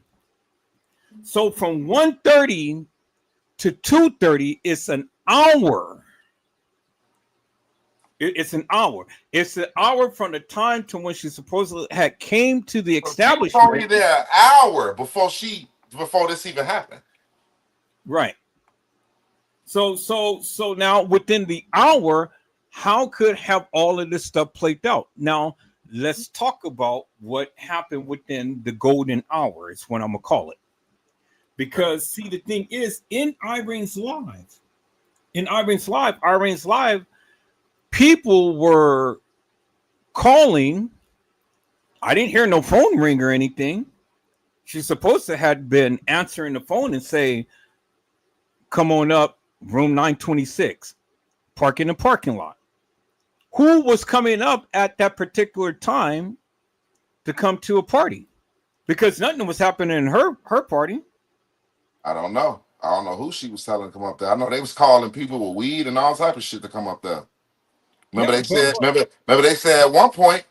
Speaker 1: So from 130 to 2:30, it's an hour. It's an hour. It's an hour from the time to when she supposedly had came to the
Speaker 8: She was only
Speaker 1: establishment.
Speaker 8: there an hour before this even happened.
Speaker 1: Right. So now within the hour, how could have all of this stuff played out? Now let's talk about what happened within the golden hour. Is what I'm gonna call it. Because see, the thing is, in Irene's live, people were calling. I didn't hear no phone ring or anything. She's supposed to have been answering the phone and say, "Come on up, room 926, park in the parking lot." Who was coming up at that particular time to come to a party? Because nothing was happening in her party.
Speaker 8: I don't know. I don't know who she was telling to come up there. I know they was calling people with weed and all type of shit to come up there. Remember
Speaker 1: Yeah,
Speaker 8: they said. Remember they said at one point,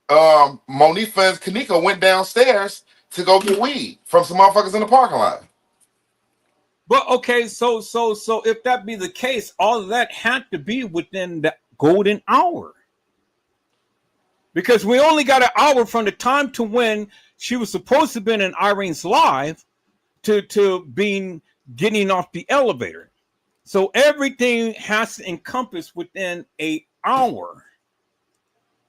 Speaker 8: Monifa and Kenneka went downstairs to go get weed from some motherfuckers in the parking lot.
Speaker 1: but okay, so if that be the case, all of that had to be within the golden hour. Because we only got an hour from the time to when she was supposed to have been in Irene's live to being getting off the elevator. So everything has to encompass within an hour.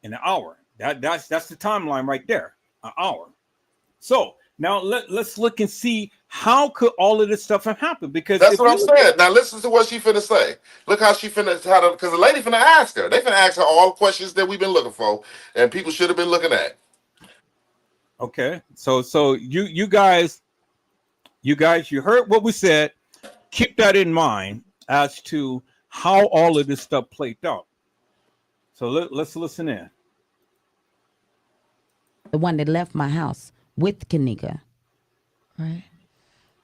Speaker 1: An hour. That's the timeline right there. An hour. So now let's look and see how could all of this stuff have happened. Because
Speaker 8: That's what I'm saying. Now listen to what she finna say. Look how she finna because the lady finna ask her. They finna ask her all the questions that we've been looking for, and people should have been looking at.
Speaker 1: Okay. So you guys, you heard what we said. Keep that in mind as to how all of this stuff played out. So let's listen in.
Speaker 10: The one that left my house with Kenneka.
Speaker 11: Right.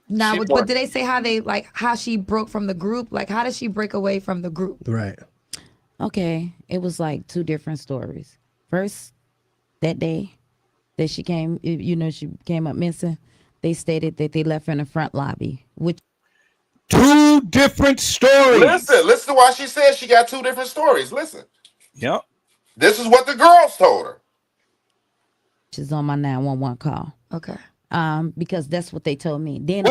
Speaker 11: Now, but did they say how she broke from the group? Like, how did she break away from the group?
Speaker 9: Right.
Speaker 10: Okay, it was like two different stories. First, that day that she came, she came up missing, they stated that they left her in the front lobby, which
Speaker 1: two different stories.
Speaker 8: Listen to why she said she got two different stories. Listen.
Speaker 1: Yep.
Speaker 8: This is what the girls told her.
Speaker 10: is on my 911 call.
Speaker 11: Okay.
Speaker 10: Because that's what they told me. Then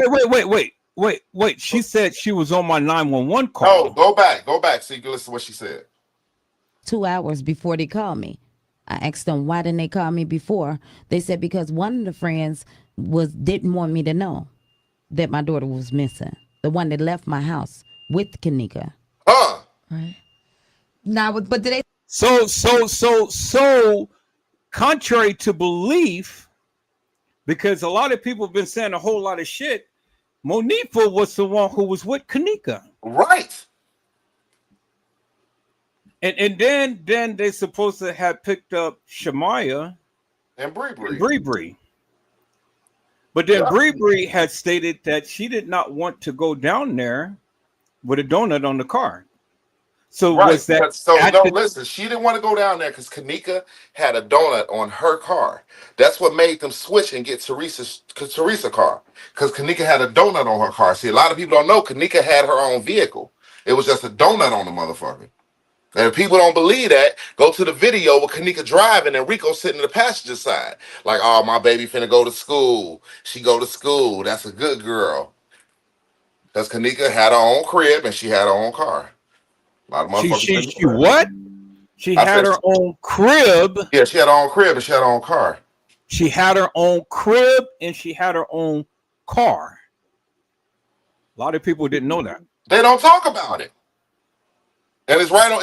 Speaker 1: wait. She said she was on my 911 call.
Speaker 8: Oh, go back so you can listen to what she said.
Speaker 10: 2 hours before they called me, I asked them why didn't they call me before. They said because one of the friends didn't want me to know that my daughter was missing. The one that left my house with Kenneka.
Speaker 11: Right. Now, but did they?
Speaker 1: So, contrary to belief, because a lot of people have been saying a whole lot of shit, Monifa was the one who was with Kenneka.
Speaker 8: Right.
Speaker 1: And then they supposed to have picked up Shamaya
Speaker 8: and Bree.
Speaker 1: But then Bree had stated that she did not want to go down there with a donut on the car. So was that?
Speaker 8: Listen. She didn't want to go down there because Kenneka had a donut on her car. That's what made them switch and get Teresa's car because Kenneka had a donut on her car. See, a lot of people don't know Kenneka had her own vehicle. It was just a donut on the motherfucker. And if people don't believe that, go to the video with Kenneka driving and Rico sitting in the passenger side. Like, oh, my baby finna go to school. She go to school. That's a good girl. Because Kenneka had her own crib and she had her own car. A lot of motherfuckers.
Speaker 1: She what? She had her own crib.
Speaker 8: Yeah, she had her own crib and she had her own car.
Speaker 1: She had her own crib and she had her own car. A lot of people didn't know that.
Speaker 8: They don't talk about it. And it's right on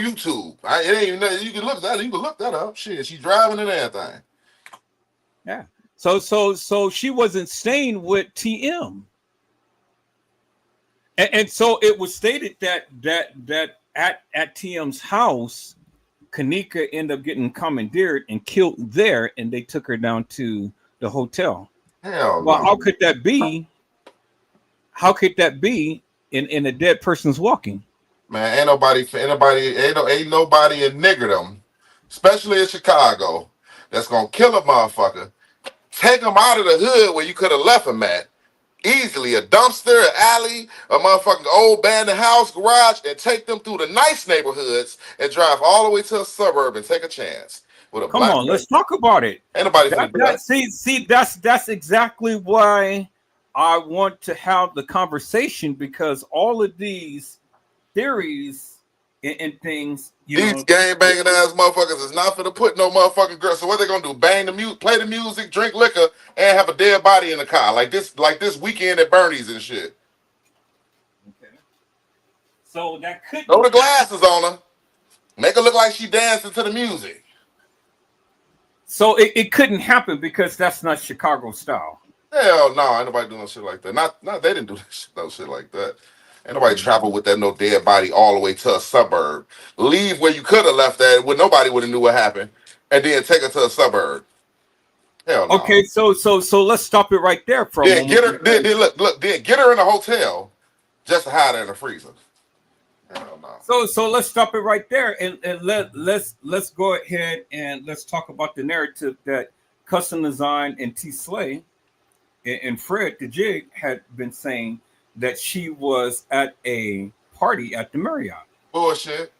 Speaker 8: YouTube. It ain't even, you can look that up. Shit, she's driving and everything.
Speaker 1: Yeah. So she wasn't staying with TM. And so it was stated that at TM's house, Kenneka ended up getting commandeered and killed there, and they took her down to the hotel.
Speaker 8: Hell
Speaker 1: well,
Speaker 8: no.
Speaker 1: How could that be? How could that be in a dead person's walking?
Speaker 8: Man, ain't nobody in niggerdom, especially in Chicago, that's gonna kill a motherfucker, take him out of the hood where you could have left him at, Easily a dumpster, an alley, a motherfucking old abandoned house, garage, and take them through the nice neighborhoods and drive all the way to a suburb and take a chance with a
Speaker 1: Come
Speaker 8: black
Speaker 1: on, let's
Speaker 8: person.
Speaker 1: talk about it.
Speaker 8: Ain't nobody
Speaker 1: That
Speaker 8: finna do
Speaker 1: that
Speaker 8: that.
Speaker 1: see that's exactly why I want to have the conversation, because all of these theories and things,
Speaker 8: These gang banging ass motherfuckers is not finna put no motherfucking girl. So what they gonna do? Bang the music, play the music, drink liquor, and have a dead body in the car like this weekend at Bernie's and shit.
Speaker 1: Okay. So that could
Speaker 8: Throw the glasses on her, make her look like she dancing to the music.
Speaker 1: So it couldn't happen because that's not Chicago style.
Speaker 8: Hell no, ain't nobody doing no shit like that. Not they didn't do no shit like that. Ain't nobody travel with that no dead body all the way to a suburb. Leave where you could have left that where nobody would have knew what happened, and then take her to a suburb. Hell no.
Speaker 1: Okay, so let's stop it right there for a
Speaker 8: Then
Speaker 1: moment.
Speaker 8: get her. Then look. Then get her in a hotel just to hide her in the freezer. Hell no.
Speaker 1: So let's stop it right there, and let's go ahead and let's talk about the narrative that Custom Design and T Slay and Fred the Jig had been saying, that she was at a party at the Marriott.
Speaker 8: Bullshit.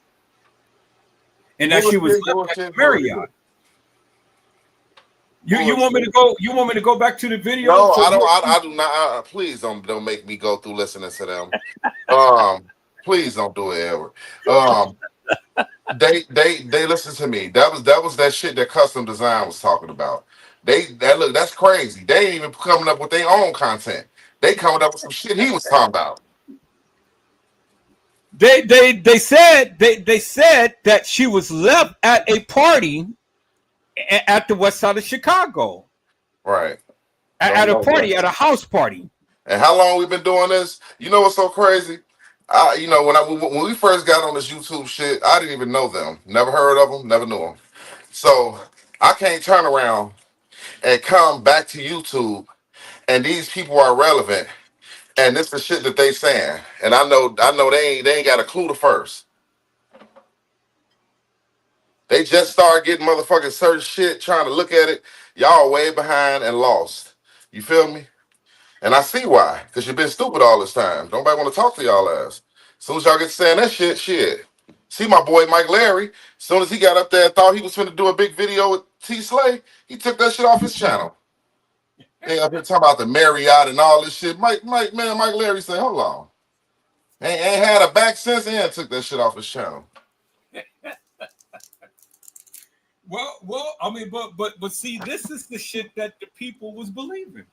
Speaker 1: And that she was left at the Marriott. You want me to go? You want me to go back to the video?
Speaker 8: No, I don't. I do not. Please don't make me go through listening to them. Please don't do it ever. They listen to me. That was that shit that Custom Design was talking about. That's crazy. They ain't even coming up with their own content. They coming up with some shit he was talking about.
Speaker 1: They said that she was left at a party at the west side of Chicago.
Speaker 8: Right.
Speaker 1: At a party, at a house party.
Speaker 8: And how long we been doing this? You know what's so crazy? When we first got on this YouTube shit, I didn't even know them. Never heard of them. Never knew them. So I can't turn around and come back to YouTube, and these people are relevant, and this the shit that they saying, and I know they ain't got a clue to first. They just started getting motherfucking certain shit, trying to look at it. Y'all way behind and lost. You feel me? And I see why, because you've been stupid all this time. Nobody want to talk to y'all ass. As soon as y'all get to saying that shit. See my boy Mike Larry, as soon as he got up there and thought he was finna do a big video with T Slay, he took that shit off his channel. They up here talking about the Marriott and all this shit. Mike Larry said, hold on. Ain't had a back since and took that shit off his channel.
Speaker 1: Well, I mean, but see, this is the shit that the people was believing.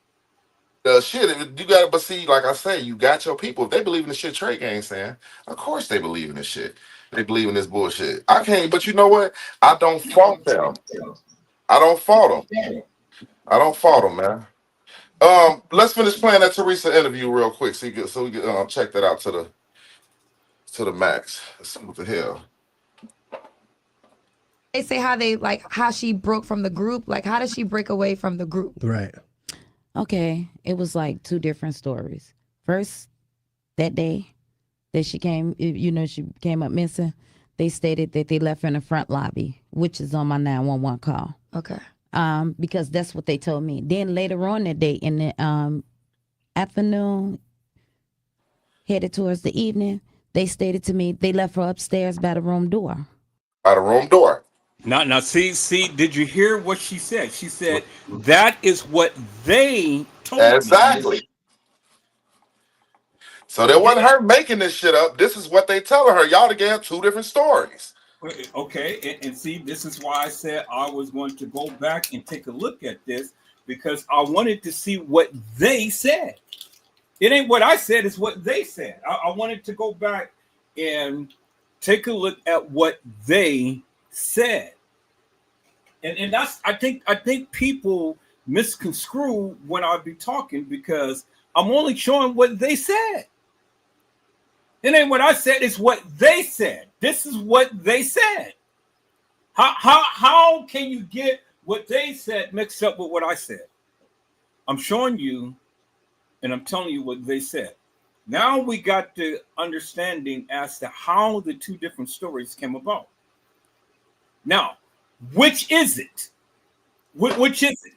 Speaker 8: The shit, you got to, but see, like I say, you got your people. If they believe in the shit Trey Gang saying, of course they believe in this shit. They believe in this bullshit. I can't, but you know what? I don't fault them. I don't fault them, man. Let's finish playing that Teresa interview real quick, so we can check that out to the max. Let's see what the hell.
Speaker 11: They say how she broke from the group. Like, how did she break away from the group?
Speaker 9: Right.
Speaker 10: Okay, it was like two different stories. First, that day that she came, she came up missing, they stated that they left her in the front lobby, which is on my 911 call.
Speaker 11: Okay.
Speaker 10: Because that's what they told me. Then later on that day, in the afternoon, headed towards the evening, they stated to me they left her upstairs by the room door.
Speaker 8: By the room door.
Speaker 1: Now, see, did you hear what she said? She said that is what they told me.
Speaker 8: Exactly. So that wasn't her making this shit up. This is what they telling her. Y'all together two different stories.
Speaker 1: Okay, and see, this is why I said I was going to go back and take a look at this, because I wanted to see what they said. It ain't what I said, it's what they said. I wanted to go back and take a look at what they said. And that's I think people misconstrue when I be talking, because I'm only showing what they said. It ain't what I said, it's what they said. This is what they said. How can you get what they said mixed up with what I said? I'm showing you and I'm telling you what they said. Now we got the understanding as to how the two different stories came about. Now, which is it? Which is it?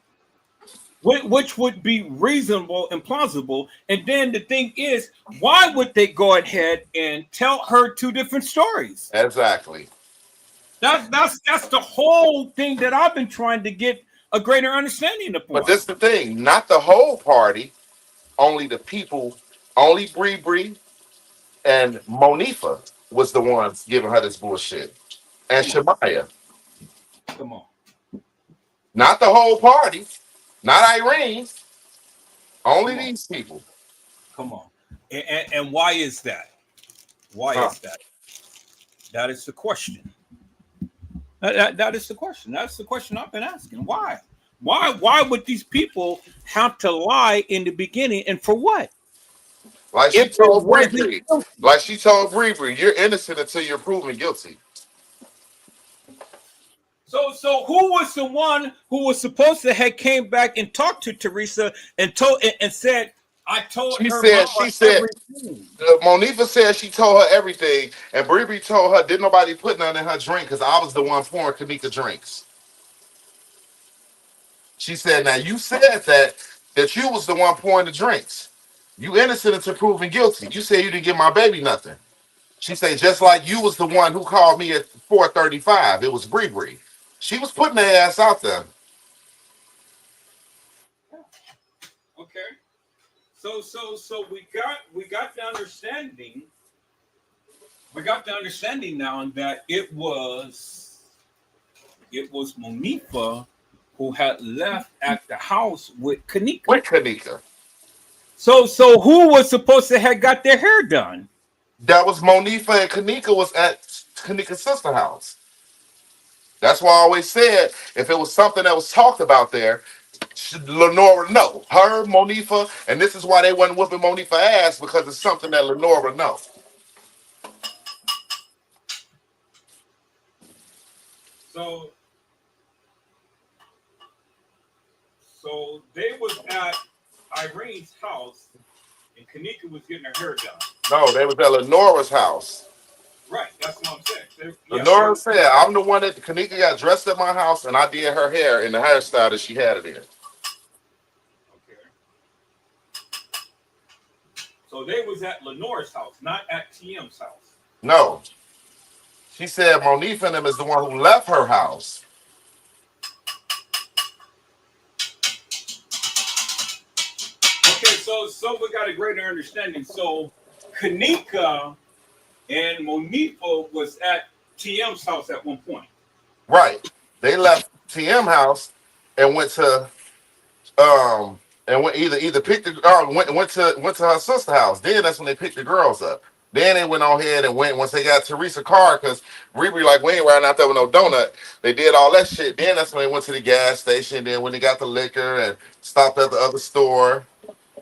Speaker 1: which would be reasonable and plausible. And then the thing is, why would they go ahead and tell her two different stories?
Speaker 8: Exactly.
Speaker 1: That's the whole thing that I've been trying to get a greater understanding
Speaker 8: But
Speaker 1: upon.
Speaker 8: this the thing, not the whole party, only the people, only Bree Bree and Monifa was the ones giving her this bullshit. And
Speaker 1: Come on,
Speaker 8: Shemaya.
Speaker 1: come on,
Speaker 8: Not the whole party, not Irene, only
Speaker 1: come on,
Speaker 8: these people.
Speaker 1: come on. And why is that? Why
Speaker 8: Huh.
Speaker 1: is that? That is the question. That is the question. That's the question I've been asking. Why? Why would these people have to lie in the beginning, and for what?
Speaker 8: Like she
Speaker 1: If it
Speaker 8: told Bree
Speaker 1: wasn't
Speaker 8: Bree.
Speaker 1: guilty.
Speaker 8: Like she told Bree Bree, you're innocent until you're proven guilty.
Speaker 1: So who was the one who was supposed to have came back and talked to Teresa and told and said, I told
Speaker 8: She
Speaker 1: her
Speaker 8: said,
Speaker 1: mama
Speaker 8: she said,
Speaker 1: everything.
Speaker 8: Monifa said she told her everything, and Bree Bree told her, didn't nobody put none in her drink because I was the one pouring Kenneka drinks. She said, now you said that you was the one pouring the drinks. You innocent until proven guilty. You said you didn't give my baby nothing. She said, just like you was the one who called me at 4:35. It was Bree Bree. She was putting her ass out there.
Speaker 1: Okay. So we got the understanding. We got the understanding now that it was Monifa who had left at the house with Kenneka.
Speaker 8: With Kenneka.
Speaker 1: So who was supposed to have got their hair done?
Speaker 8: That was Monifa, and Kenneka was at Kenneka's sister house. That's why I always said if it was something that was talked about there, Lenora know. Her, Monifa, and this is why they wasn't whooping Monifa ass because it's something that Lenora know.
Speaker 1: So they was at Irene's house and Kenneka was getting her hair done.
Speaker 8: No, they was at Lenora's house.
Speaker 1: Right, that's what I'm saying.
Speaker 8: Lenora said, I'm the one that Kenneka got dressed at my house and I did her hair in the hairstyle that she had it in.
Speaker 1: Okay. So they was at Lenora's house, not at TM's house.
Speaker 8: No. She said Monifa and them is the one who left her house.
Speaker 1: Okay, so we got a greater understanding. So Kenneka and Monifa was at TM's house at one point.
Speaker 8: Right. They left TM house and went to and went either picked the went to her sister house. Then that's when they picked the girls up. Then they went on ahead and went once they got Teresa car because Riri like we ain't riding out there with no donut. They did all that shit. Then that's when they went to the gas station. Then when they got the liquor and stopped at the other store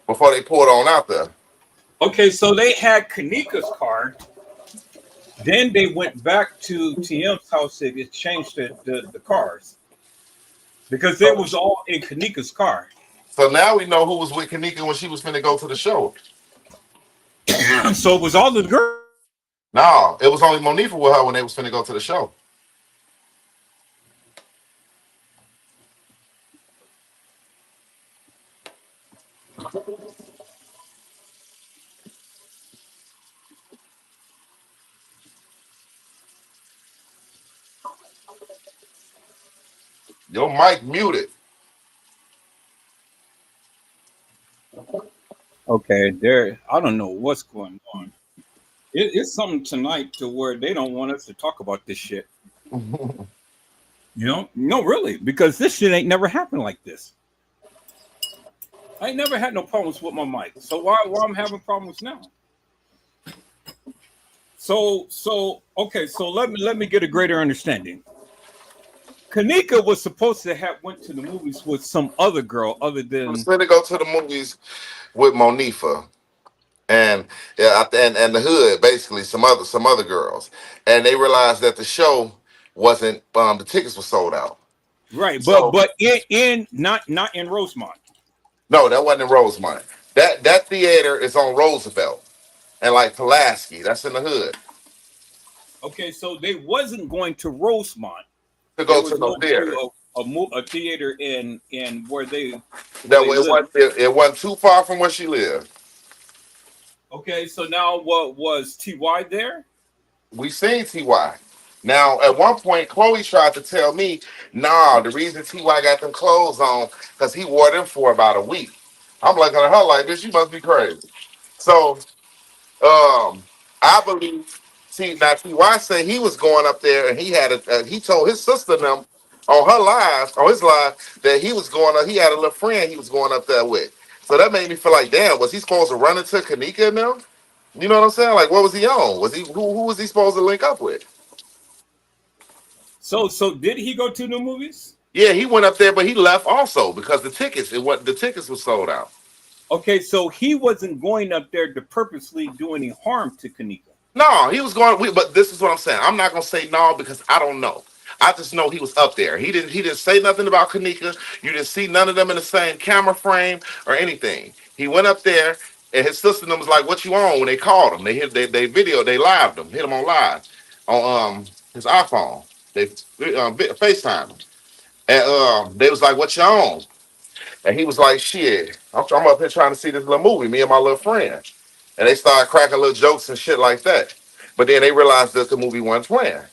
Speaker 8: before they pulled on out there.
Speaker 1: Okay, so they had Kenneka's car. Then they went back to TM's house to exchange the cars because they was all in Kenneka's car.
Speaker 8: So now we know who was with Kenneka when she was finna go to the show.
Speaker 1: So it was all the girls.
Speaker 8: No, it was only Monifa with her when they was finna go to the show. Your mic muted.
Speaker 1: Okay, there. I don't know what's going on. It's something tonight to where they don't want us to talk about this shit. No, really, because this shit ain't never happened like this. I ain't never had no problems with my mic. So why I'm having problems now? So okay, so let me get a greater understanding. Kenneka was supposed to have went to the movies with some other girl other
Speaker 8: She
Speaker 1: than
Speaker 8: was finna go to the movies with Monifa and and the hood, basically some other girls, and they realized that the show wasn't the tickets were sold out.
Speaker 1: right,
Speaker 8: So
Speaker 1: but in not in Rosemont.
Speaker 8: no, that wasn't in Rosemont. That theater is on Roosevelt and like Pulaski. That's in the hood.
Speaker 1: Okay, so they wasn't going to Rosemont.
Speaker 8: To
Speaker 1: They
Speaker 8: go to
Speaker 1: was
Speaker 8: no
Speaker 1: going
Speaker 8: theater.
Speaker 1: a theater in where
Speaker 8: That
Speaker 1: they
Speaker 8: way
Speaker 1: live.
Speaker 8: it wasn't too far from where she lived.
Speaker 1: Okay, so now what was Ty there?
Speaker 8: We seen Ty. Now, at one point, Chloe tried to tell me, nah, the reason Ty got them clothes on, because he wore them for about a week. I'm looking at her like, bitch, you must be crazy. So, I believe, see, now Ty said he was going up there and he told his sister and them on his live, that he was going up, he had a little friend he was going up there with. So that made me feel like, damn, was he supposed to run into Kenneka and them? You know what I'm saying? Like, what was he on? Was he who was he supposed to link up with?
Speaker 1: So did he go to the movies?
Speaker 8: Yeah, he went up there, but he left also because the tickets were sold out.
Speaker 1: Okay, so he wasn't going up there to purposely do any harm to Kenneka.
Speaker 8: No, he was going. But this is what I'm saying. I'm not gonna say no because I don't know. I just know he was up there. He didn't say nothing about Kenneka. You didn't see none of them in the same camera frame or anything. He went up there, and his sister and them was like, "What you on?" When they called him, they video, they lived him, hit him on live on his iPhone. They FaceTime him, and they was like, "What you on?" And he was like, shit, I'm up here trying to see this little movie, me and my little friend. And they started cracking little jokes and shit like that. But then they realized that the movie wasn't playing.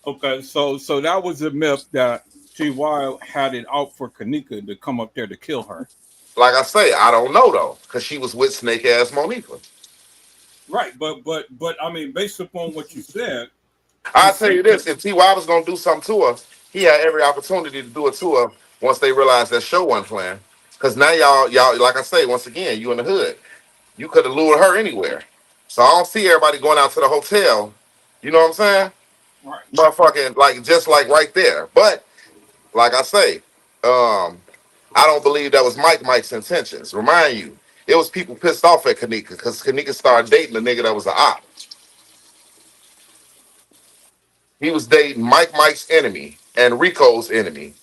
Speaker 1: Okay, so that was a myth that Ty had it out for Kenneka to come up there to kill her.
Speaker 8: Like I say, I don't know though, because she was with snake ass Monifa.
Speaker 1: Right, but I mean, based upon what you said,
Speaker 8: I'll
Speaker 1: it
Speaker 8: tell
Speaker 1: seems
Speaker 8: you this, if T.Y. was gonna do something to her, he had every opportunity to do it to her once they realized that show wasn't playing. Cause now y'all, like I say, once again, you in the hood. You could have lured her anywhere. So I don't see everybody going out to the hotel. You know what I'm saying?
Speaker 1: right.
Speaker 8: Motherfucking like just like right there. But like I say, I don't believe that was Mike's intentions. Remind you, it was people pissed off at Kenneka because Kenneka started dating the nigga that was a op. He was dating Mike's enemy and Rico's enemy.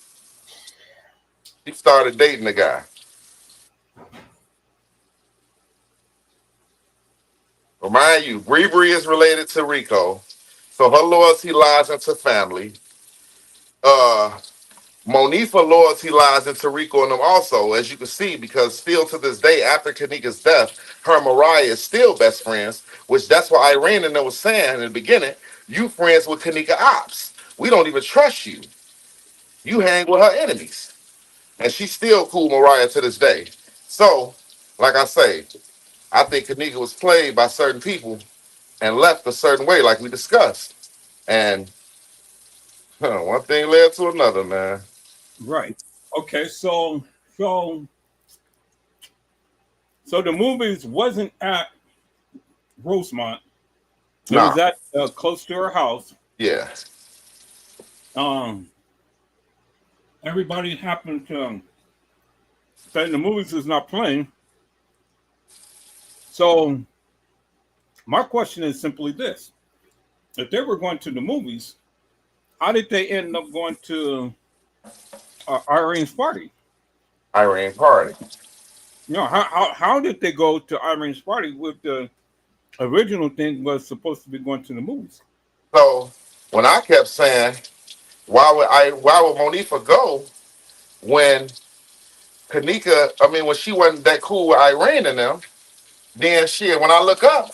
Speaker 8: He started dating the guy. Remind you, Bree is related to Rico, so her loyalty lies into family. Uh, Monifa loyalty lies into Rico and them also, as you can see, because still to this day, after Kanika's death, her and Mariah is still best friends, which that's what Irene and them was saying in the beginning. You friends with Kanika Ops. We don't even trust you. You hang with her enemies. And she's still cool Mariah to this day. So, like I say, I think Kanika was played by certain people and left a certain way, like we discussed. And one thing led to another, man.
Speaker 1: Right. Okay, so so the movies wasn't at Rosemont. It
Speaker 8: Nah,
Speaker 1: was at close to her house.
Speaker 8: yeah.
Speaker 1: Um, everybody happened to say the movies is not playing. So my question is simply this: if they were going to the movies, how did they end up going to Irene's party?
Speaker 8: Irene Party.
Speaker 1: You know, how did they go to Irene's party with the original thing was supposed to be going to the movies?
Speaker 8: So when I kept saying, why would Monifa go when when she wasn't that cool with Irene and them, then shit, when I look up,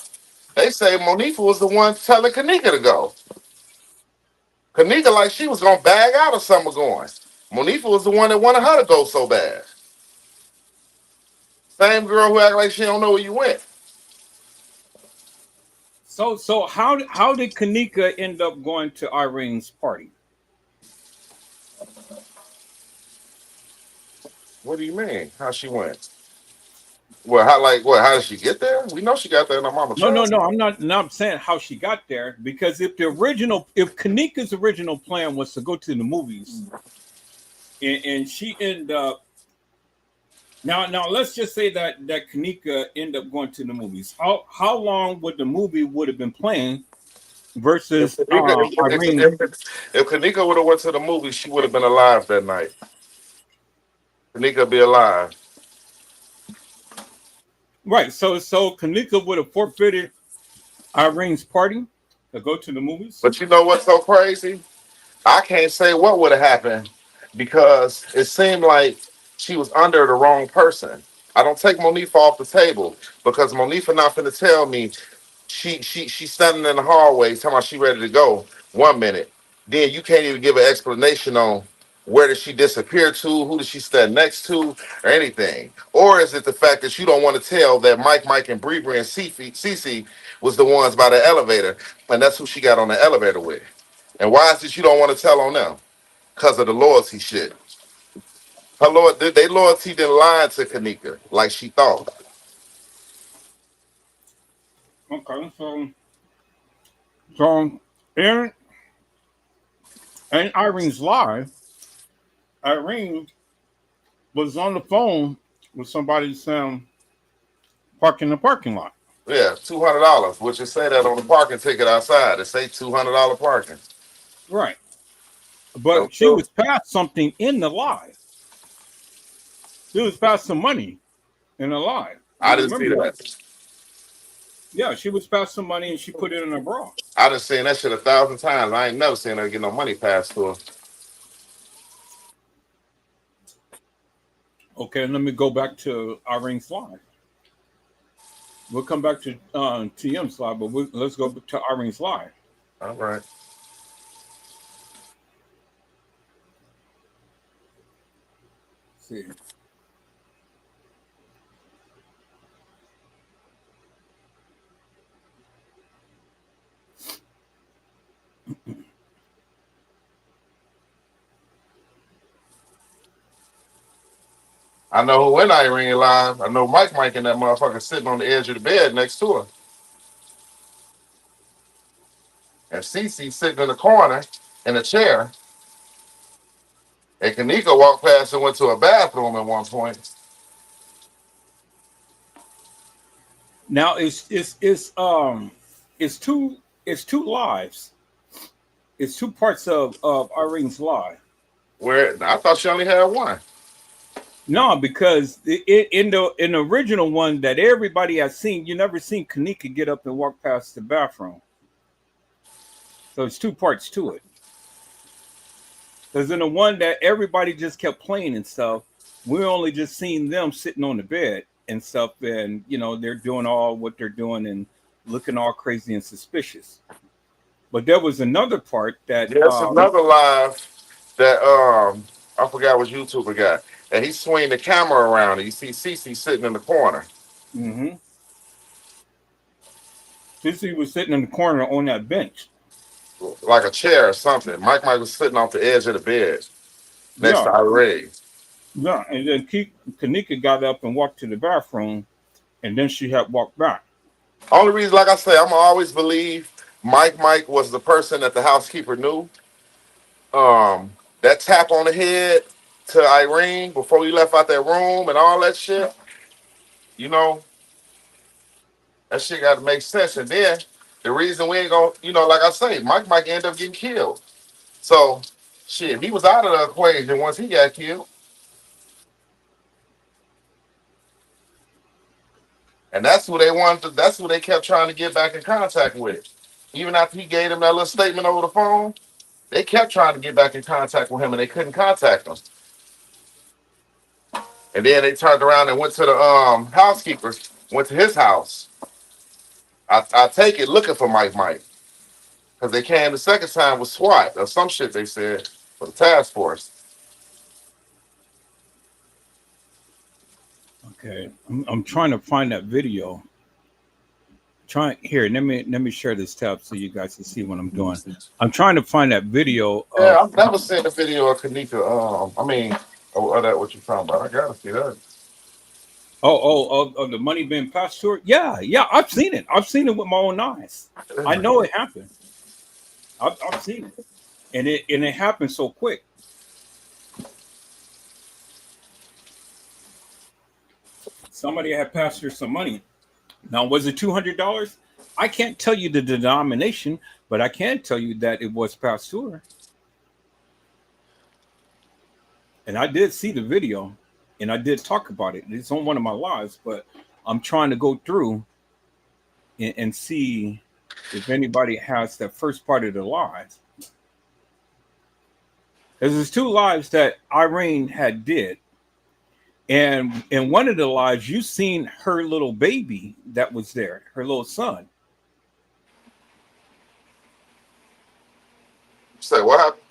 Speaker 8: they say Monifa was the one telling Kanika to go. Kanika like she was gonna bag out or something going. Monifa was the one that wanted her to go so bad. Same girl who act like she don't know where you went.
Speaker 1: So how did Kanika end up going to Irene's party?
Speaker 8: What do you mean? How she went? Well, how did she get there? We know she got there in her mama
Speaker 1: No, no,
Speaker 8: truck.
Speaker 1: no. I'm not saying how she got there because if Kanika's original plan was to go to the movies, and she ended up now let's just say that Kanika ended up going to the movies. How long would the movie would have been playing
Speaker 8: If
Speaker 1: versus
Speaker 8: Kanika,
Speaker 1: Irene?
Speaker 8: if Kanika would have went to the movie, she would have been alive that night. Kanika be alive.
Speaker 1: Right. So Kanika would have forfeited Irene's party to go to the movies.
Speaker 8: But you know what's so crazy? I can't say what would have happened because it seemed like she was under the wrong person. I don't take Monifa off the table because Monifa not finna tell me she's standing in the hallway talking about she ready to go 1 minute. Then you can't even give an explanation on where did she disappear to, who did she stand next to, or anything. Or is it the fact that you don't want to tell that Mike, and Bree and Cece was the ones by the elevator, and that's who she got on the elevator with? And why is it you don't want to tell on them? Because of the loyalty shit. Her they loyalty didn't lie to Kenneka like she thought.
Speaker 1: Okay, so in Irene's live, Irene was on the phone with somebody saying park in the parking lot.
Speaker 8: Yeah, $200, which is say that on the parking ticket outside. It say $200 parking.
Speaker 1: Right. But she was past something in the live. She was past some money in the live.
Speaker 8: I didn't see that.
Speaker 1: Yeah, she was past some money and she put it in her bra.
Speaker 8: I done seen that shit 1,000 times. I ain't never seen her get no money passed to her.
Speaker 1: Okay, let me go back to Irene's live. We'll come back to TM's live, but let's go to Irene's live.
Speaker 8: All right.
Speaker 1: Let's see.
Speaker 8: I know who in Irene live. I know Mike and that motherfucker sitting on the edge of the bed next to her. And Cece sitting in the corner in a chair. And Kenneka walked past and went to a bathroom at one point.
Speaker 1: Now it's two lives. It's two parts of Irene's live.
Speaker 8: Where I thought she only had one.
Speaker 1: No, because in the original one that everybody has seen, you never seen Kenneka get up and walk past the bathroom. So it's two parts to it. Because in the one that everybody just kept playing and stuff, we only just seen them sitting on the bed and stuff, and they're doing all what they're doing and looking all crazy and suspicious. But there was another part that
Speaker 8: There's another live that I forgot what YouTuber got. And he swing the camera around and you see Cece sitting in the corner.
Speaker 1: Mm-hmm. Cece was sitting in the corner on that bench.
Speaker 8: Like a chair or something. Mike was sitting off the edge of the bed next to Irene.
Speaker 1: Yeah, and then Kenneka got up and walked to the bathroom, and then she had walked back.
Speaker 8: Only reason, like I say, I'm always believe Mike was the person that the housekeeper knew. That tap on the head to Irene before he left out that room and all that shit, that shit got to make sense. And then the reason we ain't gonna, like I say, Mike end up getting killed. So, shit, he was out of the equation once he got killed. And that's who they wanted. That's who they kept trying to get back in contact with. Even after he gave them that little statement over the phone, they kept trying to get back in contact with him, and they couldn't contact him. And then they turned around and went to the housekeeper, went to his house. I take it looking for Mike, because they came the second time with SWAT or some shit. They said for the task force.
Speaker 1: Okay, I'm trying to find that video. Let me share this tab so you guys can see what I'm doing. I'm trying to find that video.
Speaker 8: Yeah, I've never seen a video of Kenneka. That what you talking about? I gotta see that.
Speaker 1: Of the money being passed to her. Yeah, I've seen it. I've seen it with my own eyes. I know it happened. I've seen it, and it happened so quick. Somebody had passed her some money. Now, was it $200? I can't tell you the denomination, but I can tell you that it was passed to her. And I did see the video, and I did talk about it. It's on one of my lives, but I'm trying to go through and see if anybody has that first part of the live. There's two lives that Irene had did. And in one of the lives, you seen her little baby that was there, her little son.
Speaker 8: Say what happened?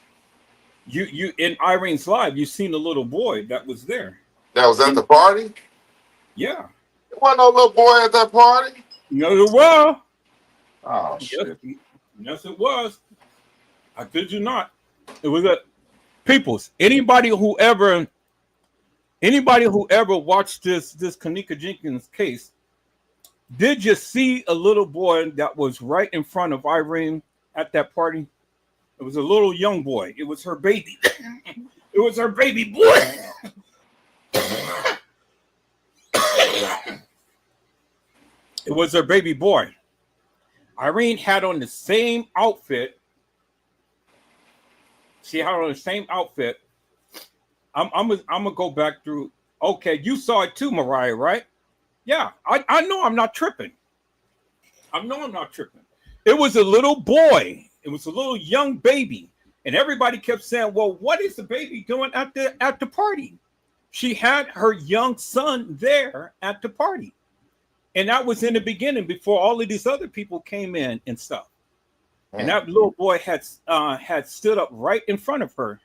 Speaker 1: You in Irene's live, you seen a little boy that was there.
Speaker 8: That was at
Speaker 1: And
Speaker 8: the party?
Speaker 1: yeah.
Speaker 8: There wasn't no little boy at that party.
Speaker 1: No, it was.
Speaker 8: Oh
Speaker 1: Yes,
Speaker 8: shit.
Speaker 1: yes, it was. I kid you not. It was a peoples. Anybody who ever watched this Kenneka Jenkins case, did you see a little boy that was right in front of Irene at that party? It was a little young boy. It was her baby. It was her baby boy. It was her baby boy. Irene had on the same outfit. She had on the same outfit. I'm gonna go back through. Okay, you saw it too, Mariah, right? Yeah, I know I'm not tripping. I know I'm not tripping. It was a little boy. It was a little young baby, and everybody kept saying, "Well, what is the baby doing at the party?" She had her young son there at the party, and that was in the beginning before all of these other people came in and stuff. And that little boy had stood up right in front of her.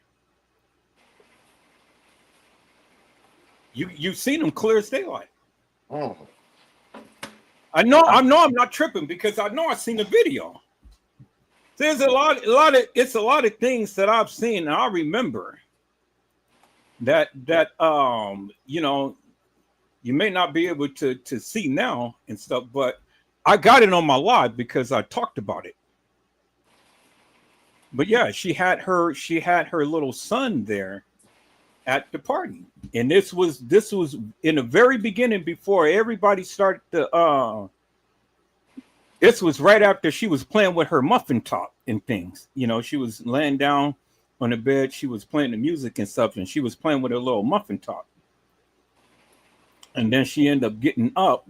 Speaker 1: You've seen him clear as daylight.
Speaker 8: Mm.
Speaker 1: I know I'm not tripping because I know I've seen the video. There's a lot of things that I've seen and I remember that you may not be able to see now and stuff, but I got it on my live because I talked about it. But yeah, she had her little son there at the party, and this was in the very beginning before everybody started to. This was right after she was playing with her muffin top and things. You know, she was laying down on the bed. She was playing the music and stuff, and she was playing with her little muffin top. And then she ended up getting up,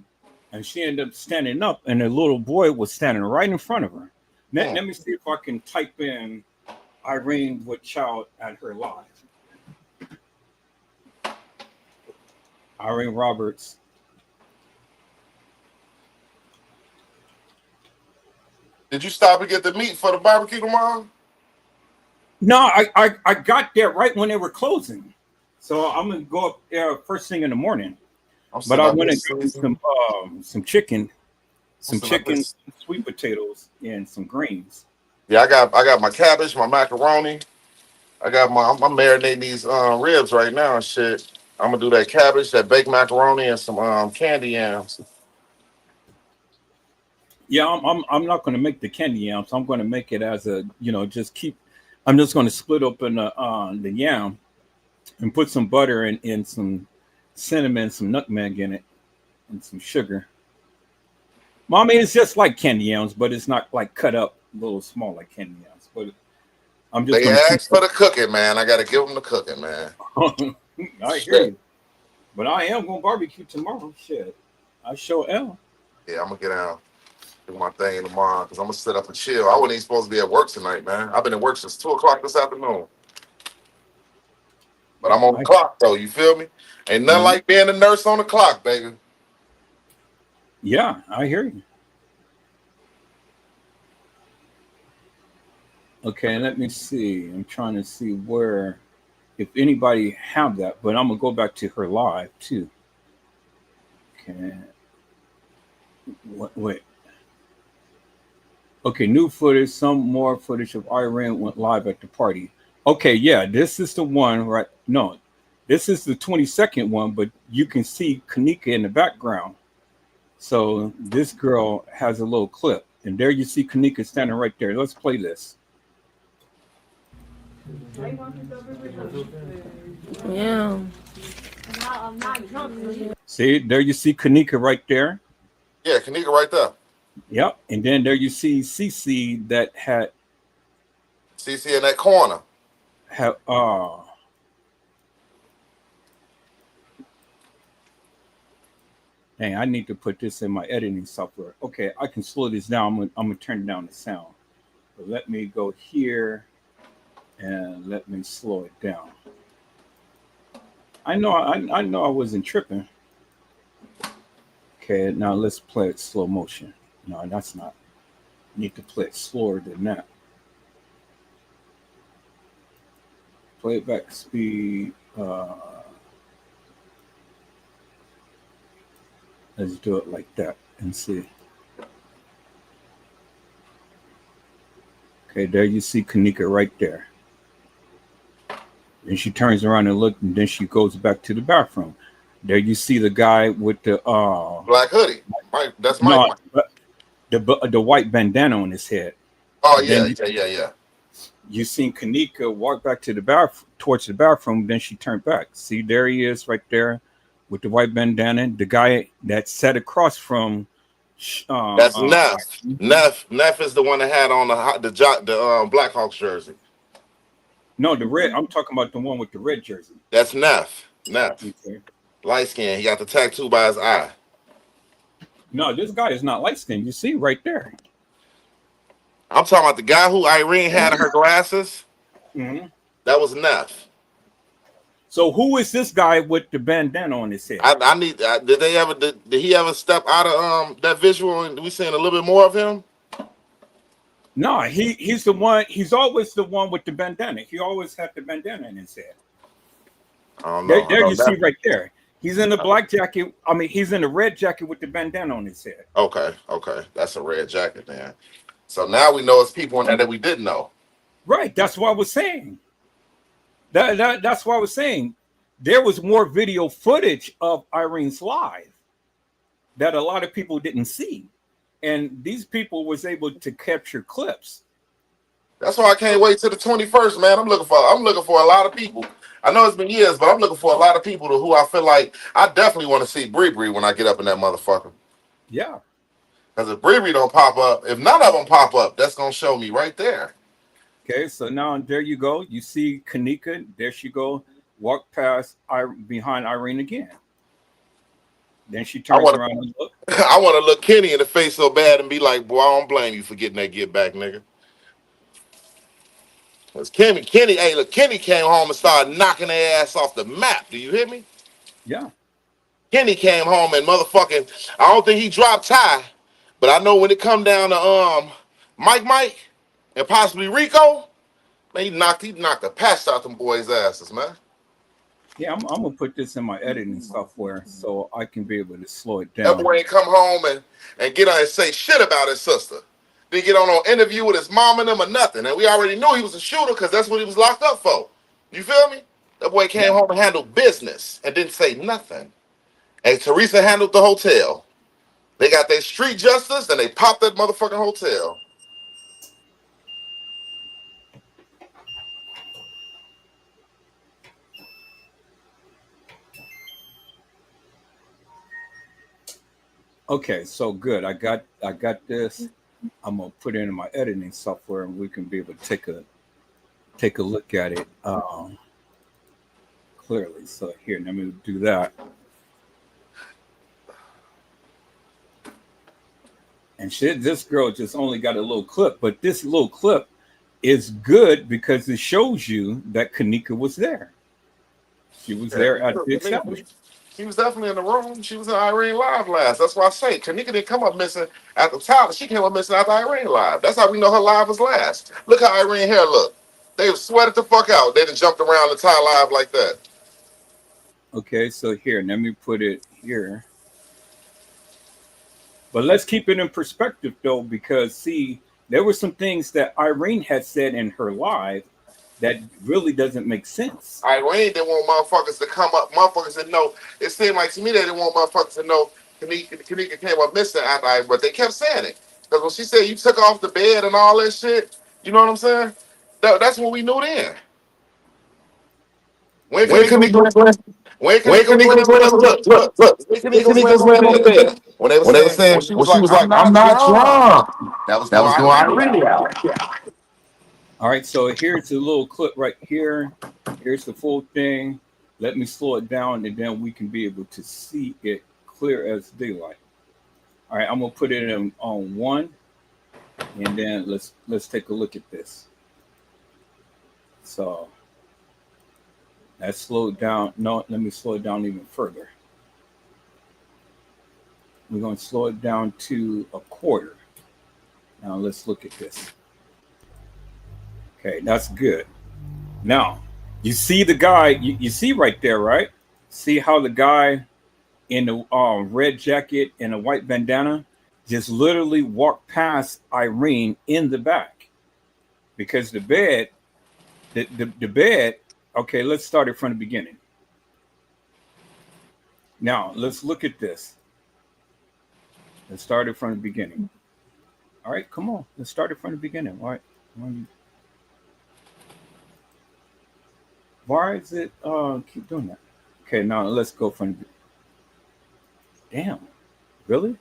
Speaker 1: and she ended up standing up, and the little boy was standing right in front of her. Let me see if I can type in Irene with child at her live. Irene Roberts.
Speaker 8: Did you stop and get the meat for the barbecue tomorrow?
Speaker 1: No, I got there right when they were closing. So I'm gonna go up there first thing in the morning. But I went and got some chicken, sweet potatoes, and some greens.
Speaker 8: Yeah, I got my cabbage, my macaroni. I'm marinating these ribs right now and shit. I'm gonna do that cabbage, that baked macaroni, and some candy yams.
Speaker 1: Yeah, I'm not going to make the candy yams. I'm going to make it as a I'm just going to split open the yam and put some butter and some cinnamon, some nutmeg in it, and some sugar. Well, I mean, it's just like candy yams, but it's not like cut up a little small like candy yams. But I'm just.
Speaker 8: They asked for the cooking, man. I got to give them the cooking, man.
Speaker 1: I hear you, but I am going to barbecue tomorrow. Shit, I sure am.
Speaker 8: Yeah, I'm gonna get out, do my thing tomorrow because I'm gonna sit up and chill. I wasn't even supposed to be at work tonight, man. I've been at work since 2:00 this afternoon. But I'm on the clock though, you feel me? Ain't nothing like being a nurse on the clock, baby.
Speaker 1: Yeah, I hear you. Okay, let me see. I'm trying to see where, if anybody have that, but I'm gonna go back to her live too. Okay. Wait. Okay, new footage. Some more footage of Irene went live at the party. Okay, yeah, this is the one, right? No, this is the 22nd one, but you can see Kenneka in the background. So this girl has a little clip, and there you see Kenneka standing right there. Let's play this.
Speaker 3: Yeah.
Speaker 1: See, there you see Kenneka right there.
Speaker 8: Yeah, Kenneka right there.
Speaker 1: Yep, and then there you see Cece that had
Speaker 8: Cece in that corner.
Speaker 1: Dang, I need to put this in my editing software. Okay, I can slow this down. I'm gonna turn down the sound. So let me go here And let me slow it down. I know I wasn't tripping. Okay, now let's play it slow motion. No, that's not. Need to play it slower than that. Playback speed. Let's do it like that and see. Okay, there you see Kenneka right there. Then she turns around and look, and then she goes back to the bathroom. There you see the guy with the
Speaker 8: Black hoodie. Mike, that's Mike.
Speaker 1: no, the white bandana on his head.
Speaker 8: Oh
Speaker 1: Then
Speaker 8: yeah.
Speaker 1: you seen Kenneka walk back to the bath towards the bathroom. Then she turned back. See, there he is right there with the white bandana. The guy that sat across from.
Speaker 8: That's Neff. Neff is the one that had on the Blackhawks jersey.
Speaker 1: No, the red. I'm talking about the one with the red jersey.
Speaker 8: That's Neff.
Speaker 1: Okay.
Speaker 8: Light skin. He got the tattoo by his eye.
Speaker 1: No, this guy is not light skinned. You see right there.
Speaker 8: I'm talking about the guy who Irene had in her glasses.
Speaker 1: Mm-hmm.
Speaker 8: That was Neff.
Speaker 1: So who is this guy with the bandana on his head?
Speaker 8: I need. Did he ever step out of that visual and we seeing a little bit more of him?
Speaker 1: No, he's the one. He's always the one with the bandana. He always had the bandana in his head.
Speaker 8: I don't know.
Speaker 1: There you see right there. He's in the black jacket. I mean, he's in the red jacket with the bandana on his head.
Speaker 8: Okay, that's a red jacket, man. So now we know it's people in there that we didn't know.
Speaker 1: Right. That's what I was saying. That's what I was saying. There was more video footage of Irene's live that a lot of people didn't see. And these people was able to capture clips.
Speaker 8: That's why I can't wait till the 21st, man. I'm looking for a lot of people. I know it's been years, but I'm looking for a lot of people who I feel like I definitely want to see Bree when I get up in that motherfucker.
Speaker 1: Yeah.
Speaker 8: Because if Bree don't pop up, if none of them pop up, that's gonna show me right there.
Speaker 1: Okay, so now there you go. You see Kenneka. There she go. Walk past behind Irene again. Then she turns around and look.
Speaker 8: I want to look Kenny in the face so bad and be like, boy, I don't blame you for getting that get back, nigga. Because Kenny, hey, look, Kenny came home and started knocking their ass off the map. Do you hear me?
Speaker 1: Yeah.
Speaker 8: Kenny came home and motherfucking, I don't think he dropped Ty, but I know when it come down to Mike and possibly Rico, man, he knocked the patch out them boys' asses, man.
Speaker 1: Yeah, I'm gonna put this in my editing software so I can be able to slow it down.
Speaker 8: That boy ain't come home and get on and say shit about his sister. Didn't get on an interview with his mom and them or nothing. And we already knew he was a shooter because that's what he was locked up for. You feel me? That boy came home and handled business and didn't say nothing. And Teresa handled the hotel. They got their street justice and they popped that motherfucking hotel.
Speaker 1: Okay, so good. I got this. I'm gonna put it in my editing software and we can be able to take a look at it clearly. So here, let me do that. And shit, this girl just only got a little clip, but this little clip is good because it shows you that Kenneka was there. She was there at the establishment.
Speaker 8: She was definitely in the room. She was in Irene Live last. That's why I say Kenneka didn't come up missing at the top. She came up missing after Irene Live. That's how we know her live was last. Look how Irene hair look. They sweated the fuck out. They done jumped around the Ty Live like that.
Speaker 1: Okay, so here, let me put it here. But let's keep it in perspective, though, because, see, there were some things that Irene had said in her live that really doesn't make sense.
Speaker 8: Irene didn't want motherfuckers to come up. Motherfuckers didn't know. It seemed like to me they didn't want motherfuckers to know Kenneka came up missing after I, but they kept saying it. Because when she said you took off the bed and all that shit, you know what I'm saying? That's what we knew then. When Kenneka was laying on the bed. When they were saying, when she was like, I'm not drunk. That was going Irene out.
Speaker 1: All right, so here's a little clip right here. Here's the full thing. Let me slow it down, and then we can be able to see it clear as daylight. All right, I'm gonna put it on 1, and then let's take a look at this. So let's slow it down. No, let me slow it down even further. We're going to slow it down to a quarter. Now let's look at this. Okay, that's good. Now, you see the guy, you see right there, right? See how the guy in the red jacket and a white bandana just literally walked past Irene in the back because the bed, the bed, okay, let's start it from the beginning. Now, let's look at this. Let's start it from the beginning. All right, come on. Let's start it from the beginning. All right. Why is it keep doing that? Okay, now let's go from damn. Really?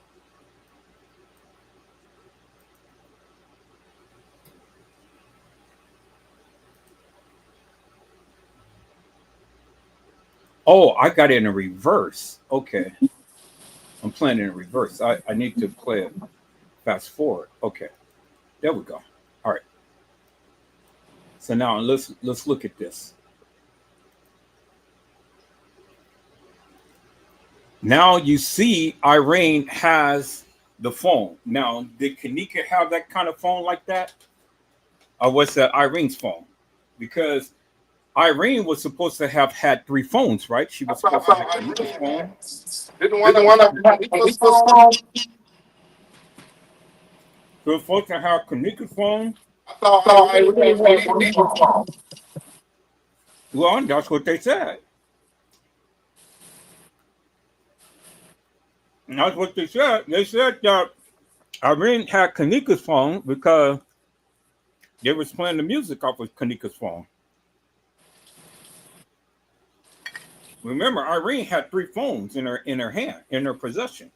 Speaker 1: Oh, I got it in a reverse. Okay. I'm playing in reverse. I need to play it fast forward. Okay. There we go. All right. So now let's look at this. Now you see Irene has the phone. Now, did Kenneka have that kind of phone like that? Or was that Irene's phone? Because Irene was supposed to have had 3 phones, right? She was supposed to have Kenneka's phone.
Speaker 8: Didn't one of Kenneka's phone?
Speaker 1: She was supposed to have Kenneka's phone.
Speaker 8: I thought Irene had Kenneka's phone.
Speaker 1: Well, that's what they said. And that's what they said. They said that Irene had Kenneka's phone because they was playing the music off of Kenneka's phone. Remember, Irene had 3 phones in her hand, in her possession.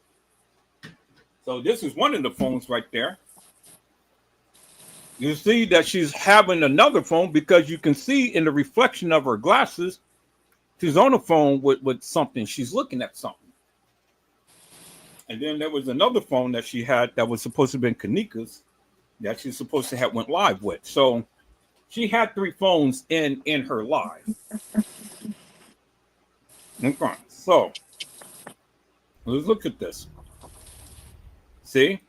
Speaker 1: So this is one of the phones right there. You see that she's having another phone because you can see in the reflection of her glasses, she's on the phone with something. She's looking at something. And then there was another phone that she had that was supposed to have been Kenneka's that she's supposed to have went live with. So she had 3 phones in her live. Okay, so let's look at this. See,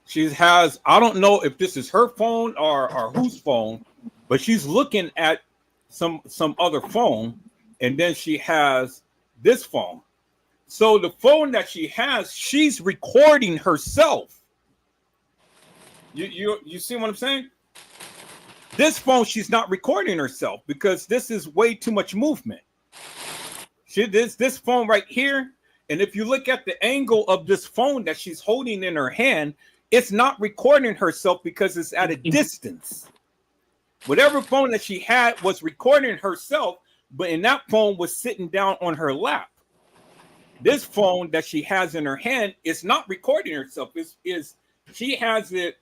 Speaker 1: she has, I don't know if this is her phone or whose phone, but she's looking at some other phone, and then she has this phone. So the phone that she has, she's recording herself. You see what I'm saying? This phone, she's not recording herself because this is way too much movement. This phone right here, and if you look at the angle of this phone that she's holding in her hand, it's not recording herself because it's at a distance. Whatever phone that she had was recording herself, but in that phone was sitting down on her lap. This phone that she has in her hand is not recording herself. Is she has it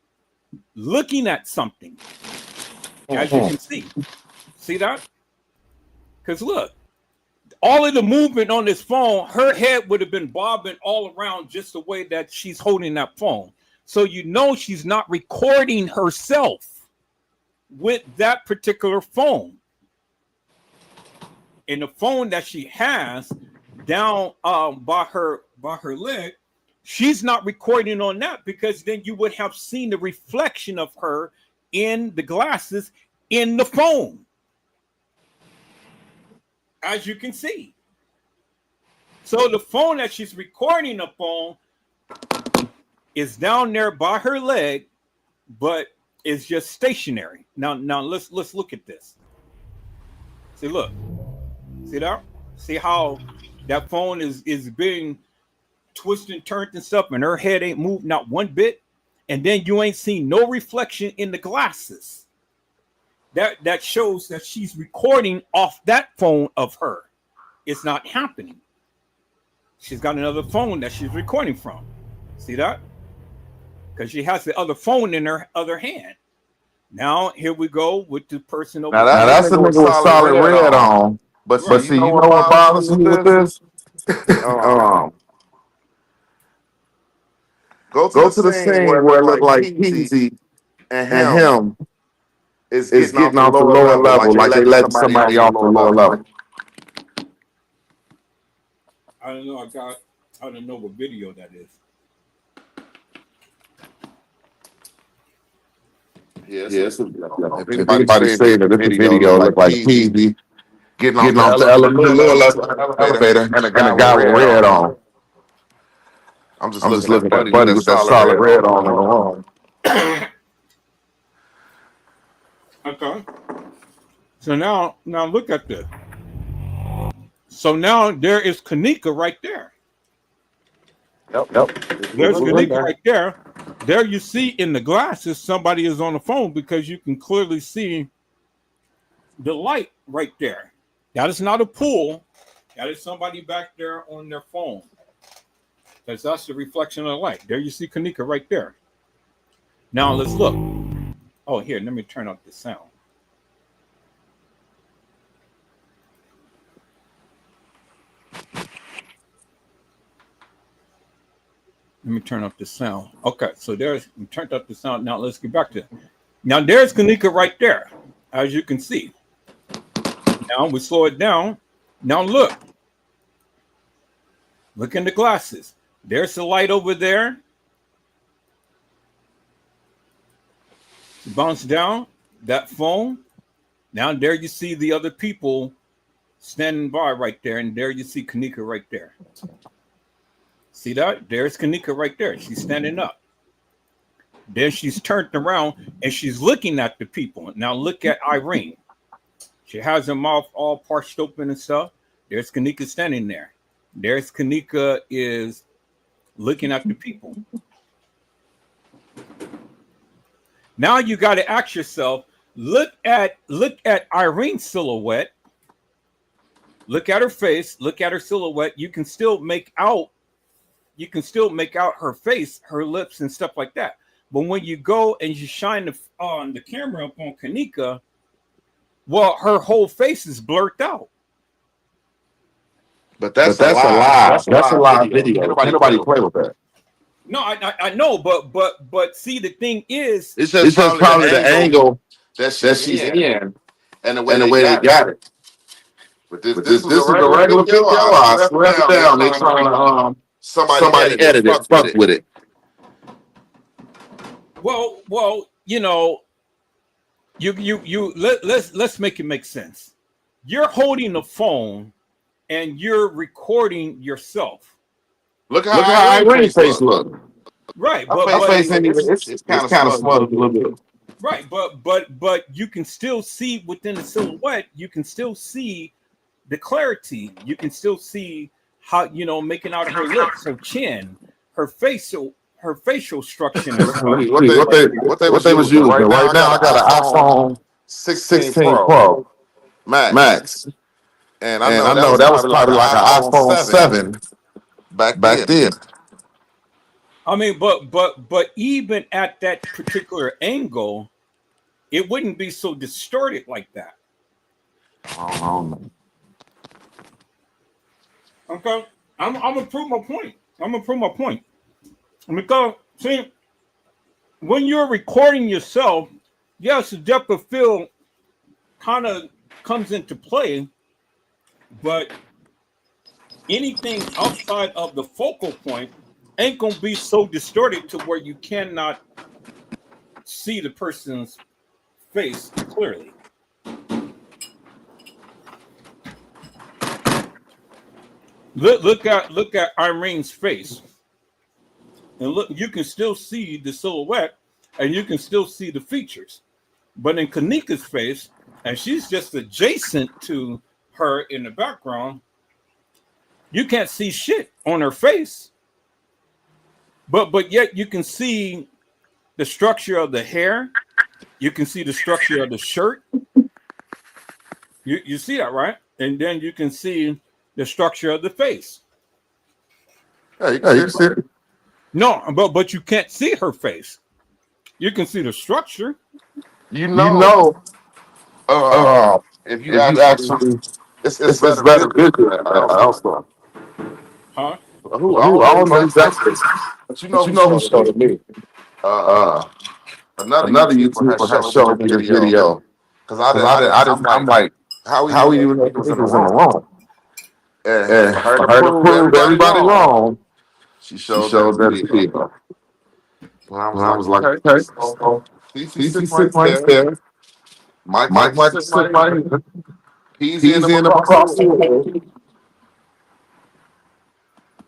Speaker 1: looking at something, as you can see. See that? Because look, all of the movement on this phone, her head would have been bobbing all around just the way that she's holding that phone. So you know she's not recording herself with that particular phone. And the phone that she has down by her leg, she's not recording on that because then you would have seen the reflection of her in the glasses in the phone. As you can see. So the phone that she's recording upon is down there by her leg, but it's just stationary. Now let's look at this. See, look. See that? See how that phone is being twisted and turned and stuff, and her head ain't moved not one bit, and then you ain't seen no reflection in the glasses. That shows that she's recording off that phone of her. It's not happening. She's got another phone that she's recording from. See that? Because she has the other phone in her other hand. Now here we go with the person over
Speaker 8: Now
Speaker 1: there.
Speaker 8: that's the nigga with solid red on. But see, you know what bothers me with this? Go to the scene where it looked like Peasy and him It's getting off the lower level, like they letting somebody off the lower level.
Speaker 1: I don't know. I don't know what video that is.
Speaker 8: Yes. If anybody say that it's a video, look like Peasy getting off the lower level elevator, and a guy with red on. I'm just looking at Buddy with that solid red on in the wrong.
Speaker 1: Okay. So now look at this. So now there is Kenneka right there.
Speaker 8: Yep.
Speaker 1: There's Kenneka right there. There you see in the glasses somebody is on the phone because you can clearly see the light right there. That is not a pool. That is somebody back there on their phone. Because that's the reflection of the light. There you see Kenneka right there. Now let's look. Oh, here, let me turn up the sound. Let me turn up the sound. Okay, so we turned up the sound. Now let's get back to it. Now there's Kenneka right there, as you can see. Now we slow it down. Now look. Look in the glasses. There's the light over there. Bounce down that phone. Now there you see the other people standing by right there, and there you see Kenneka right there. See that? There's Kenneka right there. She's standing up. Then she's turned around and she's looking at the people. Now look at Irene. She has her mouth all parched open and stuff. There's Kenneka standing there. There's Kenneka is looking at the people. Now you got to ask yourself, look at Irene's silhouette. Look at her face, look at her silhouette. You can still make out her face, her lips and stuff like that. But when you go and you shine the camera up on Kenneka, well, her whole face is blurred out.
Speaker 8: But that's a lie. That's a live video. Nobody play with that.
Speaker 1: No, I know, but see, the thing is,
Speaker 8: It's just probably the angle that she's in, and the way they got it. But this is a regular video. I swear it down. They trying to somebody edit it, fuck with it.
Speaker 1: Well, you know, let's make it make sense. You're holding the phone and you're recording yourself.
Speaker 8: Look how Irene's face look.
Speaker 1: Right,
Speaker 8: but face ain't even. It's kind of smudged a little bit.
Speaker 1: Right, but you can still see within the silhouette. You can still see the clarity. You can still see how, you know, making out her lips, her chin, her facial structure.
Speaker 8: What they was using. Right now, I got an iPhone 16 Pro Max, and I know that was probably like an iPhone 7 back then.
Speaker 1: I mean, but even at that particular angle, it wouldn't be so distorted like that. Okay, I'm gonna prove my point. Because see, when you're recording yourself, yes, the depth of field kind of comes into play, but anything outside of the focal point ain't gonna be so distorted to where you cannot see the person's face clearly. Look at Irene's face, and look, you can still see the silhouette, and you can still see the features. But in Kenneka's face, and she's just adjacent to her in the background, you can't see shit on her face. But yet you can see the structure of the hair. You can see the structure of the shirt. You see that, right? And then you can see the structure of the face.
Speaker 8: Yeah, you can see it.
Speaker 1: No, but you can't see her face. You can see the structure.
Speaker 8: You know, if you actually, it's better visual also.
Speaker 1: Huh?
Speaker 8: I don't know exactly, but you know who showed it me. Another YouTuber had showed me this video because I didn't. I'm like, how we even know Kanika was in the room? And for her to prove everybody wrong, she showed that video. And I was like, okay, so PC sitting right there. Mike might be sitting right here. He's in him across the way.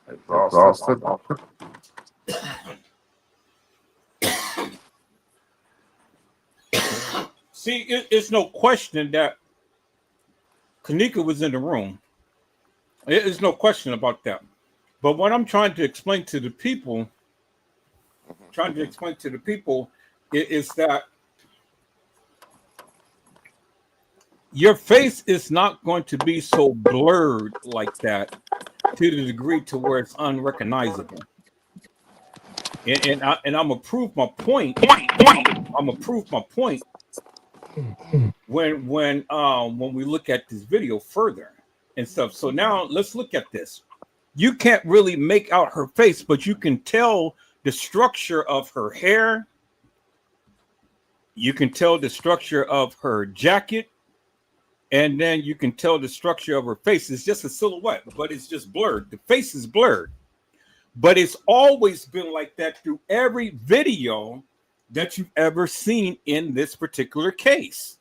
Speaker 8: Exhausted.
Speaker 1: See, it's no question that Kenneka was in the room. There's no question about that. But what I'm trying to explain to the people, is that your face is not going to be so blurred like that to the degree to where it's unrecognizable. And I'm gonna prove my point. I'm gonna prove my point when we look at this video further and stuff. So now let's look at this. You can't really make out her face, but you can tell the structure of her hair. You can tell the structure of her jacket, and then you can tell the structure of her face. It's just a silhouette, but it's just blurred. The face is blurred. But it's always been like that through every video that you've ever seen in this particular case.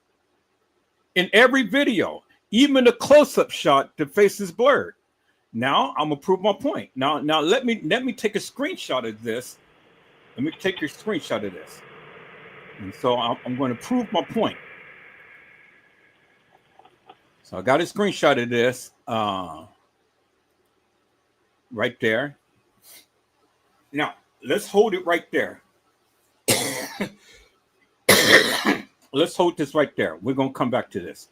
Speaker 1: In every video, even the close-up shot, the face is blurred. Now I'm gonna prove my point. Now let me take a screenshot of this. Let me take your screenshot of this. And so I'm going to prove my point. So I got a screenshot of this right there. Now let's hold it right there. Let's hold this right there. We're gonna come back to this.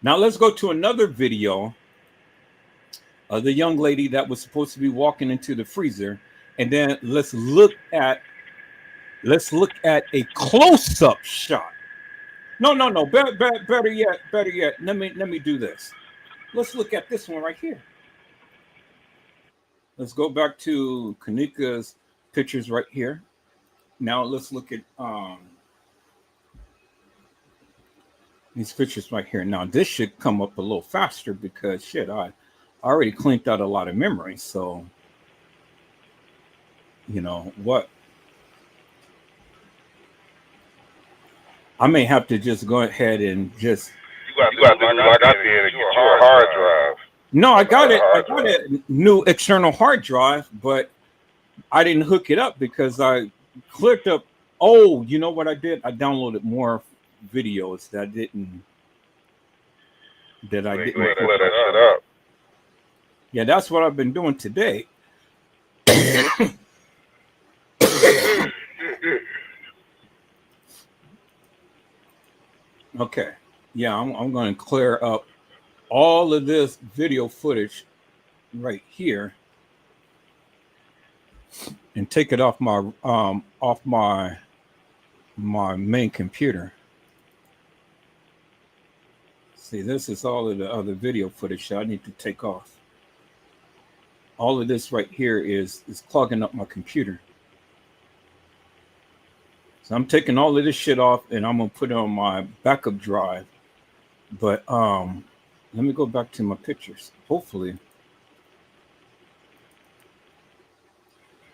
Speaker 1: Now let's go to another video of the young lady that was supposed to be walking into the freezer, and then let's look at a close-up shot. No. Better yet. Let me do this. Let's look at this one right here. Let's go back to Kenneka's pictures right here. Now let's look at these pictures right here. Now this should come up a little faster because shit, I already cleaned out a lot of memory. So you know what? I may have to just go ahead and just.
Speaker 8: You got to do like I did and get you a hard drive.
Speaker 1: No, I got it. I got a new external hard drive, but I didn't hook it up because I clicked up. Oh, you know what I did? I downloaded more videos that I didn't. Let that shit up. Yeah, that's what I've been doing today. Okay. Yeah, I'm going to clear up all of this video footage right here and take it off my main computer. See, this is all of the other video footage that I need to take off. All of this right here is clogging up my computer. So I'm taking all of this shit off and I'm gonna put it on my backup drive. But let me go back to my pictures. Hopefully.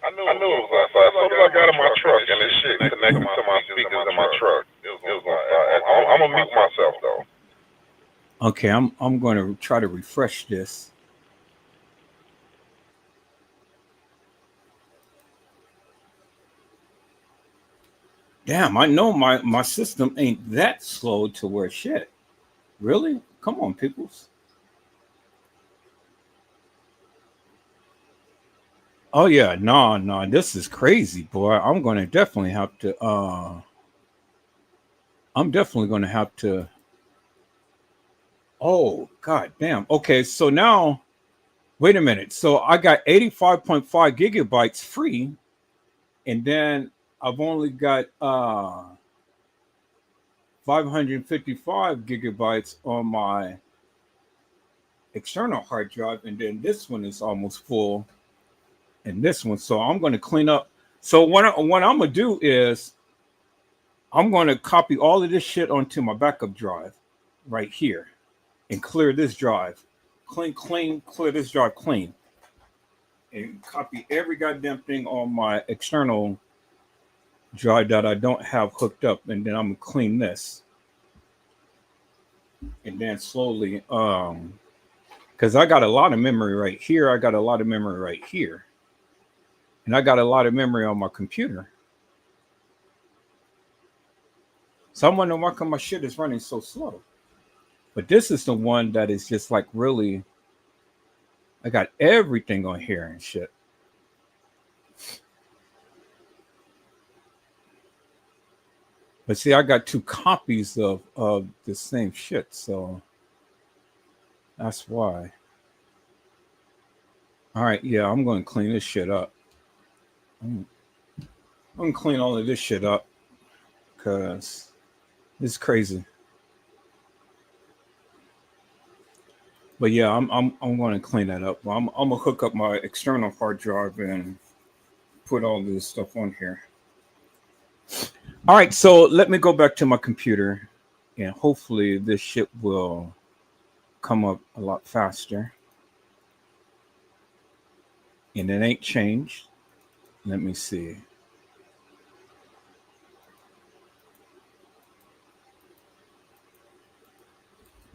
Speaker 8: I knew it was outside. As soon as I got in my truck and this shit connected to my speakers in my truck, I'm gonna mute myself though.
Speaker 1: Okay, I'm going to try to refresh this. Damn, I know my system ain't that slow to where shit. Really? Come on, peoples. Oh yeah, no, this is crazy, boy. I'm gonna definitely have to oh god damn. Okay, so now wait a minute. So I got 85.5 gigabytes free, and then I've only got 555 gigabytes on my external hard drive, and then this one is almost full, and this one. So I'm going to clean up. So what I'm going to do is I'm going to copy all of this shit onto my backup drive right here and clear this drive. Clear this drive clean. And copy every goddamn thing on my external drive that I don't have hooked up. And then I'm going to clean this. And then slowly, because I got a lot of memory right here. I got a lot of memory right here. And I got a lot of memory on my computer. So I'm wondering why come my shit is running so slow. But this is the one that is just like really, I got everything on here and shit. But see, I got 2 copies of the same shit, so that's why. All right, yeah, I'm going to clean this shit up. I'm going to clean all of this shit up because it's crazy. But yeah, I'm going to clean that up. I'm going to hook up my external hard drive and put all this stuff on here. All right, so let me go back to my computer, and hopefully this shit will come up a lot faster. And it ain't changed. Let me see.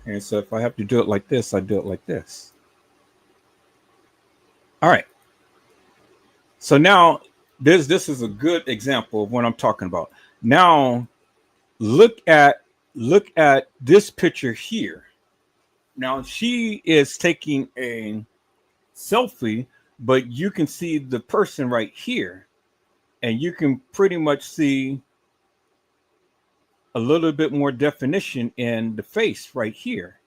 Speaker 1: And so if I have to do it like this, I do it like this. All right. So now this is a good example of what I'm talking about. Now look at this picture here. Now she is taking a selfie, but you can see the person right here, and you can pretty much see a little bit more definition in the face right here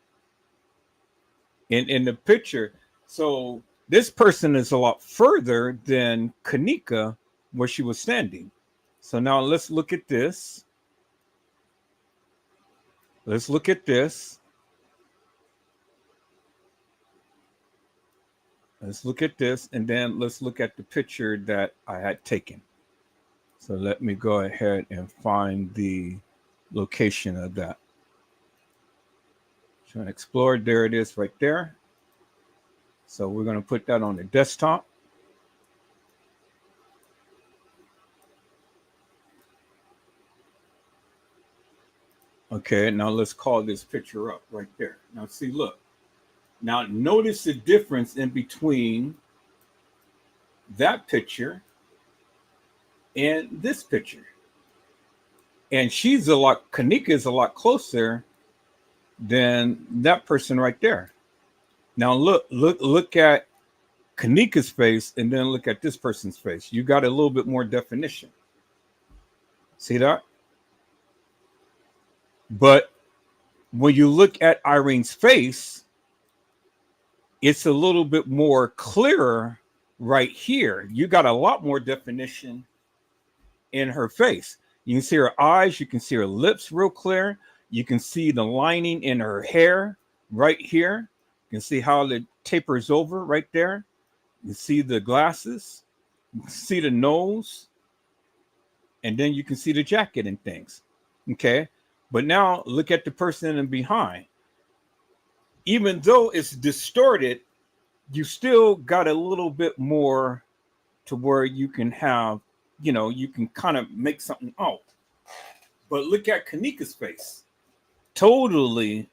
Speaker 1: in the picture. So this person is a lot further than Kenneka where she was standing. So now let's look at this. Let's look at this. Let's look at this, and then let's look at the picture that I had taken. So let me go ahead and find the location of that. Trying to explore. There it is right there. So we're going to put that on the desktop. Okay, now let's call this picture up right there. Now see, look. Now notice the difference in between that picture and this picture. And Kenneka is a lot closer than that person right there. Now look at Kenneka's face and then look at this person's face. You got a little bit more definition. See that? But when you look at Irene's face, it's a little bit more clearer right here. You got a lot more definition in her face. You can see her eyes, you can see her lips real clear. You can see the lining in her hair right here. You can see how it tapers over right there. You can see the glasses, you can see the nose, and then you can see the jacket and things. Okay, but now look at the person in behind. Even though it's distorted, you still got a little bit more to where you can have, you can kind of make something out. But look at Kenneka's face. Totally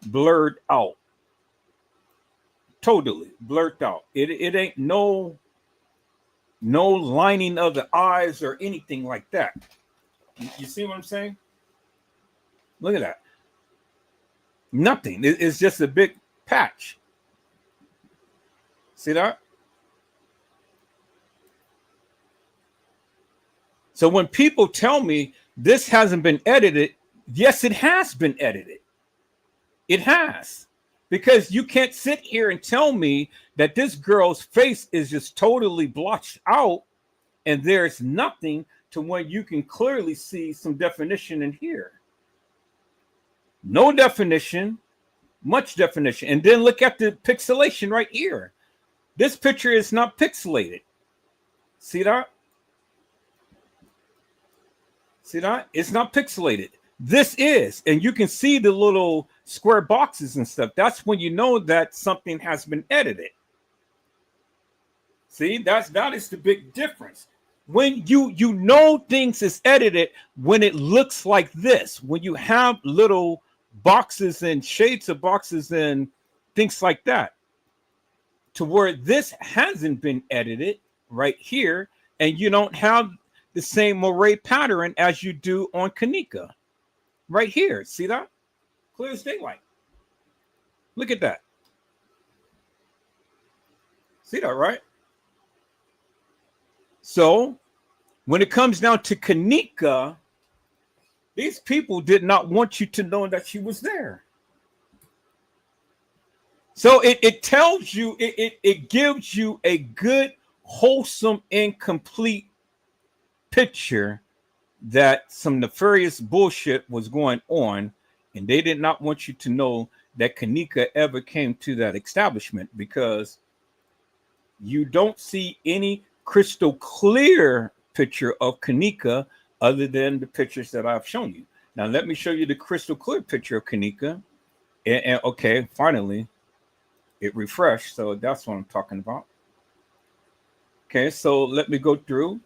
Speaker 1: blurred out. Totally blurred out. It ain't no lining of the eyes or anything like that. You see what I'm saying? Look at that. Nothing. It's just a big patch. See that? So when people tell me this hasn't been edited, yes, it has been edited. It has. Because you can't sit here and tell me that this girl's face is just totally blotched out and there's nothing to when you can clearly see some definition in here. No definition, much definition. And then look at the pixelation right here. This picture is not pixelated. See that? See that? It's not pixelated. This is, and you can see the little square boxes and stuff. That's when you know that something has been edited. See, that is the big difference. When you know things is edited when it looks like this, when you have little boxes and shades of boxes and things like that, to where this hasn't been edited right here, and you don't have the same moire pattern as you do on Kenneka right here. See that? Clear as daylight. Look at that. See that, right? So when it comes down to Kenneka, these people did not want you to know that she was there. So it tells you, it gives you a good, wholesome, and complete picture that some nefarious bullshit was going on, and they did not want you to know that Kenneka ever came to that establishment, because you don't see any crystal clear picture of Kenneka other than the pictures that I've shown you. Now let me show you the crystal clear picture of Kenneka. And okay, finally it refreshed, so that's what I'm talking about. Okay, so let me go through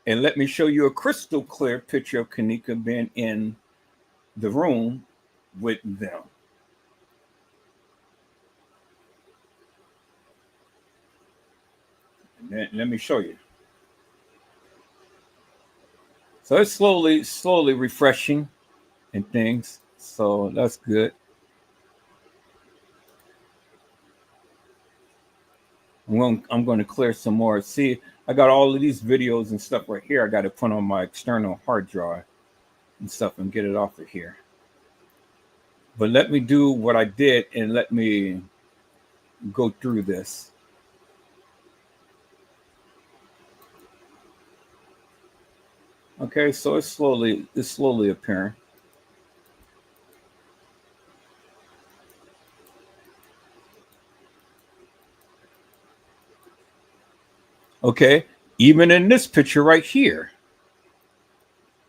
Speaker 1: and let me show you a crystal clear picture of Kenneka being in the room with them. Let me show you. So it's slowly refreshing and things. So that's good. I'm going to clear some more. See, I got all of these videos and stuff right here. I got to put on my external hard drive and stuff and get it off of here. But let me do what I did and let me go through this. Okay, so it's slowly appearing. Okay, even in this picture right here.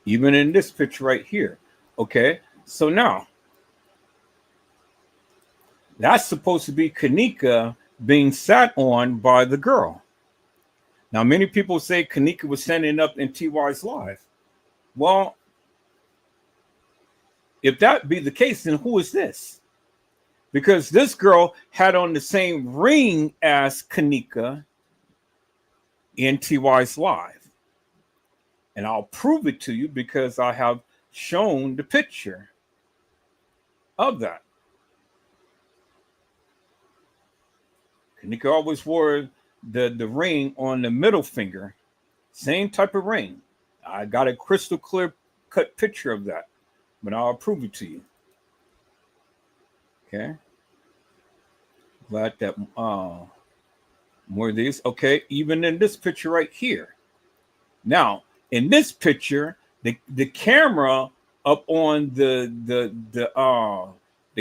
Speaker 1: Even in this picture right here. Okay, so now that's supposed to be Kenneka being sat on by the girl. Now, many people say Kenneka was standing up in TY's live. Well, if that be the case, then who is this? Because this girl had on the same ring as Kenneka in TY's live. And I'll prove it to you because I have shown the picture of that. Kenneka always wore the ring on the middle finger, same type of ring. I got a crystal clear cut picture of that, but I'll prove it to you. Okay. Glad that more of these. Okay, even in this picture right here. Now, in this picture, the camera up on the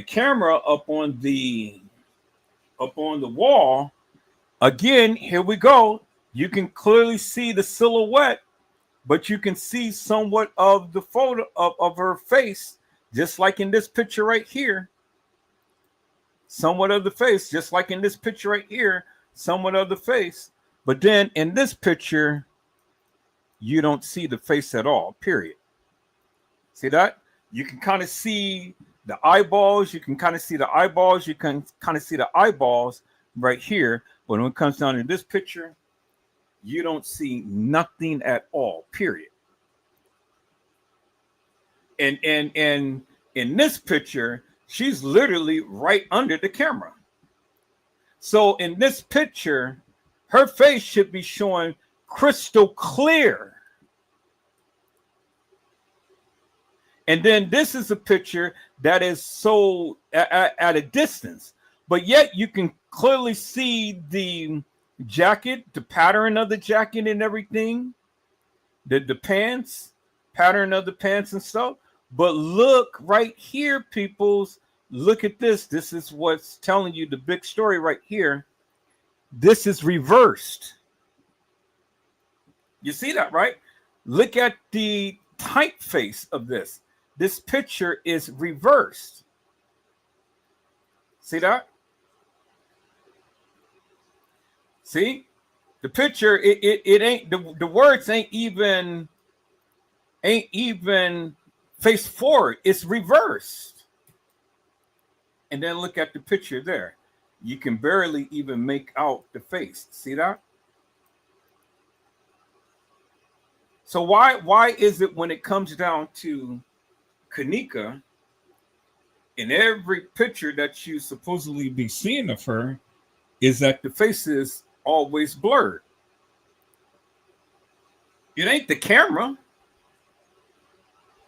Speaker 1: camera up on the wall. Again, here we go. You can clearly see the silhouette, but you can see somewhat of the photo of her face, just like in this picture right here. Somewhat of the face, just like in this picture right here, somewhat of the face. But then in this picture, you don't see the face at all, period. See that? You can kind of see the eyeballs. You can kind of see the eyeballs. You can kind of see the eyeballs right here. But when it comes down to this picture, you don't see nothing at all, period. And in this picture, she's literally right under the camera. So in this picture, her face should be showing crystal clear. And then this is a picture that is so at a distance, but yet you can clearly see the jacket, the pattern of the jacket and everything, the pants, pattern of the pants and stuff. But look right here, peoples, look at this. This is what's telling you the big story right here. This is reversed. You see that, right? Look at the typeface of this. This picture is reversed. See that? See? The picture, it ain't, the words ain't even face forward. It's reversed. And then look at the picture there. You can barely even make out the face. See that? So why is it when it comes down to Kenneka, in every picture that you supposedly be seeing of her, is that the face is always blurred? It ain't the camera.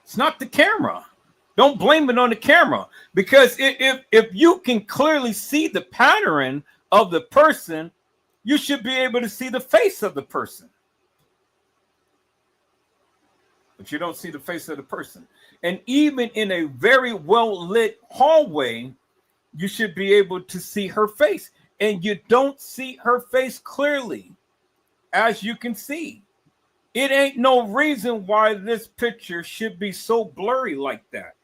Speaker 1: It's not the camera. Don't blame it on the camera, because if you can clearly see the pattern of the person, you should be able to see the face of the person. But you don't see the face of the person. And even in a very well lit hallway, you should be able to see her face. And you don't see her face clearly, as you can see. It ain't no reason why this picture should be so blurry like that.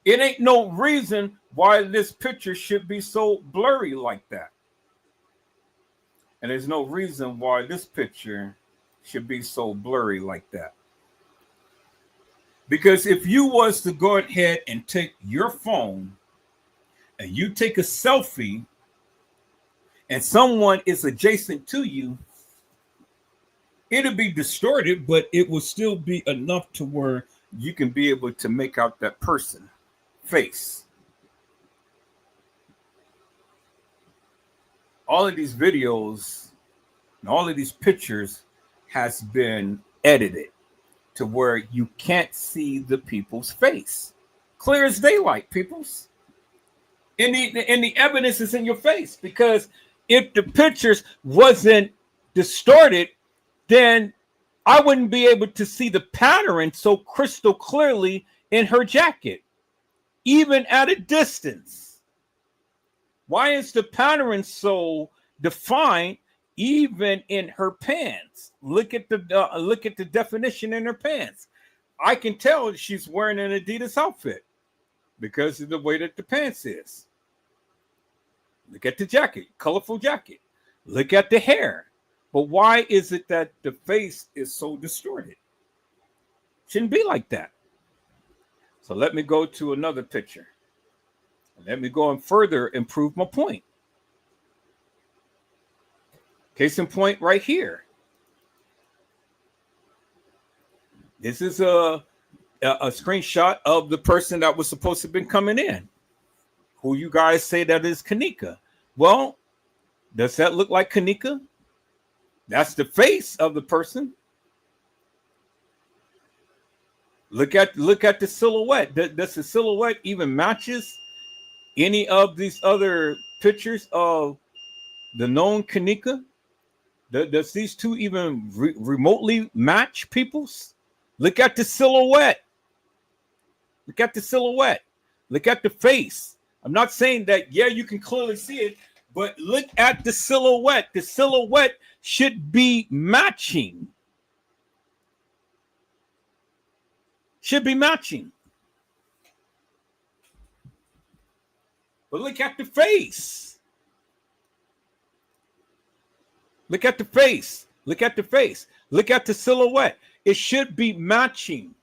Speaker 1: It ain't no reason why this picture should be so blurry like that. And there's no reason why this picture should be so blurry like that. Because if you was to go ahead and take your phone and you take a selfie and someone is adjacent to you, it'll be distorted, but it will still be enough to where you can be able to make out that person face. All of these videos and all of these pictures has been edited to where you can't see the people's face. Clear as daylight, peoples. And the evidence is in your face, because if the pictures wasn't distorted, then I wouldn't be able to see the pattern so crystal clearly in her jacket, even at a distance. Why is the pattern so defined even in her pants? Look at the definition in her pants. I can tell she's wearing an Adidas outfit because of the way that the pants is. Look at the jacket, colorful jacket. Look at the hair. But why is it that the face is so distorted? Shouldn't be like that. So let me go to another picture. Let me go and further improve my point. Case in point right here. This is a screenshot of the person that was supposed to have been coming in, who you guys say that is Kenneka. Well, does that look like Kenneka? That's the face of the person. Look at the silhouette. Does the silhouette even matches any of these other pictures of the known Kenneka? Does these two even remotely match people's? Look at the silhouette. Look at the silhouette. Look at the face. I'm not saying that, yeah, you can clearly see it, but look at the silhouette. The silhouette should be matching. Should be matching. But look at the face. Look at the face. Look at the face. Look at the silhouette. It should be matching.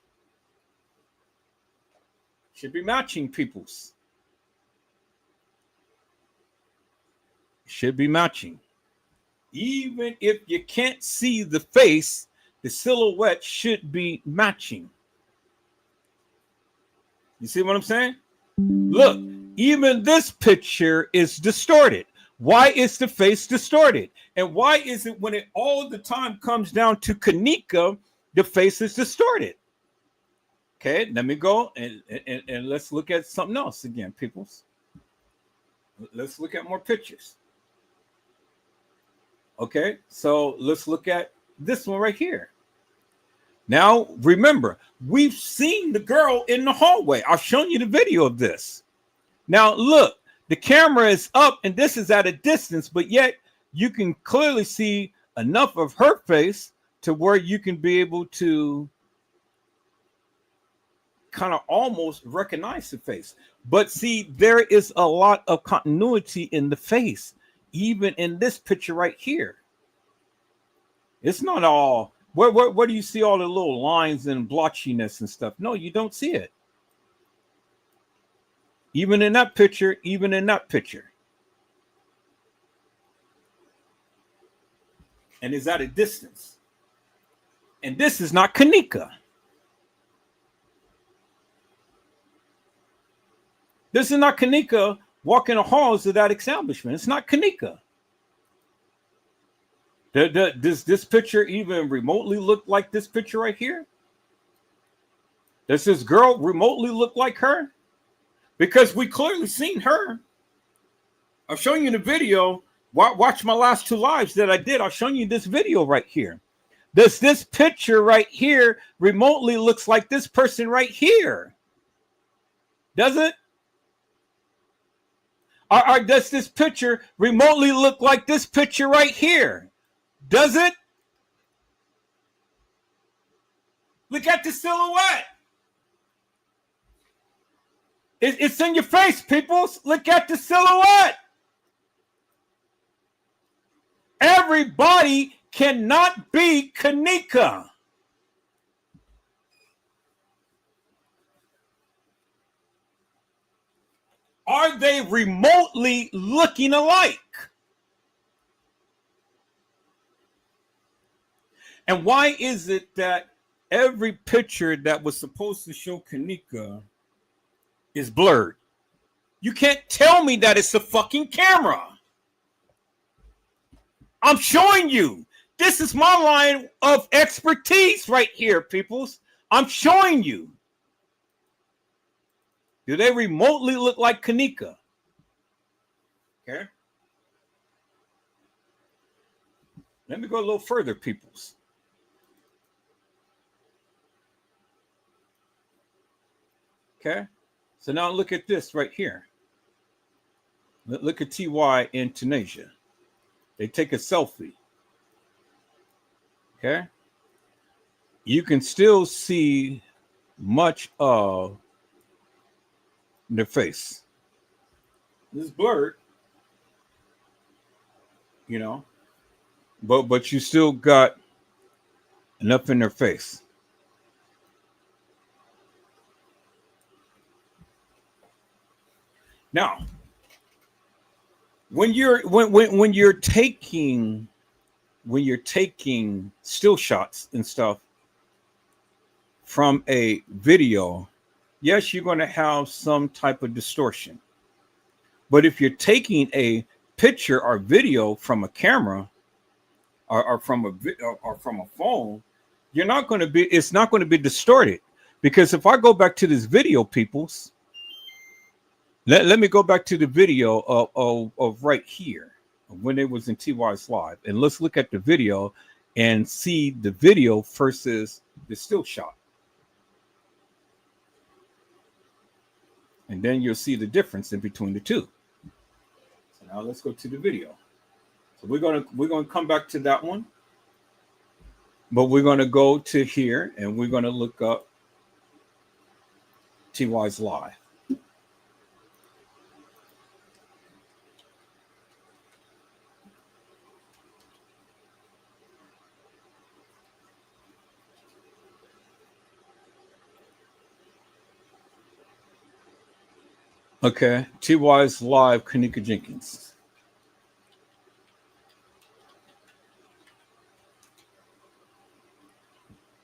Speaker 1: Should be matching, peoples. Should be matching. Even if you can't see the face, the silhouette should be matching. You see what I'm saying? Look, even this picture is distorted. Why is the face distorted? And why is it when it all the time comes down to Kenneka, the face is distorted? Okay, let me go and let's look at something else again, peoples. Let's look at more pictures. Okay, so let's look at this one right here. Now, remember, we've seen the girl in the hallway. I've shown you the video of this. Now, look, the camera is up and this is at a distance, but yet you can clearly see enough of her face to where you can be able to kind of almost recognize the face. But see, there is a lot of continuity in the face, even in this picture right here. It's not all where do you see all the little lines and blotchiness and stuff? No, you don't see it. Even in that picture, even in that picture. And is at a distance. And this is not Kenneka. This is not Kenneka walking the halls of that establishment. It's not Kenneka. Does this picture even remotely look like this picture right here? Does this girl remotely look like her? Because we clearly seen her. I've shown you the video. Watch my last 2 lives that I did. I've shown you this video right here. Does this picture right here remotely looks like this person right here? Does it? Or does this picture remotely look like this picture right here? Does it? Look at the silhouette. It's in your face, people. Look at the silhouette. Everybody cannot be Kenneka. Are they remotely looking alike? And why is it that every picture that was supposed to show Kenneka is blurred? You can't tell me that it's the fucking camera. I'm showing you. This is my line of expertise right here, peoples. I'm showing you. Do they remotely look like Kenneka? Okay. Let me go a little further, peoples. Okay. So now look at this right here. Look at TY in Tunisia. They take a selfie. Okay. You can still see much of their face. This is blurred, you know, but you still got enough in their face. Now, when you're taking still shots and stuff from a video, yes, you're going to have some type of distortion. But if you're taking a picture or video from a camera or from a phone, you're not going to be. It's not going to be distorted, because if I go back to this video, peoples. Let me go back to the video of right here when it was in TY's live, and let's look at the video and see the video versus the still shot. And then you'll see the difference in between the two. So now let's go to the video. So we're gonna come back to that one, but we're gonna go to here and we're gonna look up TY's live. Okay, TY's live, Kenneka Jenkins.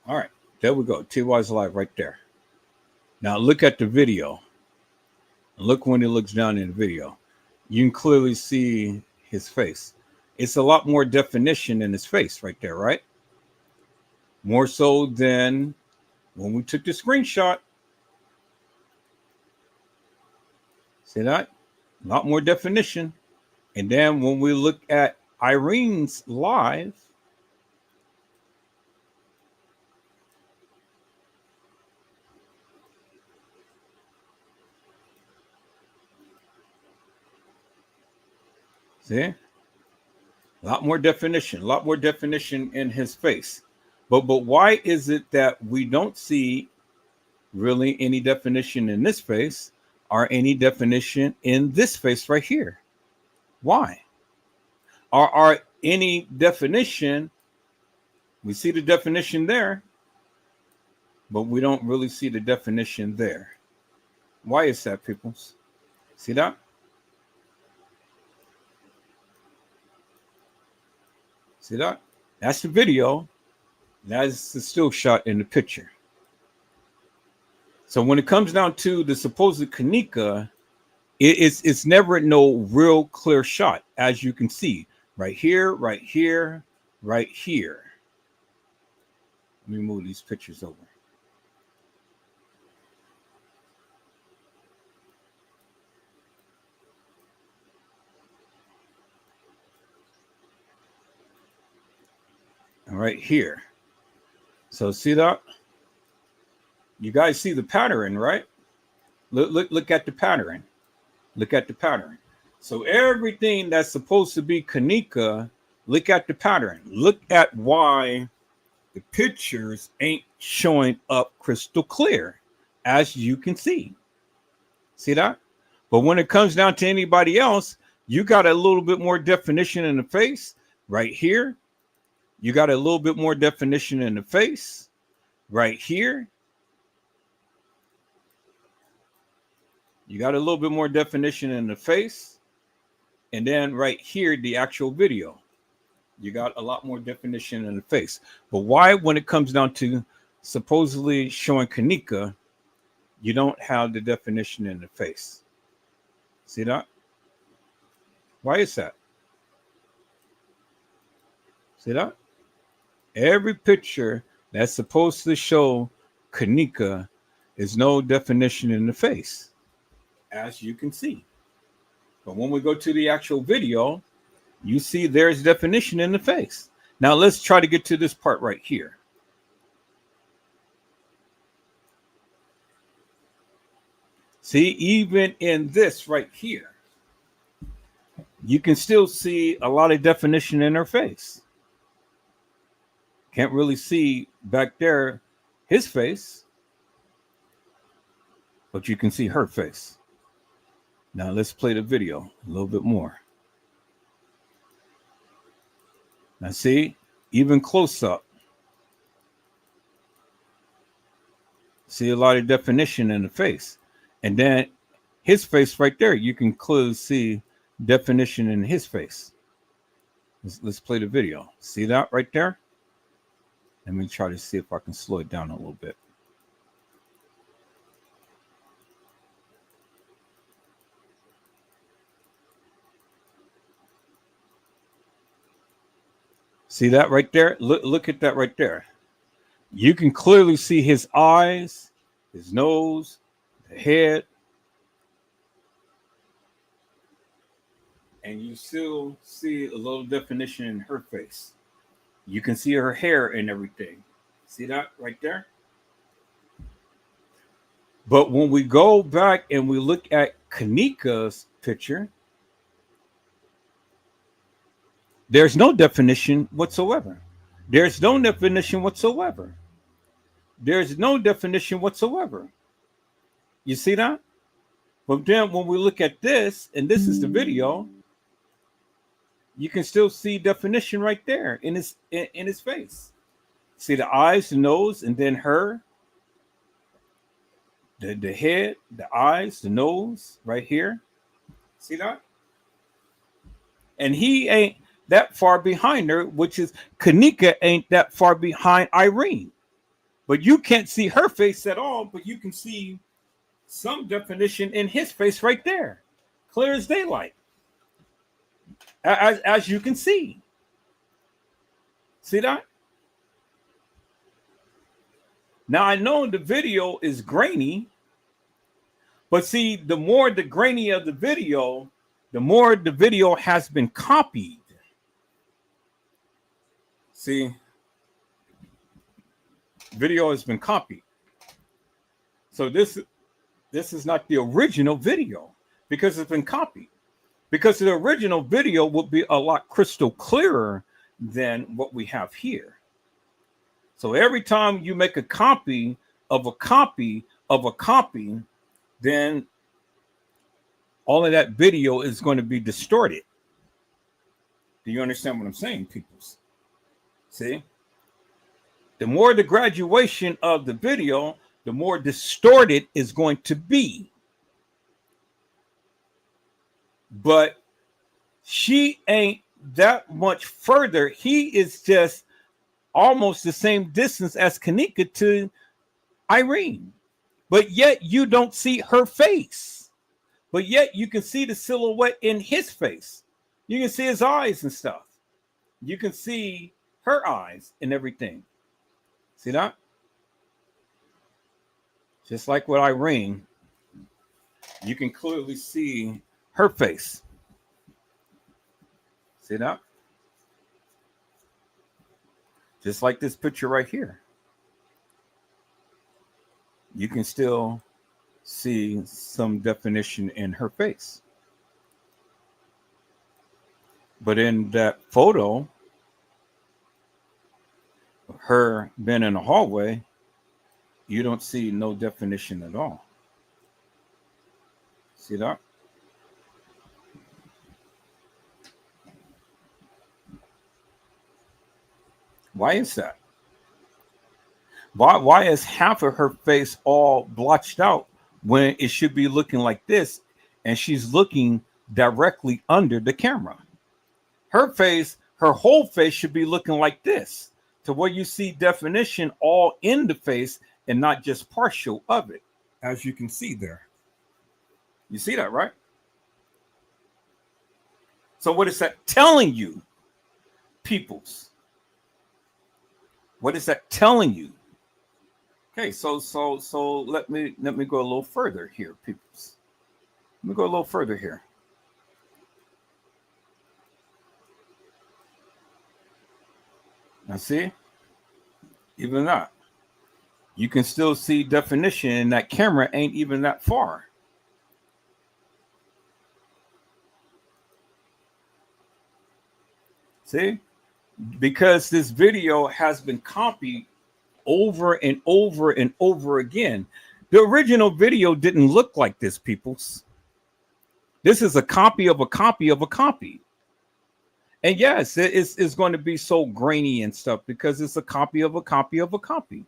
Speaker 1: All right, there we go. TY's live right there. Now look at the video. Look when he looks down in the video. You can clearly see his face. It's a lot more definition in his face right there, right? More so than when we took the screenshot. See that? A lot more definition. And then when we look at Irene's live, see? A lot more definition in his face. But why is it that we don't see really any definition in this face or any definition in this face right here? Why? Are any definition, we see the definition there, but we don't really see the definition there. Why is that, peoples? See that? See that? That's the video. That's the still shot in the picture. So when it comes down to the supposed Kenneka, it's never no real clear shot, as you can see. Right here, right here, right here. Let me move these pictures over. Right here. So see that? You guys see the pattern, right? Look at the pattern. Look at the pattern. So everything that's supposed to be Kenneka, look at the pattern. Look at why the pictures ain't showing up crystal clear, as you can see. See that? But when it comes down to anybody else, you got a little bit more definition in the face right here. You got a little bit more definition in the face right here. You got a little bit more definition in the face. And then right here, the actual video, you got a lot more definition in the face. But why, when it comes down to supposedly showing Kenneka, you don't have the definition in the face? See that? Why is that? See that? Every picture that's supposed to show Kenneka is no definition in the face, as you can see. But when we go to the actual video, you see there's definition in the face. Now let's try to get to this part right here. See, even in this right here, you can still see a lot of definition in her face. Can't really see back there his face, but you can see her face. Now let's play the video a little bit more. Now see, even close up, see a lot of definition in the face. And then his face right there, you can clearly see definition in his face. Let's play the video. See that right there? Let me try to see if I can slow it down a little bit. See that right there? Look at that right there. You can clearly see his eyes, his nose, the head. And you still see a little definition in her face. You can see her hair and everything. See that right there? But when we go back and we look at Kenneka's picture, there's no definition whatsoever. There's no definition whatsoever. There's no definition whatsoever. You see that? But then when we look at this, and this is the video, you can still see definition right there in his face. See the eyes, the nose, and then her, the head, the eyes, the nose, right here. See that? And he ain't that far behind her, which is Kenneka ain't that far behind Irene. But you can't see her face at all, but you can see some definition in his face right there. Clear as daylight. As you can see. See that? Now I know the video is grainy, but see, the more the grainy of the video, the more the video has been copied. See, video has been copied. So this is not the original video because it's been copied. Because the original video would be a lot crystal clearer than what we have here. So every time you make a copy of a copy of a copy, then all of that video is going to be distorted. Do you understand what I'm saying, peoples? See? The more the graduation of the video, the more distorted it's going to be. But she ain't that much further. He is just almost the same distance as Kenneka to Irene. But yet you don't see her face. But yet you can see the silhouette in his face. You can see his eyes and stuff. You can see her eyes and everything. See that? Just like with Irene, you can clearly see her face. See that? Just like this picture right here. You can still see some definition in her face. But in that photo, her being in the hallway, you don't see no definition at all. See that? Why is that? Why is half of her face all blotched out when it should be looking like this, and she's looking directly under the camera? Her face, her whole face should be looking like this, to where you see definition all in the face and not just partial of it, as you can see there. You see that, right? So what is that telling you, peoples? What is that telling you? Okay, so let me go a little further here, peoples. Let me go a little further here. Now see, even that, you can still see definition, and that camera ain't even that far. See, because this video has been copied over and over and over again. The original video didn't look like this, peoples. This is a copy of a copy of a copy. And yes, it's going to be so grainy and stuff because it's a copy of a copy of a copy.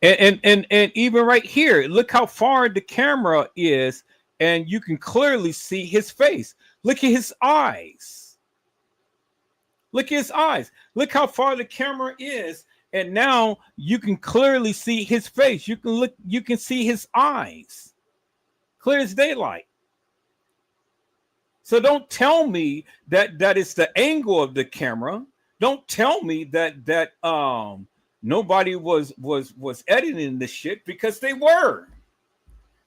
Speaker 1: And even right here, look how far the camera is, and you can clearly see his face. Look at his eyes. Look at his eyes. Look how far the camera is, and now you can clearly see his face. You can see his eyes. Clear as daylight. So don't tell me that it's the angle of the camera. Don't tell me that nobody was editing this shit, because they were.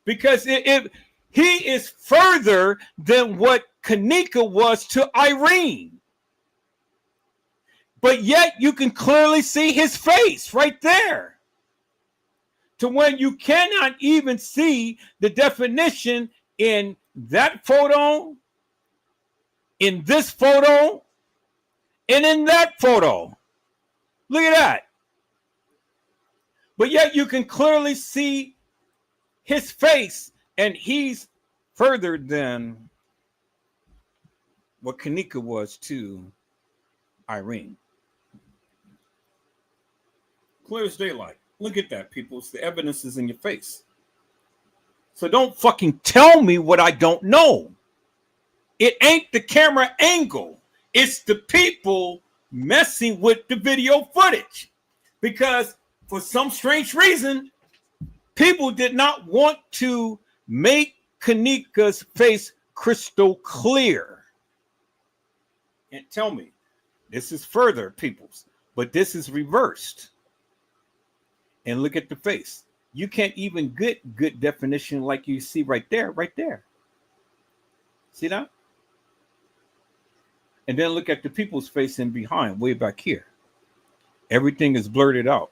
Speaker 1: Because he is further than what Kenneka was to Irene. But yet you can clearly see his face right there. To when you cannot even see the definition in that photo, in this photo, and in that photo. Look at that. But yet you can clearly see his face, and he's further than what Kenneka was to Irene. Clear as daylight. Look at that, people. The evidence is in your face. So don't fucking tell me what I don't know. It ain't the camera angle. It's the people messing with the video footage. Because for some strange reason, people did not want to make Kenneka's face crystal clear. And tell me, this is further, peoples, but this is reversed. And look at the face. You can't even get good definition like you see right there, right there. See that? And then look at the people's face in behind, way back here. Everything is blurred out.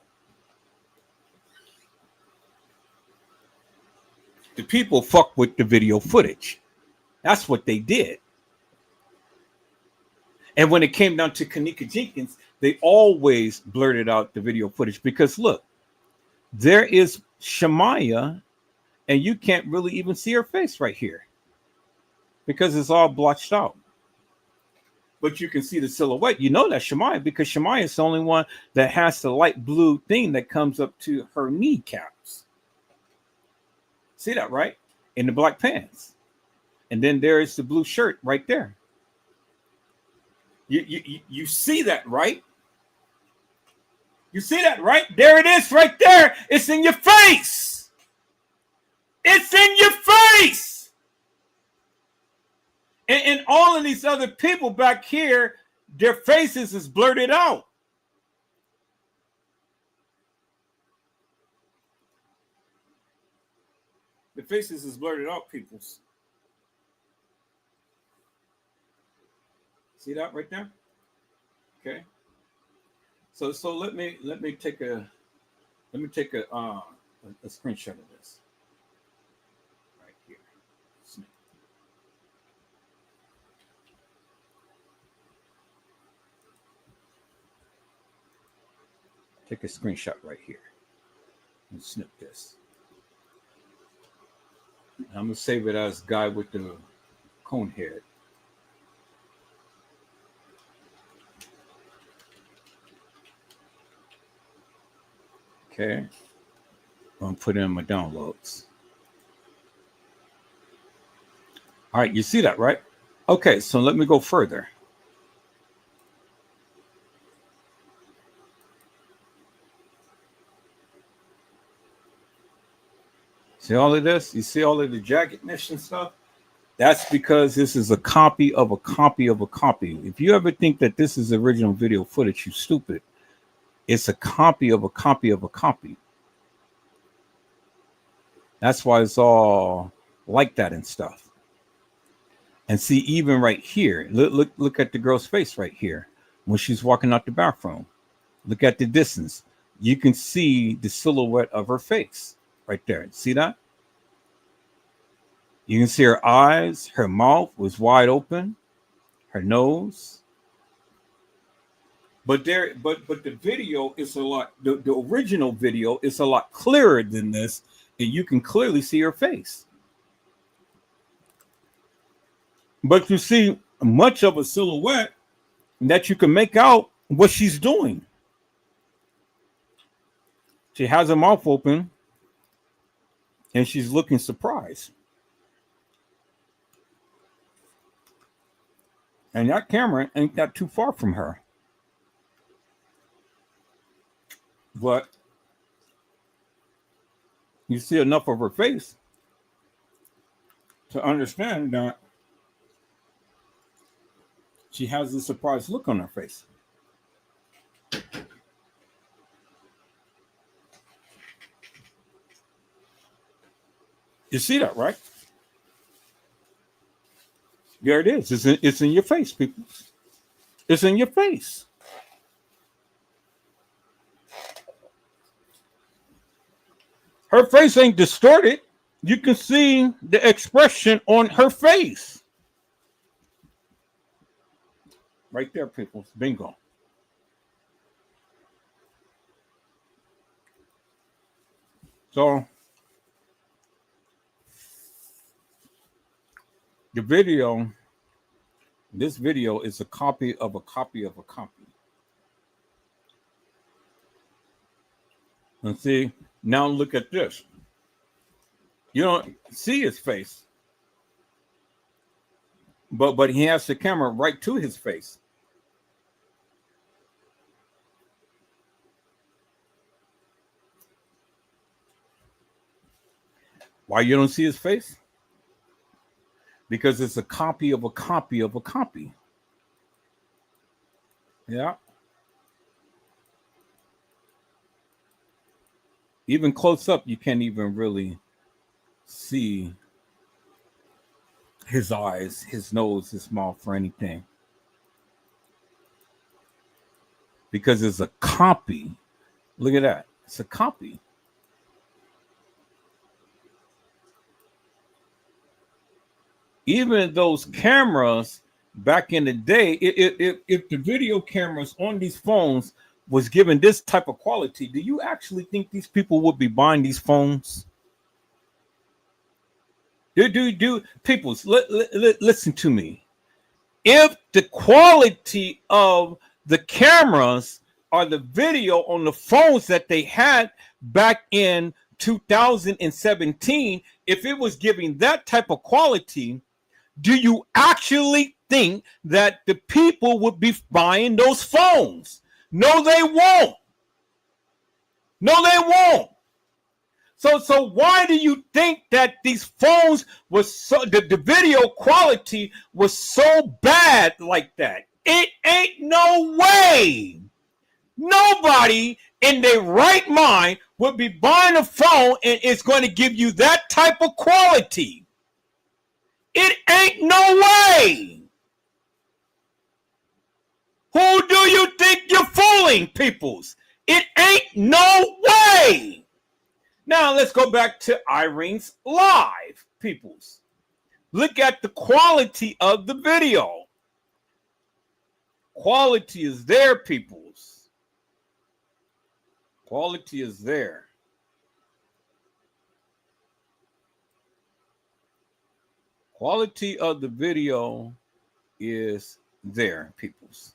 Speaker 1: The people fuck with the video footage. That's what they did. And when it came down to Kenneka Jenkins, they always blurted out the video footage because look, there is Shamaya, and you can't really even see her face right here because it's all blotched out. But you can see the silhouette. You know that's Shamaya because Shamaya is the only one that has the light blue thing that comes up to her kneecaps. See that, right? In the black pants. And then there is the blue shirt right there. You see that, right? You see that, right? There it is right there. It's in your face. It's in your face. And all of these other people back here, their faces is blurted out. The faces is blurted out, peoples. See that right there? Okay. So let me take a screenshot of this right here. Take a screenshot right here and snip this. I'm gonna save it as guy with the cone head. Okay, I'm gonna put in my downloads. All right, you see that, right? Okay, so let me go further. See all of this? You see all of the jaggedness and stuff? That's because this is a copy of a copy of a copy. If you ever think that this is original video footage, you stupid. It's a copy of a copy of a copy. That's why it's all like that and stuff. And see, even right here, look at the girl's face right here when she's walking out the bathroom. Look at the distance. You can see the silhouette of her face right there. See that? You can see her eyes, her mouth was wide open, her nose. But the video is a lot, the original video is a lot clearer than this, and you can clearly see her face. But you see much of a silhouette that you can make out what she's doing. She has her mouth open and she's looking surprised. And that camera ain't that too far from her. But you see enough of her face to understand that she has a surprised look on her face. You see that, right? There it is. It's in your face, people. It's in your face. Her face ain't distorted. You can see the expression on her face. Right there, people. Bingo. So this video is a copy of a copy of a copy. And see, now look at this. You don't see his face, but he has the camera right to his face. Why you don't see his face? Because it's a copy of a copy of a copy. Yeah. Even close up, you can't even really see his eyes, his nose, his mouth, or anything. Because it's a copy. Look at that. It's a copy. Even those cameras back in the day, if the video cameras on these phones was given this type of quality, do you actually think these people would be buying these phones? Do peoples listen to me. If the quality of the cameras or the video on the phones that they had back in 2017, if it was giving that type of quality, do you actually think that the people would be buying those phones? No, they won't. No, they won't. So why do you think that these phones was so the video quality was so bad like that? It ain't no way. Nobody in their right mind would be buying a phone and it's going to give you that type of quality. It ain't no way. Who do you think you're fooling, peoples? It ain't no way. Now let's go back to Irene's live, peoples. Look at the quality of the video. Quality is there, peoples. Quality is there. Quality of the video is there, peoples.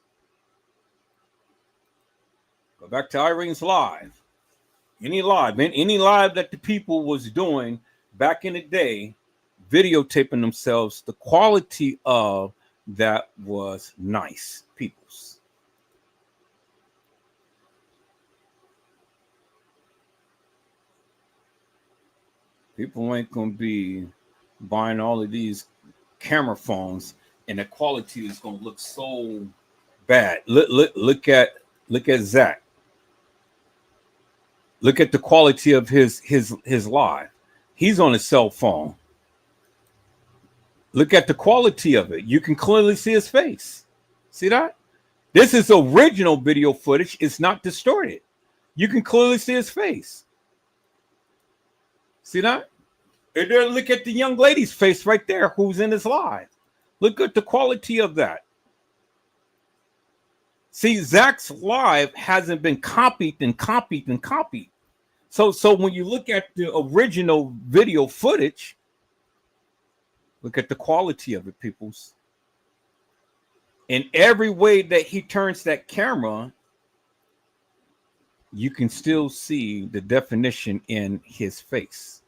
Speaker 1: Go back to Irene's live. Any live that the people was doing back in the day, videotaping themselves, the quality of that was nice, peoples. People ain't gonna be buying all of these camera phones and the quality is gonna look so bad. Look at Zach. Look at the quality of his live. He's on a cell phone. Look at the quality of it. You can clearly see his face. See that? This is original video footage. It's not distorted. You can clearly see his face. See that? And then look at the young lady's face right there who's in his live. Look at the quality of that. See, Zach's live hasn't been copied and copied and copied. So when you look at the original video footage, look at the quality of it, peoples. In every way that he turns that camera, you can still see the definition in his face.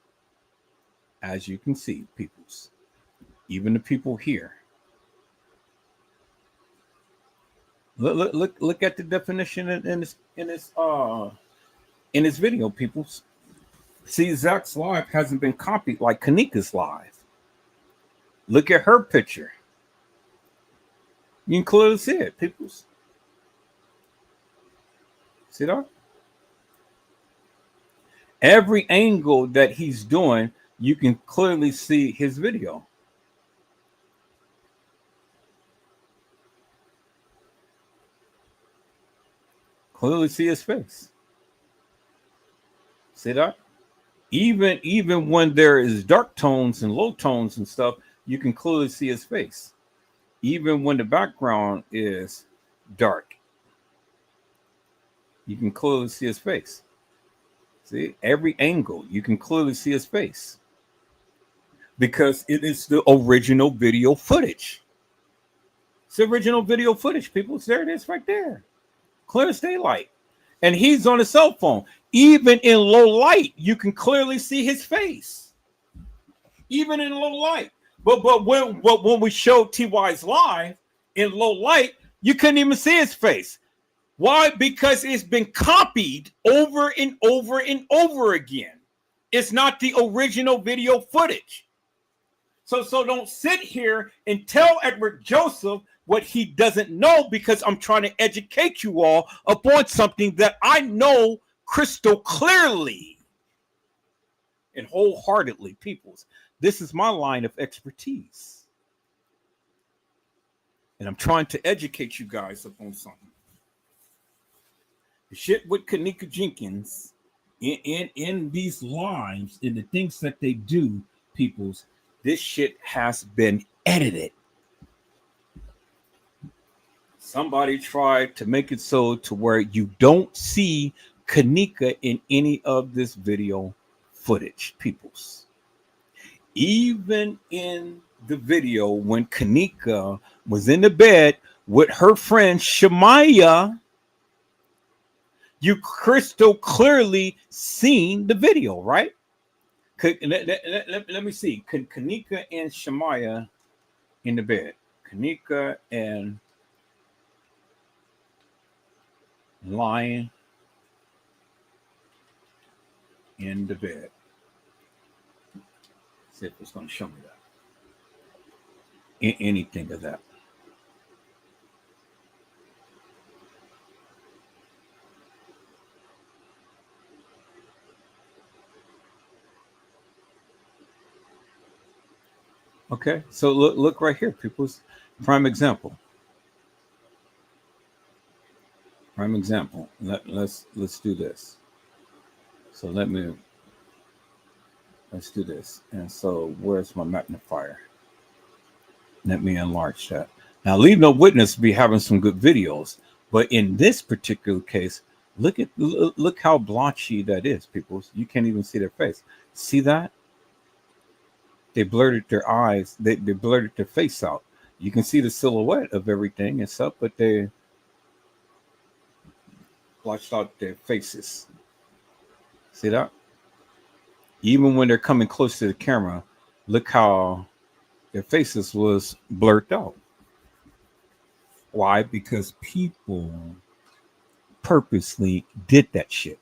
Speaker 1: As you can see, peoples. Even the people here. Look at the definition in his video, peoples. See, Zach's live hasn't been copied like Kenneka's live. Look at her picture. You can clearly see it, peoples. See that? Every angle that he's doing, you can clearly see his video. Clearly see his face. See that? Even when there is dark tones and low tones and stuff, you can clearly see his face. Even when the background is dark, you can clearly see his face. See, every angle, you can clearly see his face. Because it is the original video footage. It's the original video footage, people. There it is right there. Clear as daylight. And he's on a cell phone. Even in low light, you can clearly see his face. Even in low light. But when we showed TY's live in low light, you couldn't even see his face. Why? Because it's been copied over and over and over again. It's not the original video footage. So don't sit here and tell Edward Joseph what he doesn't know, because I'm trying to educate you all upon something that I know crystal clearly and wholeheartedly, peoples. This is my line of expertise. And I'm trying to educate you guys upon something. The shit with Kenneka Jenkins in these lives, in the things that they do, peoples, this shit has been edited. Somebody tried to make it so to where you don't see Kenneka in any of this video footage, peoples. Even in the video when Kenneka was in the bed with her friend Shemaya, you crystal clearly seen the video, right? Let me see. Kenneka and Shemaya in the bed. Kenneka and lying in the bed. See if it's going to show me that. Anything of that. Okay, so look right here, people's prime example. Prime example. Let's do this. So let's do this. And so where's my magnifier? Let me enlarge that. Now, Leave No Witness be having some good videos, but in this particular case, look how blotchy that is, people. You can't even see their face. See that? They blurred their eyes. They blurred their face out. You can see the silhouette of everything and stuff, but they blotched out their faces. See that? Even when they're coming close to the camera, look how their faces was blurred out. Why? Because people purposely did that shit.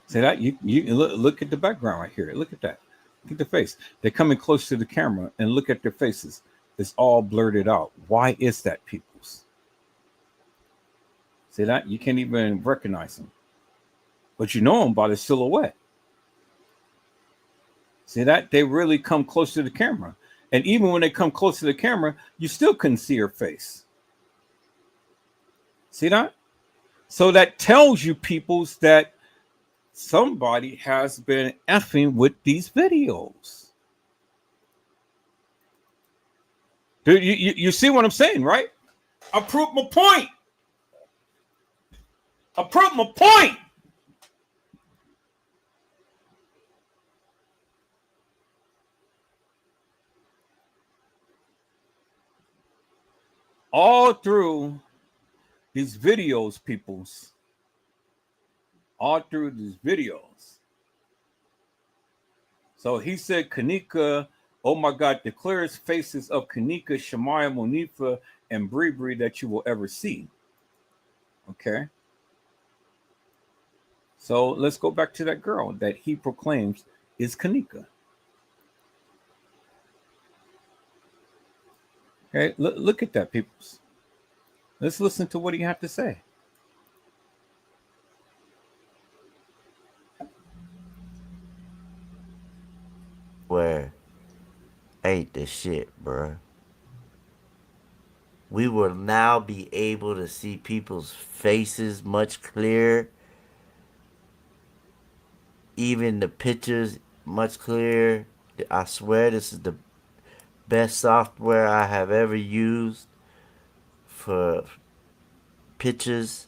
Speaker 1: See that? You look at the background right here. Look at that. Look at the face. They're coming close to the camera and look at their faces. It's all blurted out. Why is that, peoples? See that? You can't even recognize them. But you know them by the silhouette. See that? They really come close to the camera. And even when they come close to the camera, you still couldn't see her face. See that? So that tells you, peoples, that somebody has been effing with these videos. Dude, you see what I'm saying, right? I proved my point. I proved my point. All through these videos, peoples. All through these videos. So he said, Kenneka, oh my God, the clearest faces of Kenneka, Shemaya, Monifa, and Bree that you will ever see. Okay. So let's go back to that girl that he proclaims is Kenneka. Okay, look at that, peoples. Let's listen to what he had to say.
Speaker 12: Where ain't the shit, bruh. We will now be able to see people's faces much clearer. Even the pictures much clearer. I swear this is the best software I have ever used for pictures.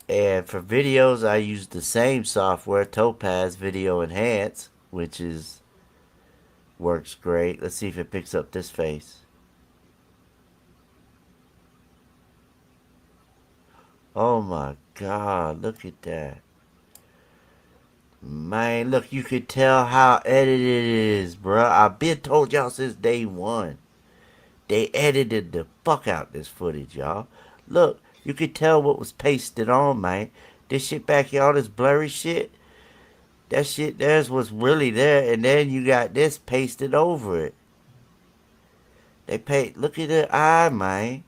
Speaker 12: And for videos, I use the same software, Topaz Video Enhance, which works great. Let's see if it picks up this face. Oh my God, look at that. Man, look, you could tell how edited it is, bruh. I've been told y'all since day one. They edited the fuck out this footage, y'all. Look, you could tell what was pasted on, man. This shit back here, all this blurry shit. That shit there's what's really there, and then you got this pasted over it. Look at the eye, man.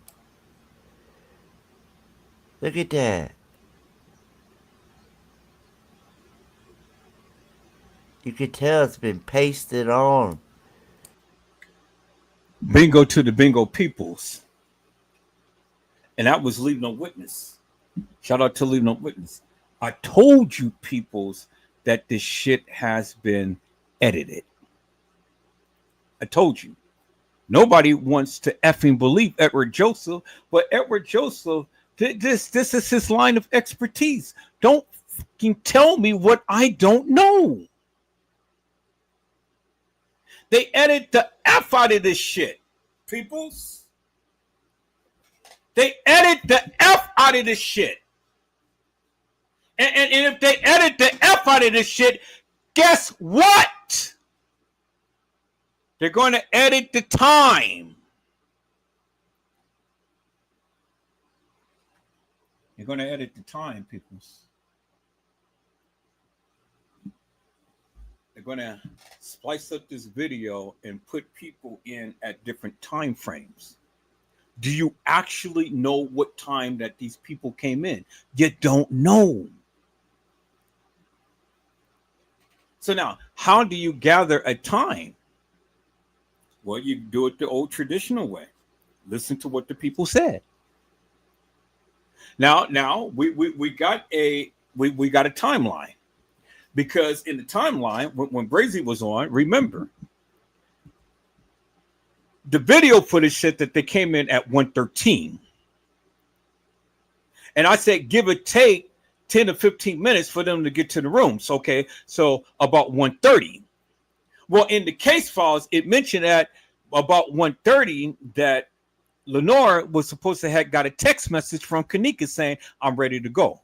Speaker 12: Look at that. You could tell it's been pasted on.
Speaker 1: Bingo to the bingo peoples. And that was Leave No Witness. Shout out to Leave No Witness. I told you, peoples, that this shit has been edited. I told you. Nobody wants to effing believe Edward Joseph, but Edward Joseph, this is his line of expertise. Don't fucking tell me what I don't know. They edit the F out of this shit, peoples. They edit the F out of this shit. And if they edit the F out of this shit, guess what? They're going to edit the time. They're going to edit the time, people. They're going to splice up this video and put people in at different time frames. Do you actually know what time that these people came in? You don't know. So now, how do you gather a time? Well, you do it the old traditional way. Listen to what the people said. Now we got a timeline, because in the timeline when Brazy was on, remember, the video footage said that they came in at 1:13, and I said give or take 10 to 15 minutes for them to get to the rooms. Okay, so about 1:30. Well, in the case files, it mentioned at about 1:30 that Lenore was supposed to have got a text message from Kenneka saying, I'm ready to go.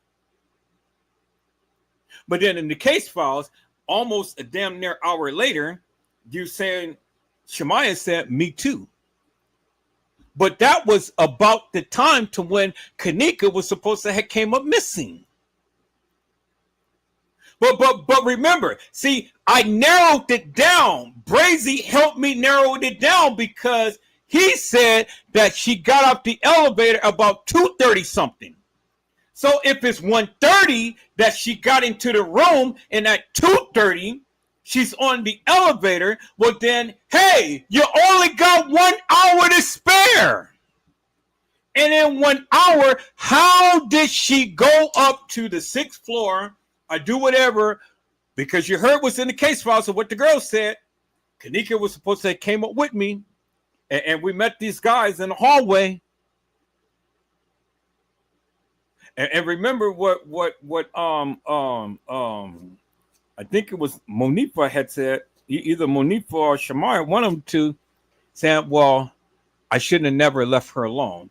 Speaker 1: But then in the case files, almost a damn near hour later, you're saying, Shemaya said, me too. But that was about the time to when Kenneka was supposed to have came up missing. But remember, see, I narrowed it down. Brazy helped me narrow it down because he said that she got off the elevator about 2:30 something. So if it's 1:30 that she got into the room and at 2:30 she's on the elevator, well then, hey, you only got 1 hour to spare. And in 1 hour, how did she go up to the 6th floor? I do whatever, because you heard what's in the case files of what the girl said. Kenneka was supposed to have came up with me, and we met these guys in the hallway. And remember what I think it was Monifa had said, either Monifa or Shamar, one of them two, saying, well, I shouldn't have never left her alone.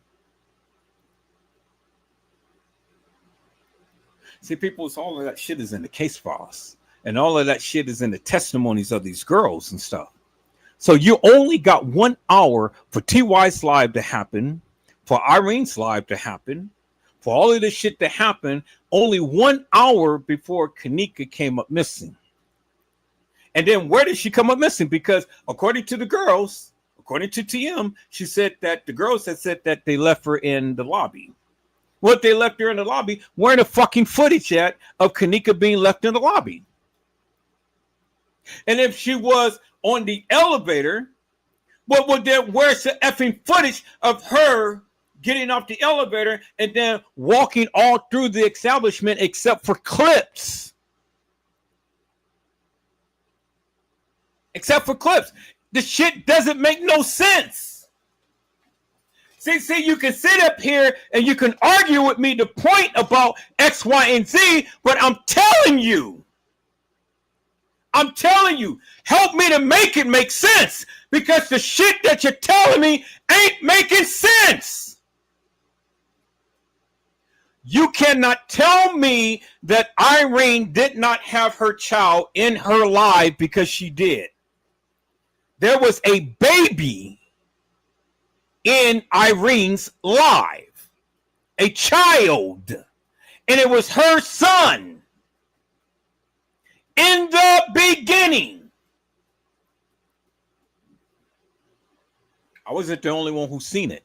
Speaker 1: See, people, all of that shit is in the case files. And all of that shit is in the testimonies of these girls and stuff. So you only got 1 hour for TY's live to happen, for Irene's live to happen, for all of this shit to happen, only 1 hour before Kenneka came up missing. And then where did she come up missing? Because according to the girls, according to TM, she said that the girls had said that they left her in the lobby. What they left her in the lobby, where the fucking footage at of Kenneka being left in the lobby? And if she was on the elevator, well then where's the effing footage of her getting off the elevator and then walking all through the establishment except for clips? Except for clips. The shit doesn't make no sense. See, you can sit up here and you can argue with me the point about X, Y, and Z, but I'm telling you, help me to make it make sense, because the shit that you're telling me ain't making sense. You cannot tell me that Irene did not have her child in her life, because she did. There was a baby in Irene's life, a child, and it was her son in the beginning. I wasn't the only one who seen it.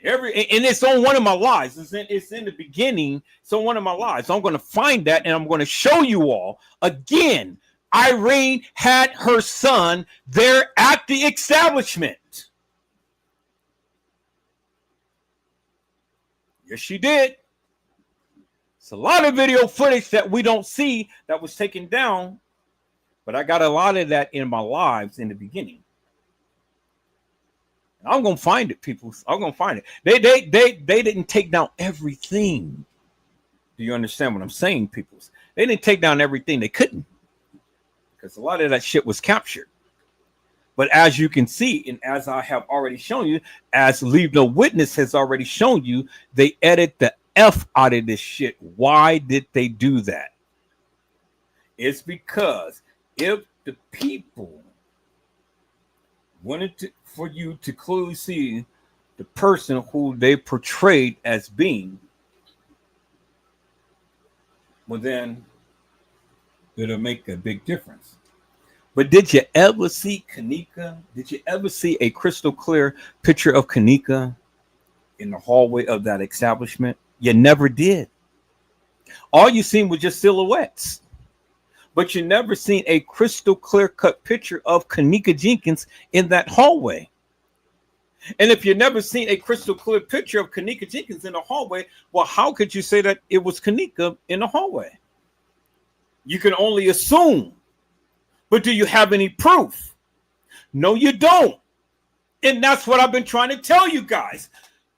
Speaker 1: And it's on one of my lives. It's in the beginning. It's on one of my lives. So I'm going to find that and I'm going to show you all again. Irene had her son there at the establishment. Yes, she did. It's a lot of video footage that we don't see that was taken down But I got a lot of that in my lives in the beginning. And I'm gonna find it, people. I'm gonna find it. They didn't take down everything. Do you understand what I'm saying, people? They didn't take down everything. They couldn't, because a lot of that shit was captured. But as you can see, and as I have already shown you, as Leave No Witness has already shown you, they edit the F out of this shit. Why did they do that? It's because if the people wanted for you to clearly see the person who they portrayed as being, well, then it'll make a big difference. But did you ever see Kenneka? Did you ever see a crystal clear picture of Kenneka in the hallway of that establishment? You never did. All you seen was just silhouettes. But you never seen a crystal clear cut picture of Kenneka Jenkins in that hallway. And if you never seen a crystal clear picture of Kenneka Jenkins in the hallway, well, how could you say that it was Kenneka in the hallway? You can only assume. But do you have any proof? No, you don't. And that's what I've been trying to tell you guys.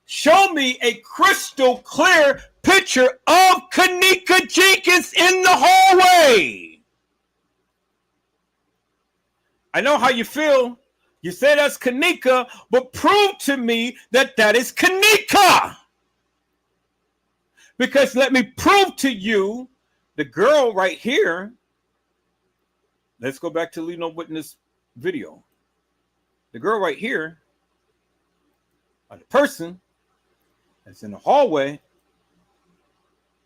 Speaker 1: Show me a crystal clear picture of Kenneka Jenkins in the hallway. I know how you feel. You say that's Kenneka, but prove to me that that is Kenneka. Because let me prove to you, the girl right here. Let's go back to Leave No Witness video. The girl right here, or the person that's in the hallway,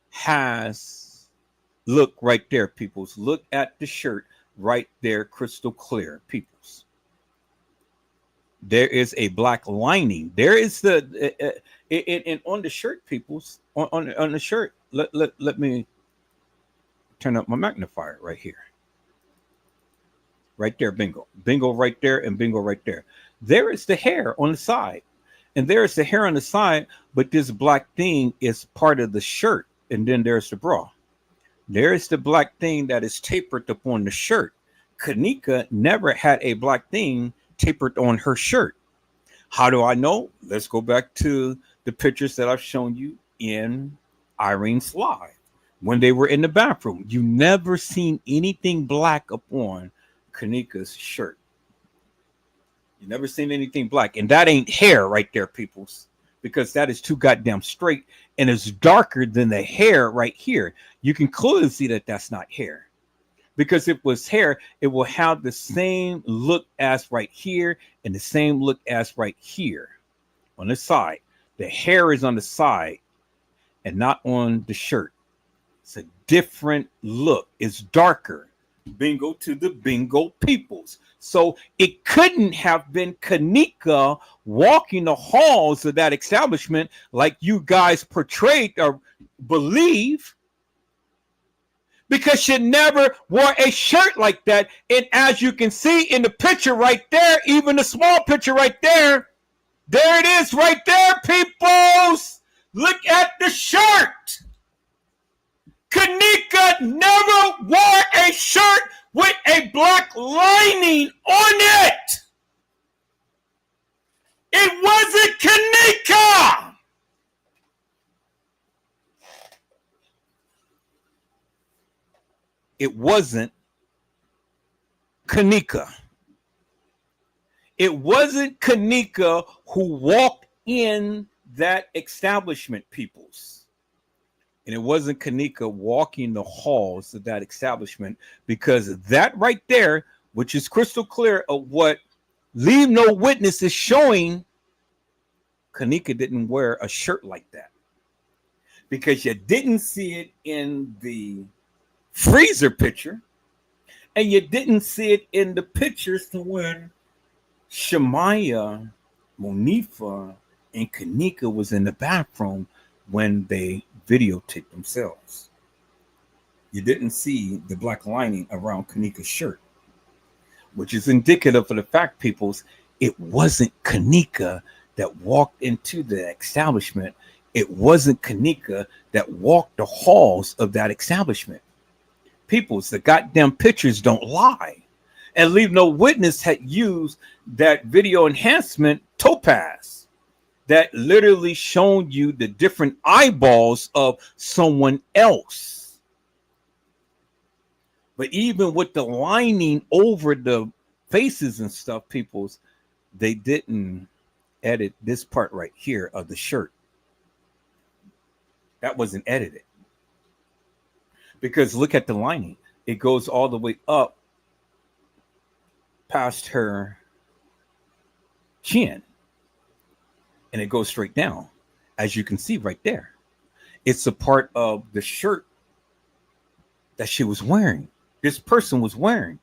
Speaker 1: has, look right there, peoples. Look at the shirt right there, crystal clear, peoples. There is a black lining. There is the, and on the shirt, peoples, on the shirt. Let me turn up my magnifier right here. Right there, bingo. Bingo right there and bingo right there. There is the hair on the side. And there is the hair on the side, but this black thing is part of the shirt. And then there's the bra. There is the black thing that is tapered upon the shirt. Kenneka never had a black thing tapered on her shirt. How do I know? Let's go back to the pictures that I've shown you in Irene's live. When they were in the bathroom, you never seen anything black upon Kenneka's shirt. You never seen anything black, and that ain't hair right there, peoples, because that is too goddamn straight and it's darker than the hair right here. You can clearly see that that's not hair, because if it was hair, it will have the same look as right here and the same look as right here on the side. The hair is on the side and not on the shirt. It's a different look. It's darker. Bingo to the bingo peoples. So it couldn't have been Kenneka walking the halls of that establishment like you guys portrayed or believe, because she never wore a shirt like that. And as you can see in the picture right there, even the small picture right there, there it is right there, peoples. Look at the shirt. Kenneka never wore a shirt with a black lining on it. It wasn't Kenneka. It wasn't Kenneka. It wasn't Kenneka who walked in that establishment, peoples. And it wasn't Kenneka walking the halls of that establishment, because that right there, which is crystal clear of what Leave No Witness is showing, Kenneka didn't wear a shirt like that, because you didn't see it in the freezer picture, and you didn't see it in the pictures to when Shamaya, Monifa, and Kenneka was in the bathroom when they videotaped themselves. You didn't see the black lining around Kenneka's shirt, which is indicative of the fact, peoples, it wasn't Kenneka that walked into the establishment. It wasn't Kenneka that walked the halls of that establishment. Peoples, the goddamn pictures don't lie. And Leave No Witness had used that video enhancement Topaz that literally shown you the different eyeballs of someone else. But even with the lining over the faces and stuff, Peoples, they didn't edit this part right here of the shirt. That wasn't edited. Because look at the lining. It goes all the way up past her chin. And it goes straight down, as you can see right there. It's a part of the shirt that she was wearing. This person was wearing.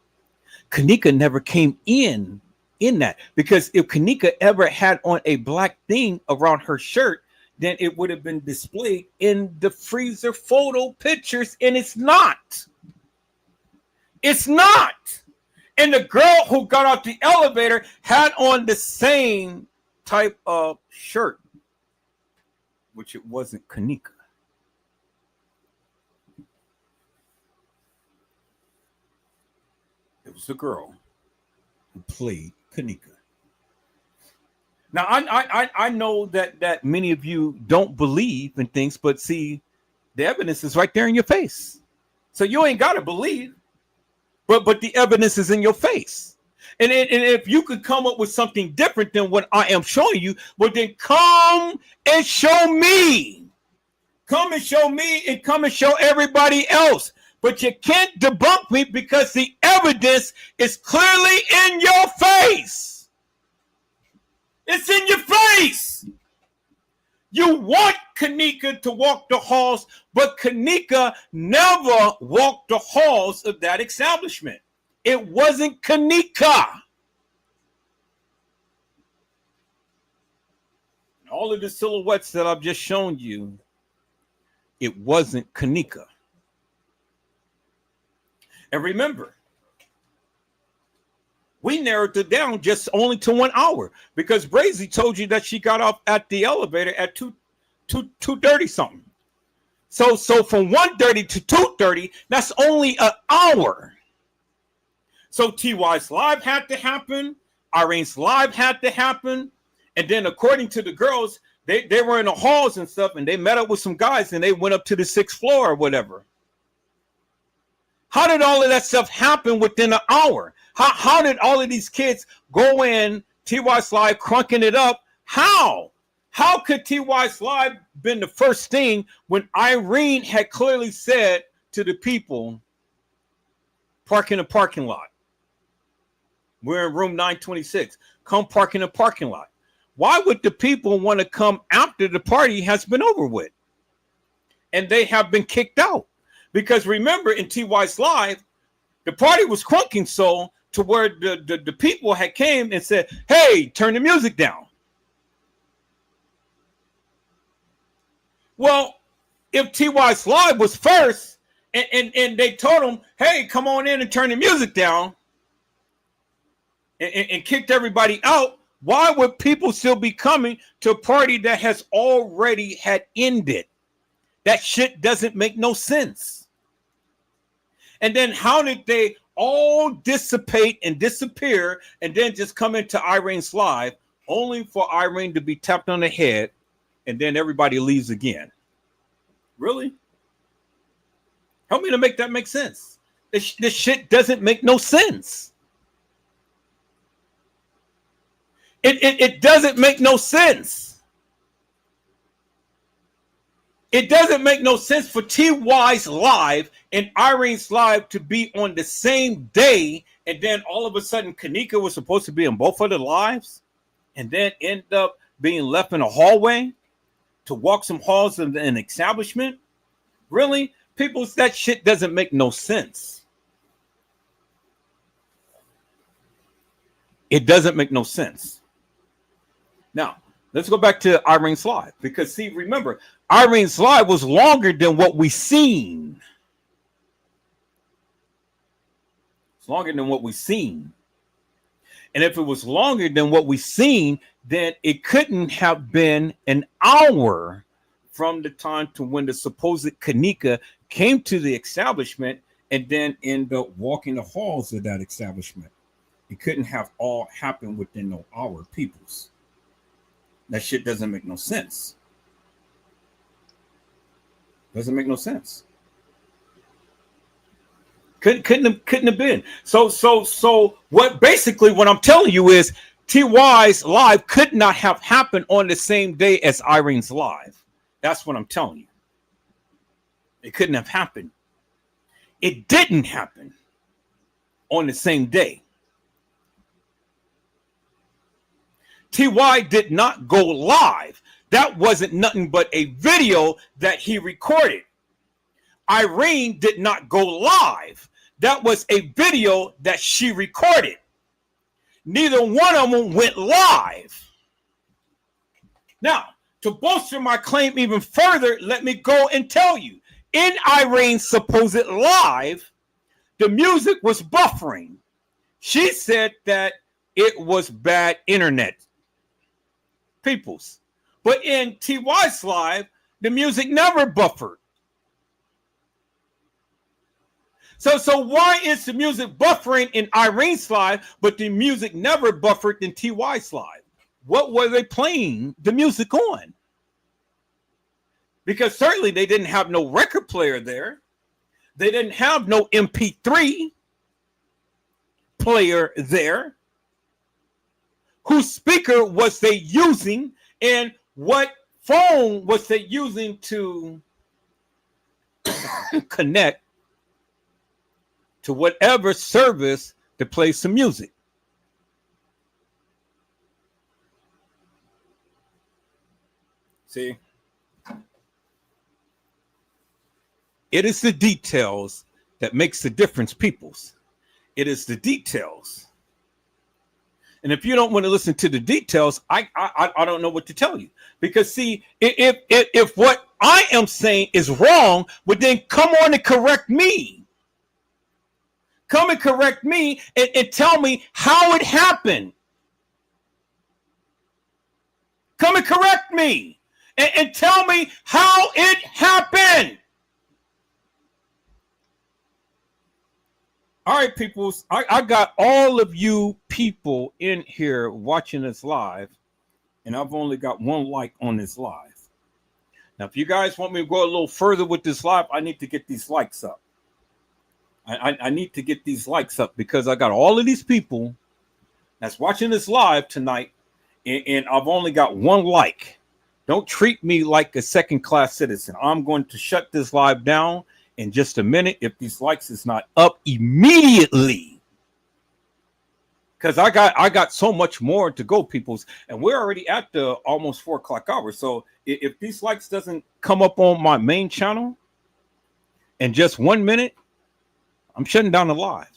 Speaker 1: Kenneka never came in that, because if Kenneka ever had on a black thing around her shirt, then it would have been displayed in the freezer photo pictures, and it's not. It's not. And the girl who got out the elevator had on the same type of shirt, which it wasn't Kenneka. It was the girl who played Kenneka. Now, I know that many of you don't believe in things, but see, the evidence is right there in your face. So you ain't got to believe, but the evidence is in your face. And if you could come up with something different than what I am showing you, well, then come and show me. Come and show me and come and show everybody else. But you can't debunk me because the evidence is clearly in your face. It's in your face. You want Kenneka to walk the halls, but Kenneka never walked the halls of that establishment. It wasn't Kenneka. All of the silhouettes that I've just shown you, it wasn't Kenneka. And remember, we narrowed it down just only to 1 hour because Brazy told you that she got off at the elevator at 2:30 something. So from 1:30 to 2:30, that's only an hour. So TY's live had to happen, Irene's live had to happen, and then according to the girls, they were in the halls and stuff, and they met up with some guys, and they went up to the 6th floor or whatever. How did all of that stuff happen within an hour? How did all of these kids go in TY's live crunking it up? How? How could TY's live been the first thing when Irene had clearly said to the people, park in the parking lot? We're in room 926. Come park in the parking lot. Why would the people want to come after the party has been over with? And they have been kicked out. Because remember, in TY's live, the party was crunking so to where the people had came and said, hey, turn the music down. Well, if TY's live was first and they told him, hey, come on in and turn the music down and kicked everybody out, why would people still be coming to a party that has already had ended? That shit doesn't make no sense. And then how did they all dissipate and disappear and then just come into Irene's live only for Irene to be tapped on the head and then everybody leaves again? Really? Help me to make that make sense. This shit doesn't make no sense. It doesn't make no sense. It doesn't make no sense for TY's live and Irene's live to be on the same day, and then all of a sudden Kenneka was supposed to be in both of the lives, and then end up being left in a hallway to walk some halls of an establishment. Really? People, that shit doesn't make no sense. It doesn't make no sense. Now, let's go back to Irene's live, because see, remember, Irene's live was longer than what we seen. It's longer than what we seen. And if it was longer than what we seen, then it couldn't have been an hour from the time to when the supposed Kenneka came to the establishment and then end up walking the halls of that establishment. It couldn't have all happened within no hour, peoples. That shit doesn't make no sense. Doesn't make no sense. Couldn't have been. So what basically what I'm telling you is TY's live could not have happened on the same day as Irene's live. That's what I'm telling you. It couldn't have happened. It didn't happen on the same day. TY did not go live. That wasn't nothing but a video that he recorded. Irene did not go live. That was a video that she recorded. Neither one of them went live. Now, to bolster my claim even further, let me go and tell you. In Irene's supposed live, the music was buffering. She said that it was bad internet. Peoples. But in TY's live, the music never buffered. So why is the music buffering in Irene's live, but the music never buffered in TY's live? What were they playing the music on? Because certainly they didn't have no record player there. They didn't have no MP3 player there. Whose speaker was they using, and what phone was they using to connect to whatever service to play some music? See? It is the details that makes the difference, peoples. It is the details. And if you don't want to listen to the details, I don't know what to tell you. Because see, if what I am saying is wrong, well then come on and correct me. Come and correct me and tell me how it happened. Come and correct me and tell me how it happened. All right, peoples, I got all of you people in here watching this live, and I've only got one like on this live. Now, if you guys want me to go a little further with this live, I need to get these likes up. I need to get these likes up because I got all of these people that's watching this live tonight, and I've only got one like. Don't treat me like a second-class citizen. I'm going to shut this live down in just a minute if these likes is not up immediately, because I got so much more to go, peoples, and we're already at the almost 4 o'clock hour. So if these likes doesn't come up on my main channel in just 1 minute, I'm shutting down the live.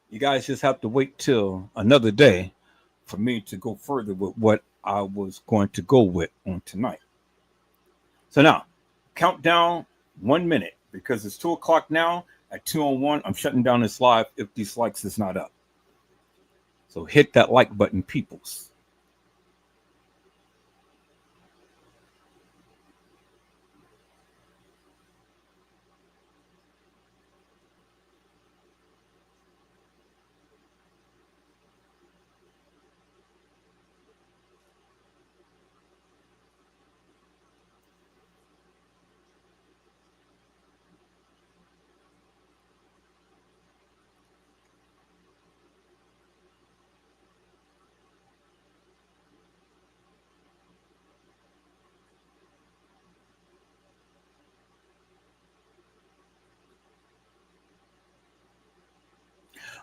Speaker 1: You guys just have to wait till another day for me to go further with what I was going to go with on tonight. So now, countdown 1 minute, because it's 2 o'clock now. At 2:01, I'm shutting down this live if these likes is not up. So hit that like button, peoples.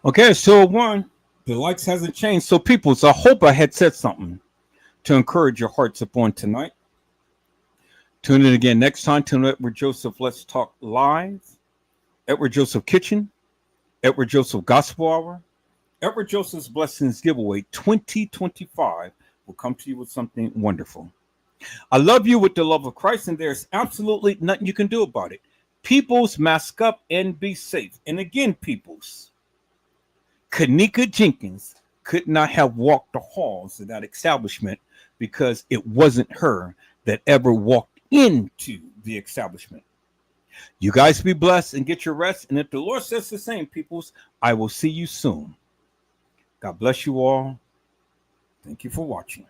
Speaker 1: Okay, so one, the likes hasn't changed. So people, so I hope I had said something to encourage your hearts upon tonight. Tune in again next time to Edward Joseph Let's Talk Live, Edward Joseph Kitchen, Edward Joseph Gospel Hour, Edward Joseph's Blessings Giveaway 2025 will come to you with something wonderful. I love you with the love of Christ, and there's absolutely nothing you can do about it. Peoples, mask up and be safe. And again, peoples, Kenneka Jenkins could not have walked the halls of that establishment because it wasn't her that ever walked into the establishment. You guys be blessed and get your rest. And if the Lord says the same, peoples, I will see you soon. God bless you all. Thank you for watching.